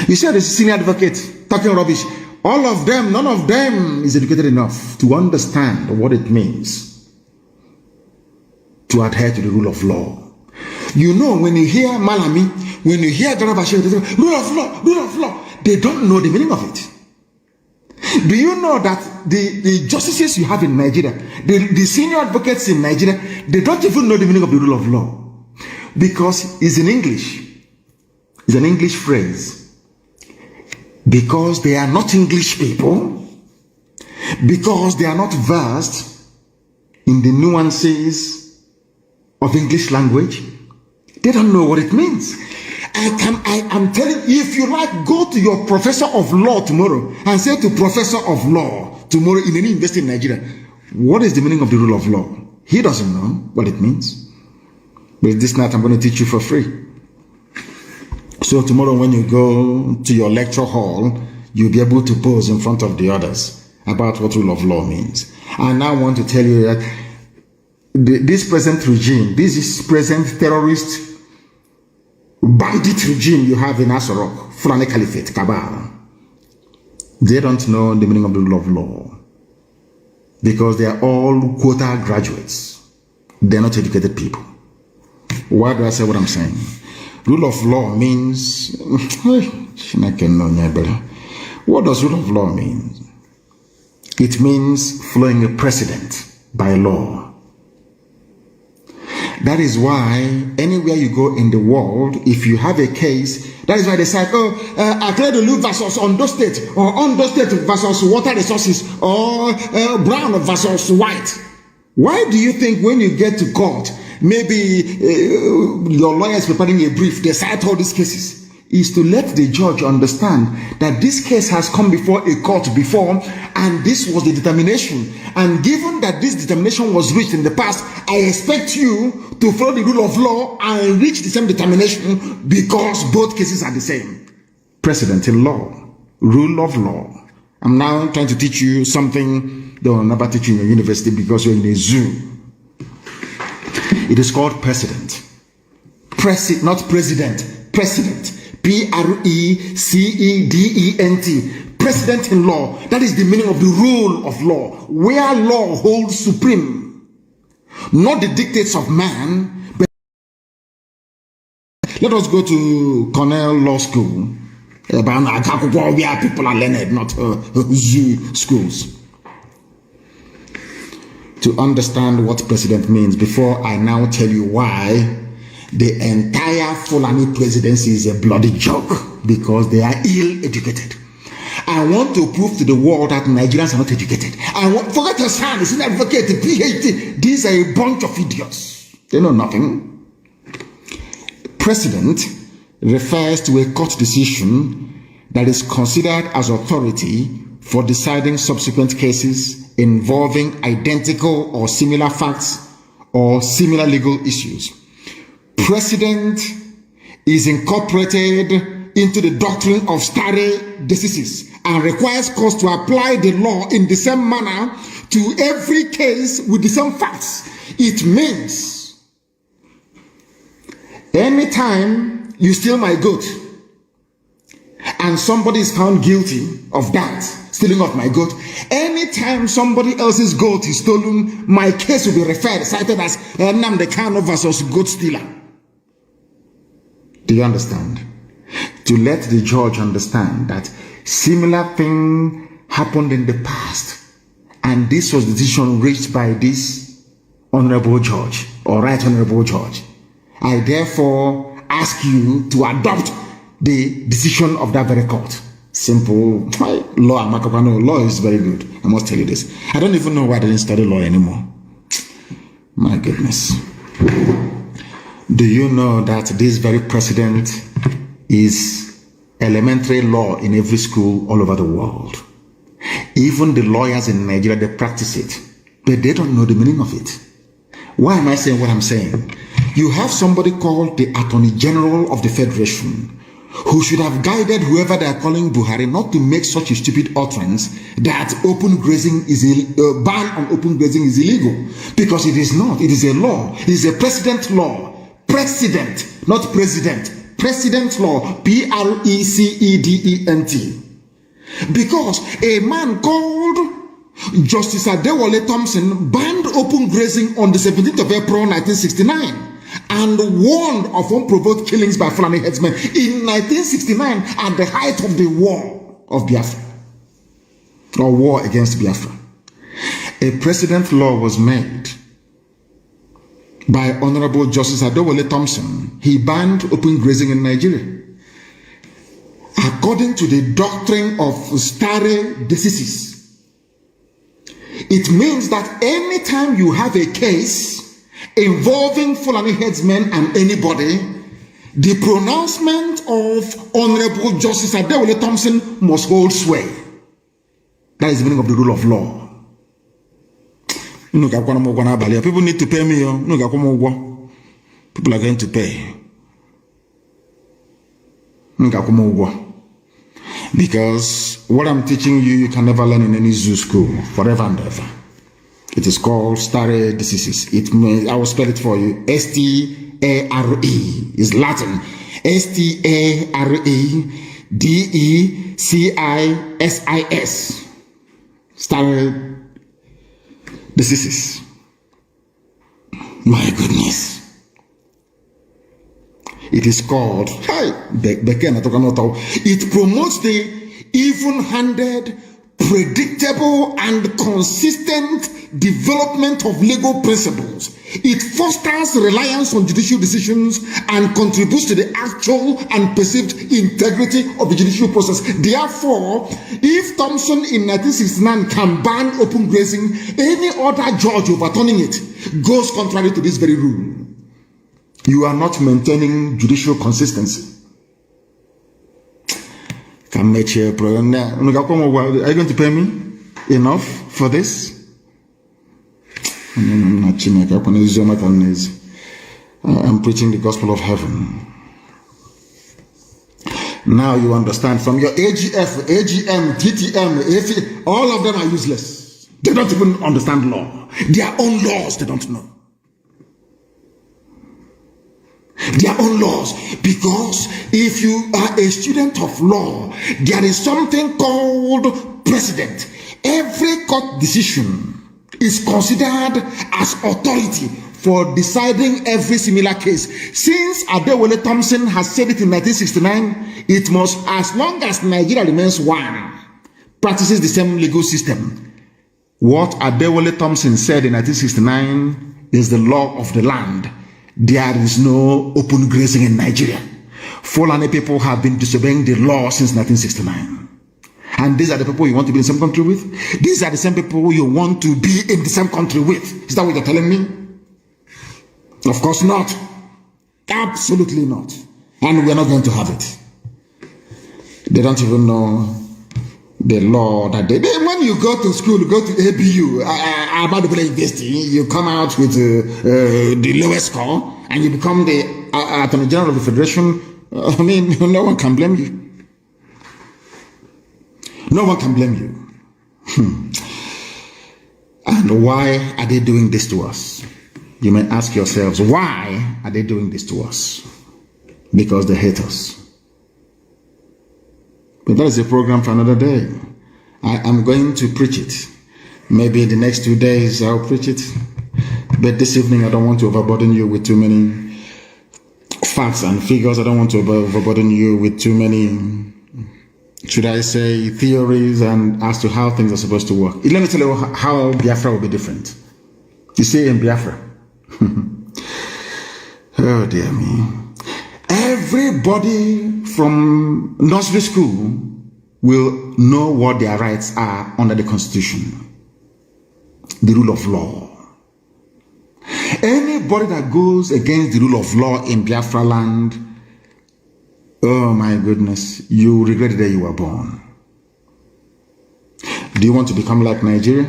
You see, the senior advocate talking rubbish. All of them, none of them is educated enough to understand what it means to adhere to the rule of law. You know, when you hear Malami, when you hear Garabashehu, they say, rule of law, they don't know the meaning of it. Do you know that the justices you have in Nigeria, the senior advocates in Nigeria, they don't even know the meaning of the rule of law? Because it's in English. It's an English phrase. Because they are not English people, because they are not versed in the nuances of English language, they don't know what it means. I'm telling you, if you like, go to your professor of law tomorrow and say to professor of law tomorrow in any university in Nigeria, what is the meaning of the rule of law? He doesn't know what it means. But this night I'm going to teach you for free. So tomorrow when you go to your lecture hall, you'll be able to pose in front of the others about what rule of law means. And I want to tell you that this present regime, this present terrorist bandit regime you have in Asarok, Fulani Caliphate, Kabal, they don't know the meaning of the rule of law because they are all quota graduates. They're not educated people. Why do I say what I'm saying? Rule of law means, what does rule of law mean? It means following a precedent by law. That is why anywhere you go in the world, if you have a case, that is why they say, Akledolu versus Ondo State, or Ondo State versus water resources, or brown versus white. Why do you think when you get to court, maybe your lawyer is preparing a brief, they cite all these cases, is to let the judge understand that this case has come before a court before, and this was the determination. And given that this determination was reached in the past, I expect you to follow the rule of law and reach the same determination because both cases are the same. Precedent in law, rule of law. I'm now trying to teach you something they will never teach you in your university because you're in a zoo. It is called precedent. Not president, precedent. P-R-E-C-E-D-E-N-T. Precedent in law. That is the meaning of the rule of law, where law holds supreme. Not the dictates of man, but let us go to Cornell Law School, where people are learned, not zoo schools, to understand what precedent means before I now tell you why the entire Fulani presidency is a bloody joke because they are ill-educated. I want to prove to the world that Nigerians are not educated. Forget your son, he's an advocate, a PhD. These are a bunch of idiots. They know nothing. Precedent refers to a court decision that is considered as authority for deciding subsequent cases involving identical or similar facts or similar legal issues. Precedent is incorporated into the doctrine of stare decisis and requires courts to apply the law in the same manner to every case with the same facts. It means anytime you steal my goat and somebody is found guilty of that, stealing of my goat, anytime somebody else's goat is stolen, my case will be referred, cited as Nnamdi Kanu versus goat stealer. Do you understand? To let the judge understand that similar thing happened in the past, and this was the decision reached by this honorable judge or right honorable judge. I therefore ask you to adopt the decision of that very court. Simple. Law, law is very good. I must tell you this. I don't even know why I didn't study law anymore. My goodness. Do you know that this very precedent is elementary law in every school all over the world? Even the lawyers in Nigeria, they practice it, but they don't know the meaning of it. Why am I saying what I'm saying? You have somebody called the Attorney General of the Federation who should have guided whoever they are calling Buhari not to make such a stupid utterance that open grazing is ban on open grazing is illegal, because it is not. It is a law. It is a precedent law. Precedent, not president. Precedent law, Precedent. Because a man called Justice Adewale Thompson banned open grazing on the 17th of April 1969 and warned of unprovoked killings by Fulani headsmen in 1969 at the height of the war of Biafra, or war against Biafra. A precedent law was made by Honorable Justice Adewale Thompson. He banned open grazing in Nigeria. According to the doctrine of stare decisis, it means that anytime you have a case involving Fulani headsmen and anybody, the pronouncement of Honorable Justice Adewale Thompson must hold sway. That is the meaning of the rule of law. People need to pay me. People are going to pay. Because what I'm teaching you, you can never learn in any zoo school, forever and ever. It is called stare decisis. It means, I will spell it for you. S-T-A-R-E is Latin. S-T-A-R-E-D-E-C-I-S-I-S. Stare decisis. My goodness. It is called, it promotes the even-handed, predictable, and consistent development of legal principles. It fosters reliance on judicial decisions and contributes to the actual and perceived integrity of the judicial process. Therefore, if Thompson in 1969 can ban open grazing, any other judge overturning it goes contrary to this very rule. You are not maintaining judicial consistency. Are you going to pay me enough for this? I'm preaching the gospel of heaven. Now you understand. From your AGF, AGM, TTM, AFI, all of them are useless. They don't even understand law. Their own laws they don't know. Their own laws. Because if you are a student of law, there is something called precedent. Every court decision is considered as authority for deciding every similar case. Since Adewale Thompson has said it in 1969, it must, as long as Nigeria remains one, practices the same legal system. What Adewale Thompson said in 1969 is the law of the land. There is no open grazing in Nigeria. Fulani people have been disobeying the law since 1969. And these are the people you want to be in the same country with? These are the same people you want to be in the same country with. Is that what you're telling me? Of course not. Absolutely not. And we're not going to have it. They don't even know the law that when you go to school, go to ABU, about the University, you come out with the lowest score, and you become the Attorney General of the Federation. I mean, no one can blame you. No one can blame you. And why are they doing this to us? You may ask yourselves, why are they doing this to us? Because they hate us. But that is a program for another day. I am going to preach it. Maybe the next 2 days I'll preach it. But this evening I don't want to overburden you with too many facts and figures. I don't want to overburden you with too many, should I say, theories and as to how things are supposed to work. Let me tell you how Biafra will be different. You see, in Biafra, oh dear me, everybody from nursery school will know what their rights are under the Constitution, the rule of law. Anybody that goes against the rule of law in Biafra land, oh my goodness, you regret the day you were born. Do you want to become like Nigeria,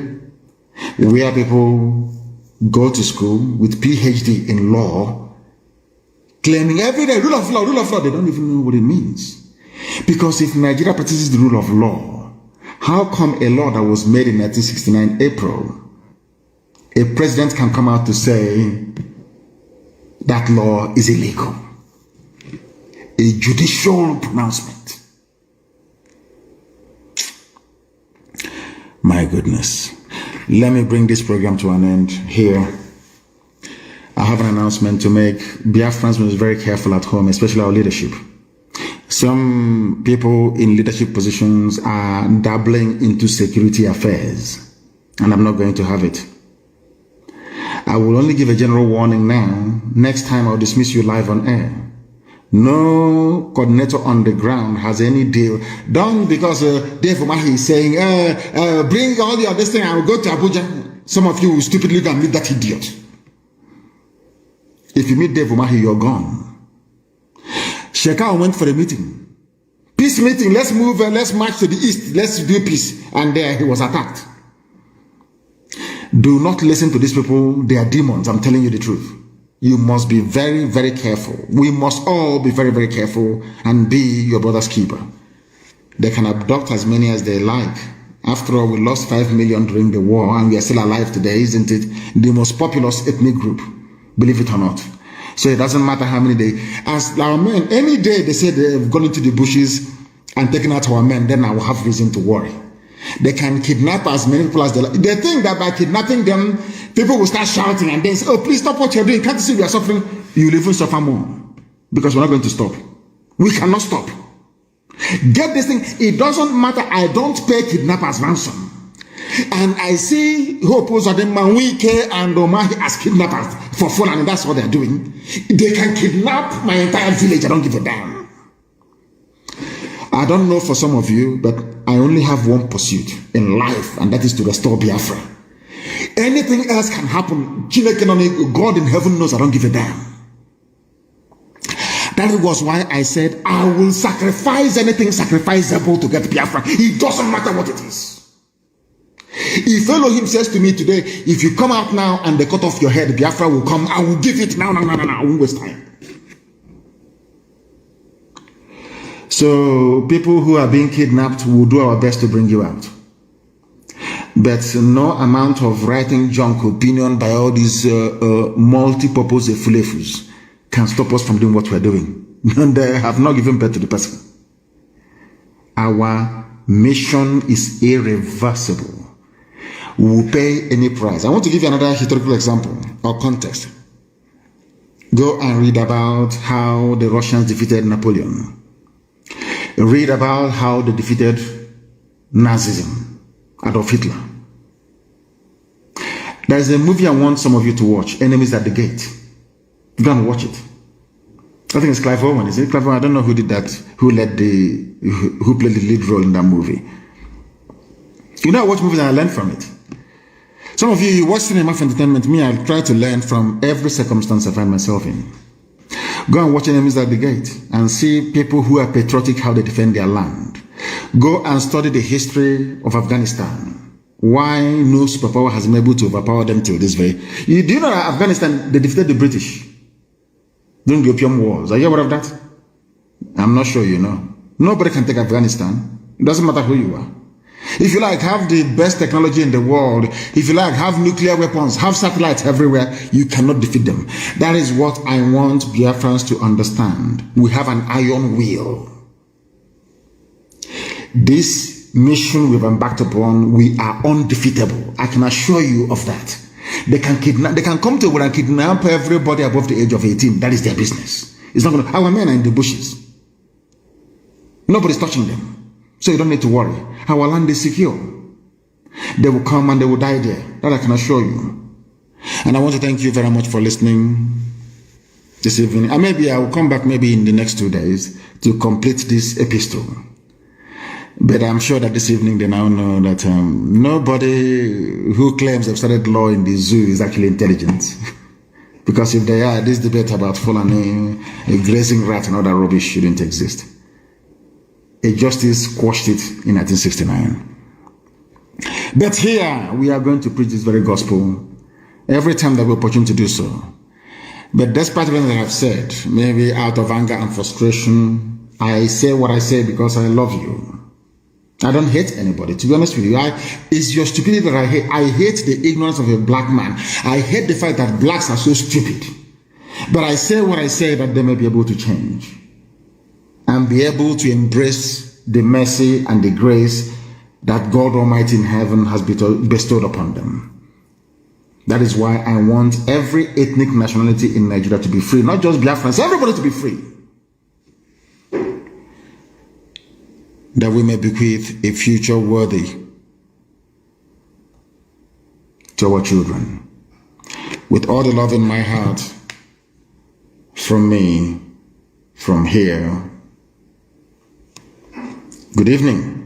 where people go to school with PhD in law, claiming every day rule of law, they don't even know what it means. Because if Nigeria practices the rule of law, how come a law that was made in 1969 April, a president can come out to say that law is illegal? A judicial pronouncement. My goodness. Let me bring this program to an end here. I have an announcement to make. Biafrans must be very careful at home, especially our leadership. Some people in leadership positions are dabbling into security affairs, and I'm not going to have it. I will only give a general warning now. Next time I'll dismiss you live on air. No coordinator on the ground has any deal done because Dave Umahi is saying, bring all your this thing, I will go to Abuja. Some of you will stupidly go and meet that idiot. If you meet Dave Umahi, you're gone. SHEKAU went for a meeting. Peace meeting, let's move, let's march to the east, let's do peace. And there he was attacked. Do not listen to these people, they are demons, I'm telling you the truth. You must be very, very careful. We must all be very, very careful and be your brother's keeper. They can abduct as many as they like. After all, we lost 5 million during the war and we are still alive today, isn't it? The most populous ethnic group, believe it or not. So it doesn't matter how many they, as our men, any day they say they've gone into the bushes and taken out our men, then I will have reason to worry. They can kidnap as many people as they like. They think that by kidnapping them, people will start shouting and then say, oh, please stop what you're doing. Can't you see we are suffering? You will even suffer more because we're not going to stop. We cannot stop. Get this thing. It doesn't matter. I don't pay kidnappers ransom. And I see Hopos Ademawike and Omahi as kidnappers for fun, and that's what they're doing. They can kidnap my entire village. I don't give a damn. I don't know for some of you, but I only have one pursuit in life, and that is to restore Biafra. Anything else can happen. God in heaven knows I don't give a damn. That was why I said I will sacrifice anything sacrificable to get Biafra. It doesn't matter what it is. If Elohim says to me today, if you come out now and they cut off your head, Biafra will come, I will give it now. I won't waste time. So people who are being kidnapped will do our best to bring you out. But no amount of writing junk opinion by all these multi-purpose efulefus can stop us from doing what we're doing. And they have not given birth to the person. Our mission is irreversible. We will pay any price. I want to give you another historical example or context. Go and read about how the Russians defeated Napoleon. Read about how they defeated Nazism, Adolf Hitler. There's a movie I want some of you to watch, Enemies at the Gate. Go and watch it. I think it's Clive Owen, is it? Clive Owen, I don't know who did that, who played the lead role in that movie. You know, I watch movies and I learn from it. Some of you watch cinema for entertainment. Me, I try to learn from every circumstance I find myself in. Go and watch Enemies at the Gate and see people who are patriotic, how they defend their land. Go and study the history of Afghanistan. why no superpower has been able to overpower them till this very. Do you know that Afghanistan, they defeated the British during the Opium Wars? Are you aware of that? I'm not sure you know. Nobody can take Afghanistan. It doesn't matter who you are. If you like, have the best technology in the world. If you like, have nuclear weapons, have satellites everywhere. You cannot defeat them. That is what I want Biafrans to understand. We have an iron will. This mission we've embarked upon, we are undefeatable. I can assure you of that. They can kidnap, they can come to and kidnap everybody above the age of 18. That is their business. It's not going to. Our men are in the bushes. Nobody's touching them. So you don't need to worry. Our land is secure. They will come and they will die there. That I can assure you. And I want to thank you very much for listening this evening. And maybe I will come back maybe in the next 2 days to complete this epistle. But I'm sure that this evening they now know that nobody who claims they've studied law in the zoo is actually intelligent. Because if they are, this debate about Fulani, a grazing rat and all that rubbish shouldn't exist. A justice quashed it in 1969. But here we are going to preach this very gospel every time that we have opportunity to do so. But despite everything that I've said, maybe out of anger and frustration, I say what I say because I love you. I don't hate anybody, to be honest with you. It's your stupidity that I hate. I hate the ignorance of a black man. I hate the fact that blacks are so stupid. But I say what I say that they may be able to change and be able to embrace the mercy and the grace that God Almighty in heaven has bestowed upon them. That is why I want every ethnic nationality in Nigeria to be free, not just Biafrans, everybody to be free. That we may bequeath a future worthy to our children. With all the love in my heart, from me, from here, good evening.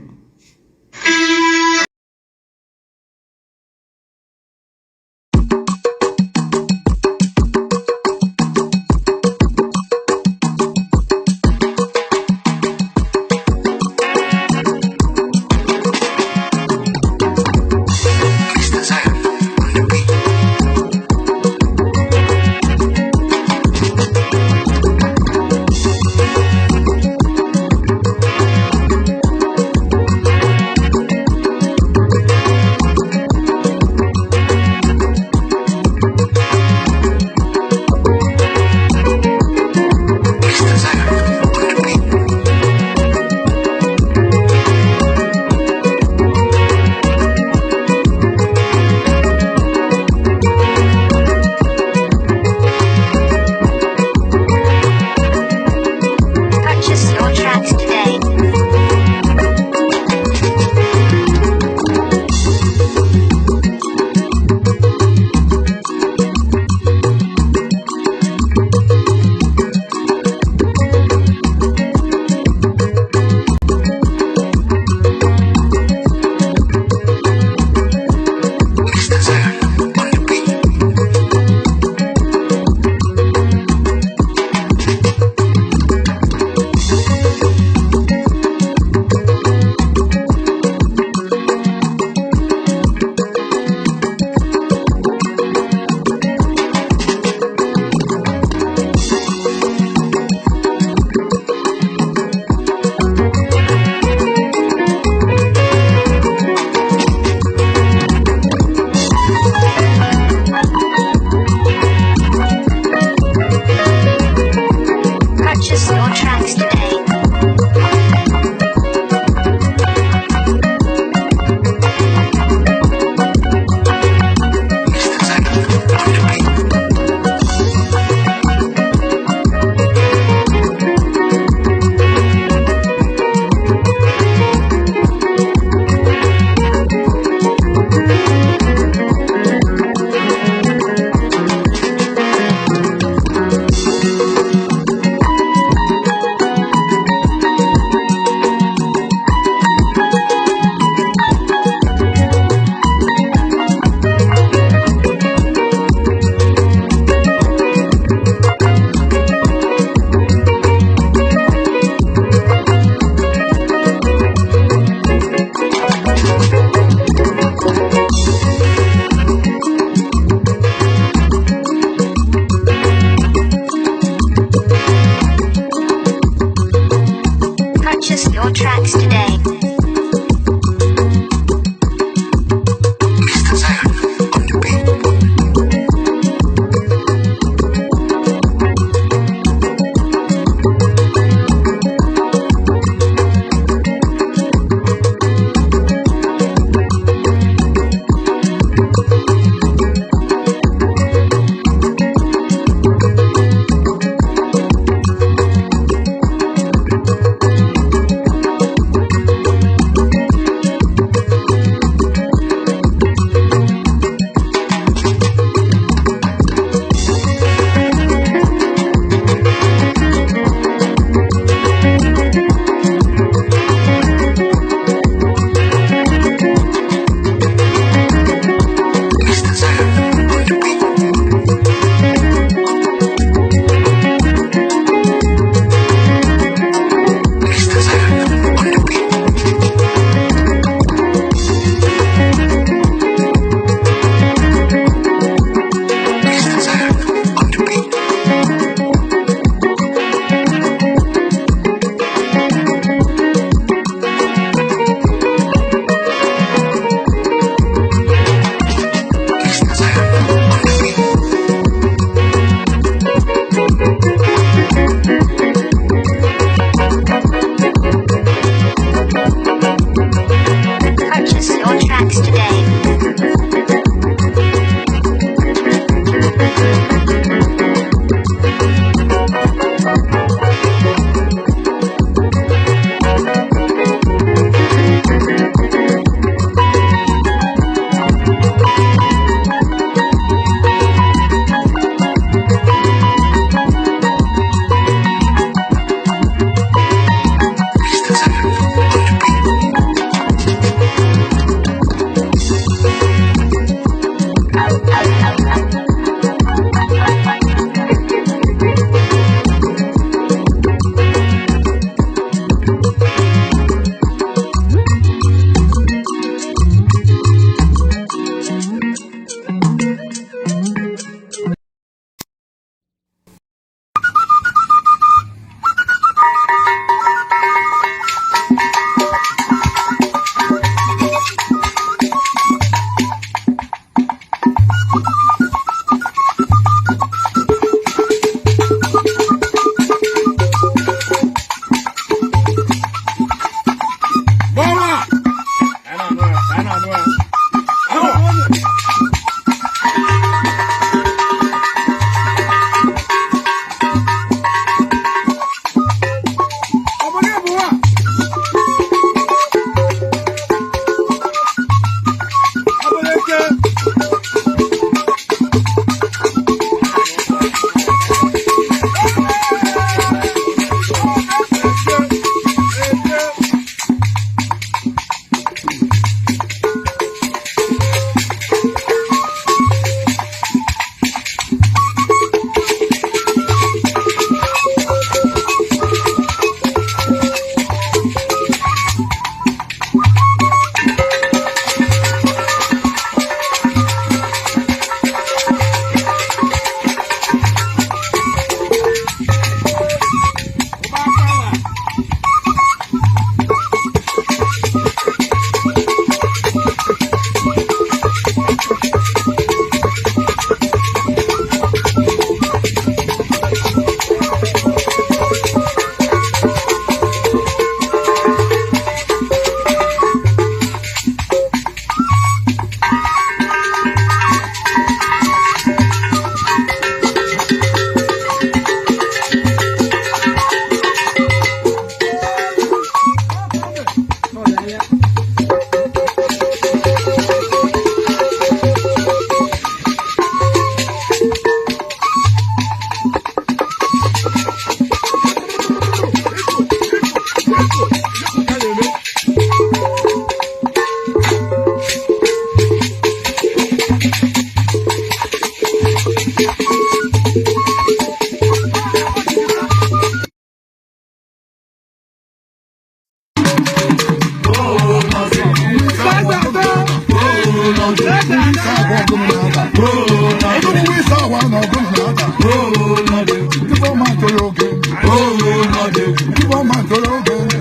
Purchase your tracks today.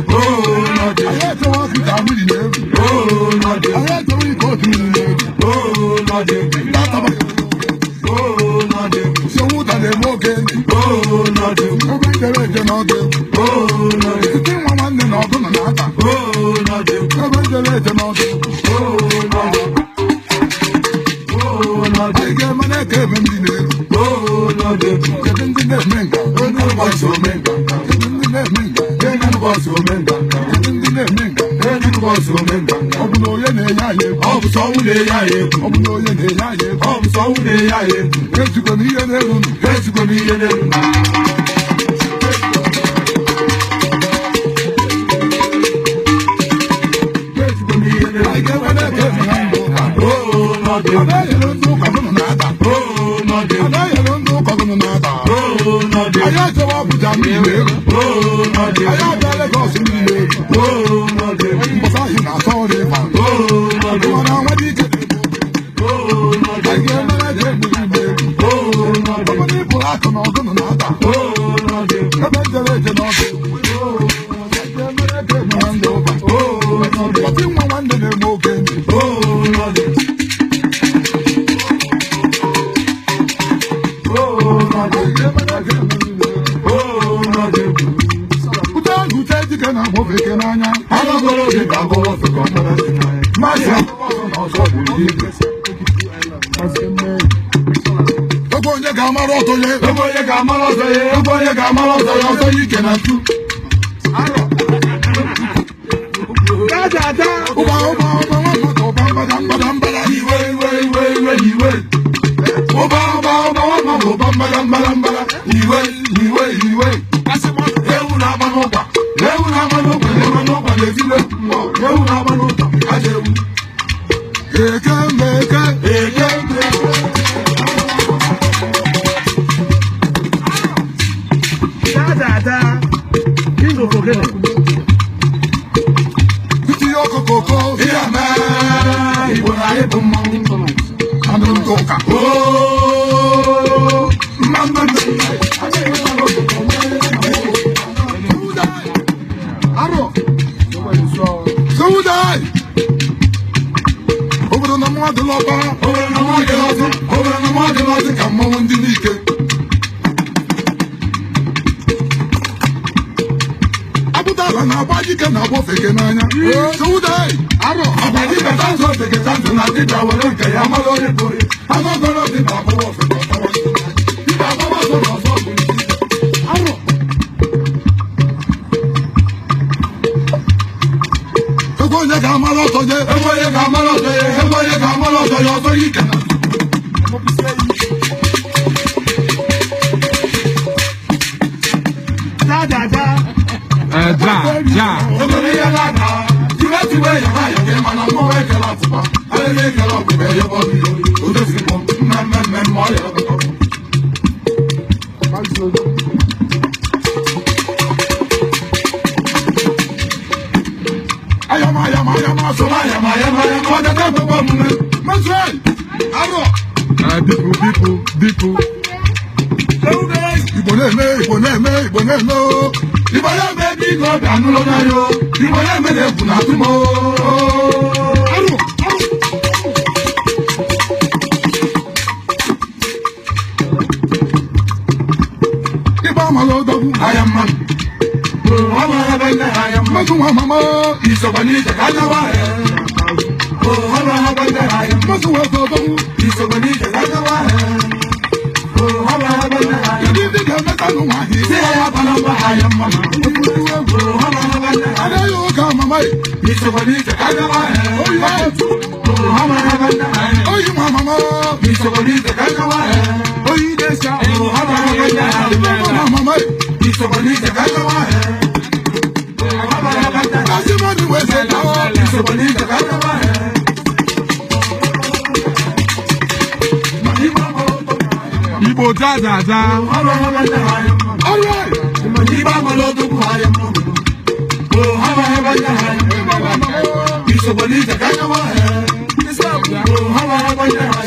Oh, It's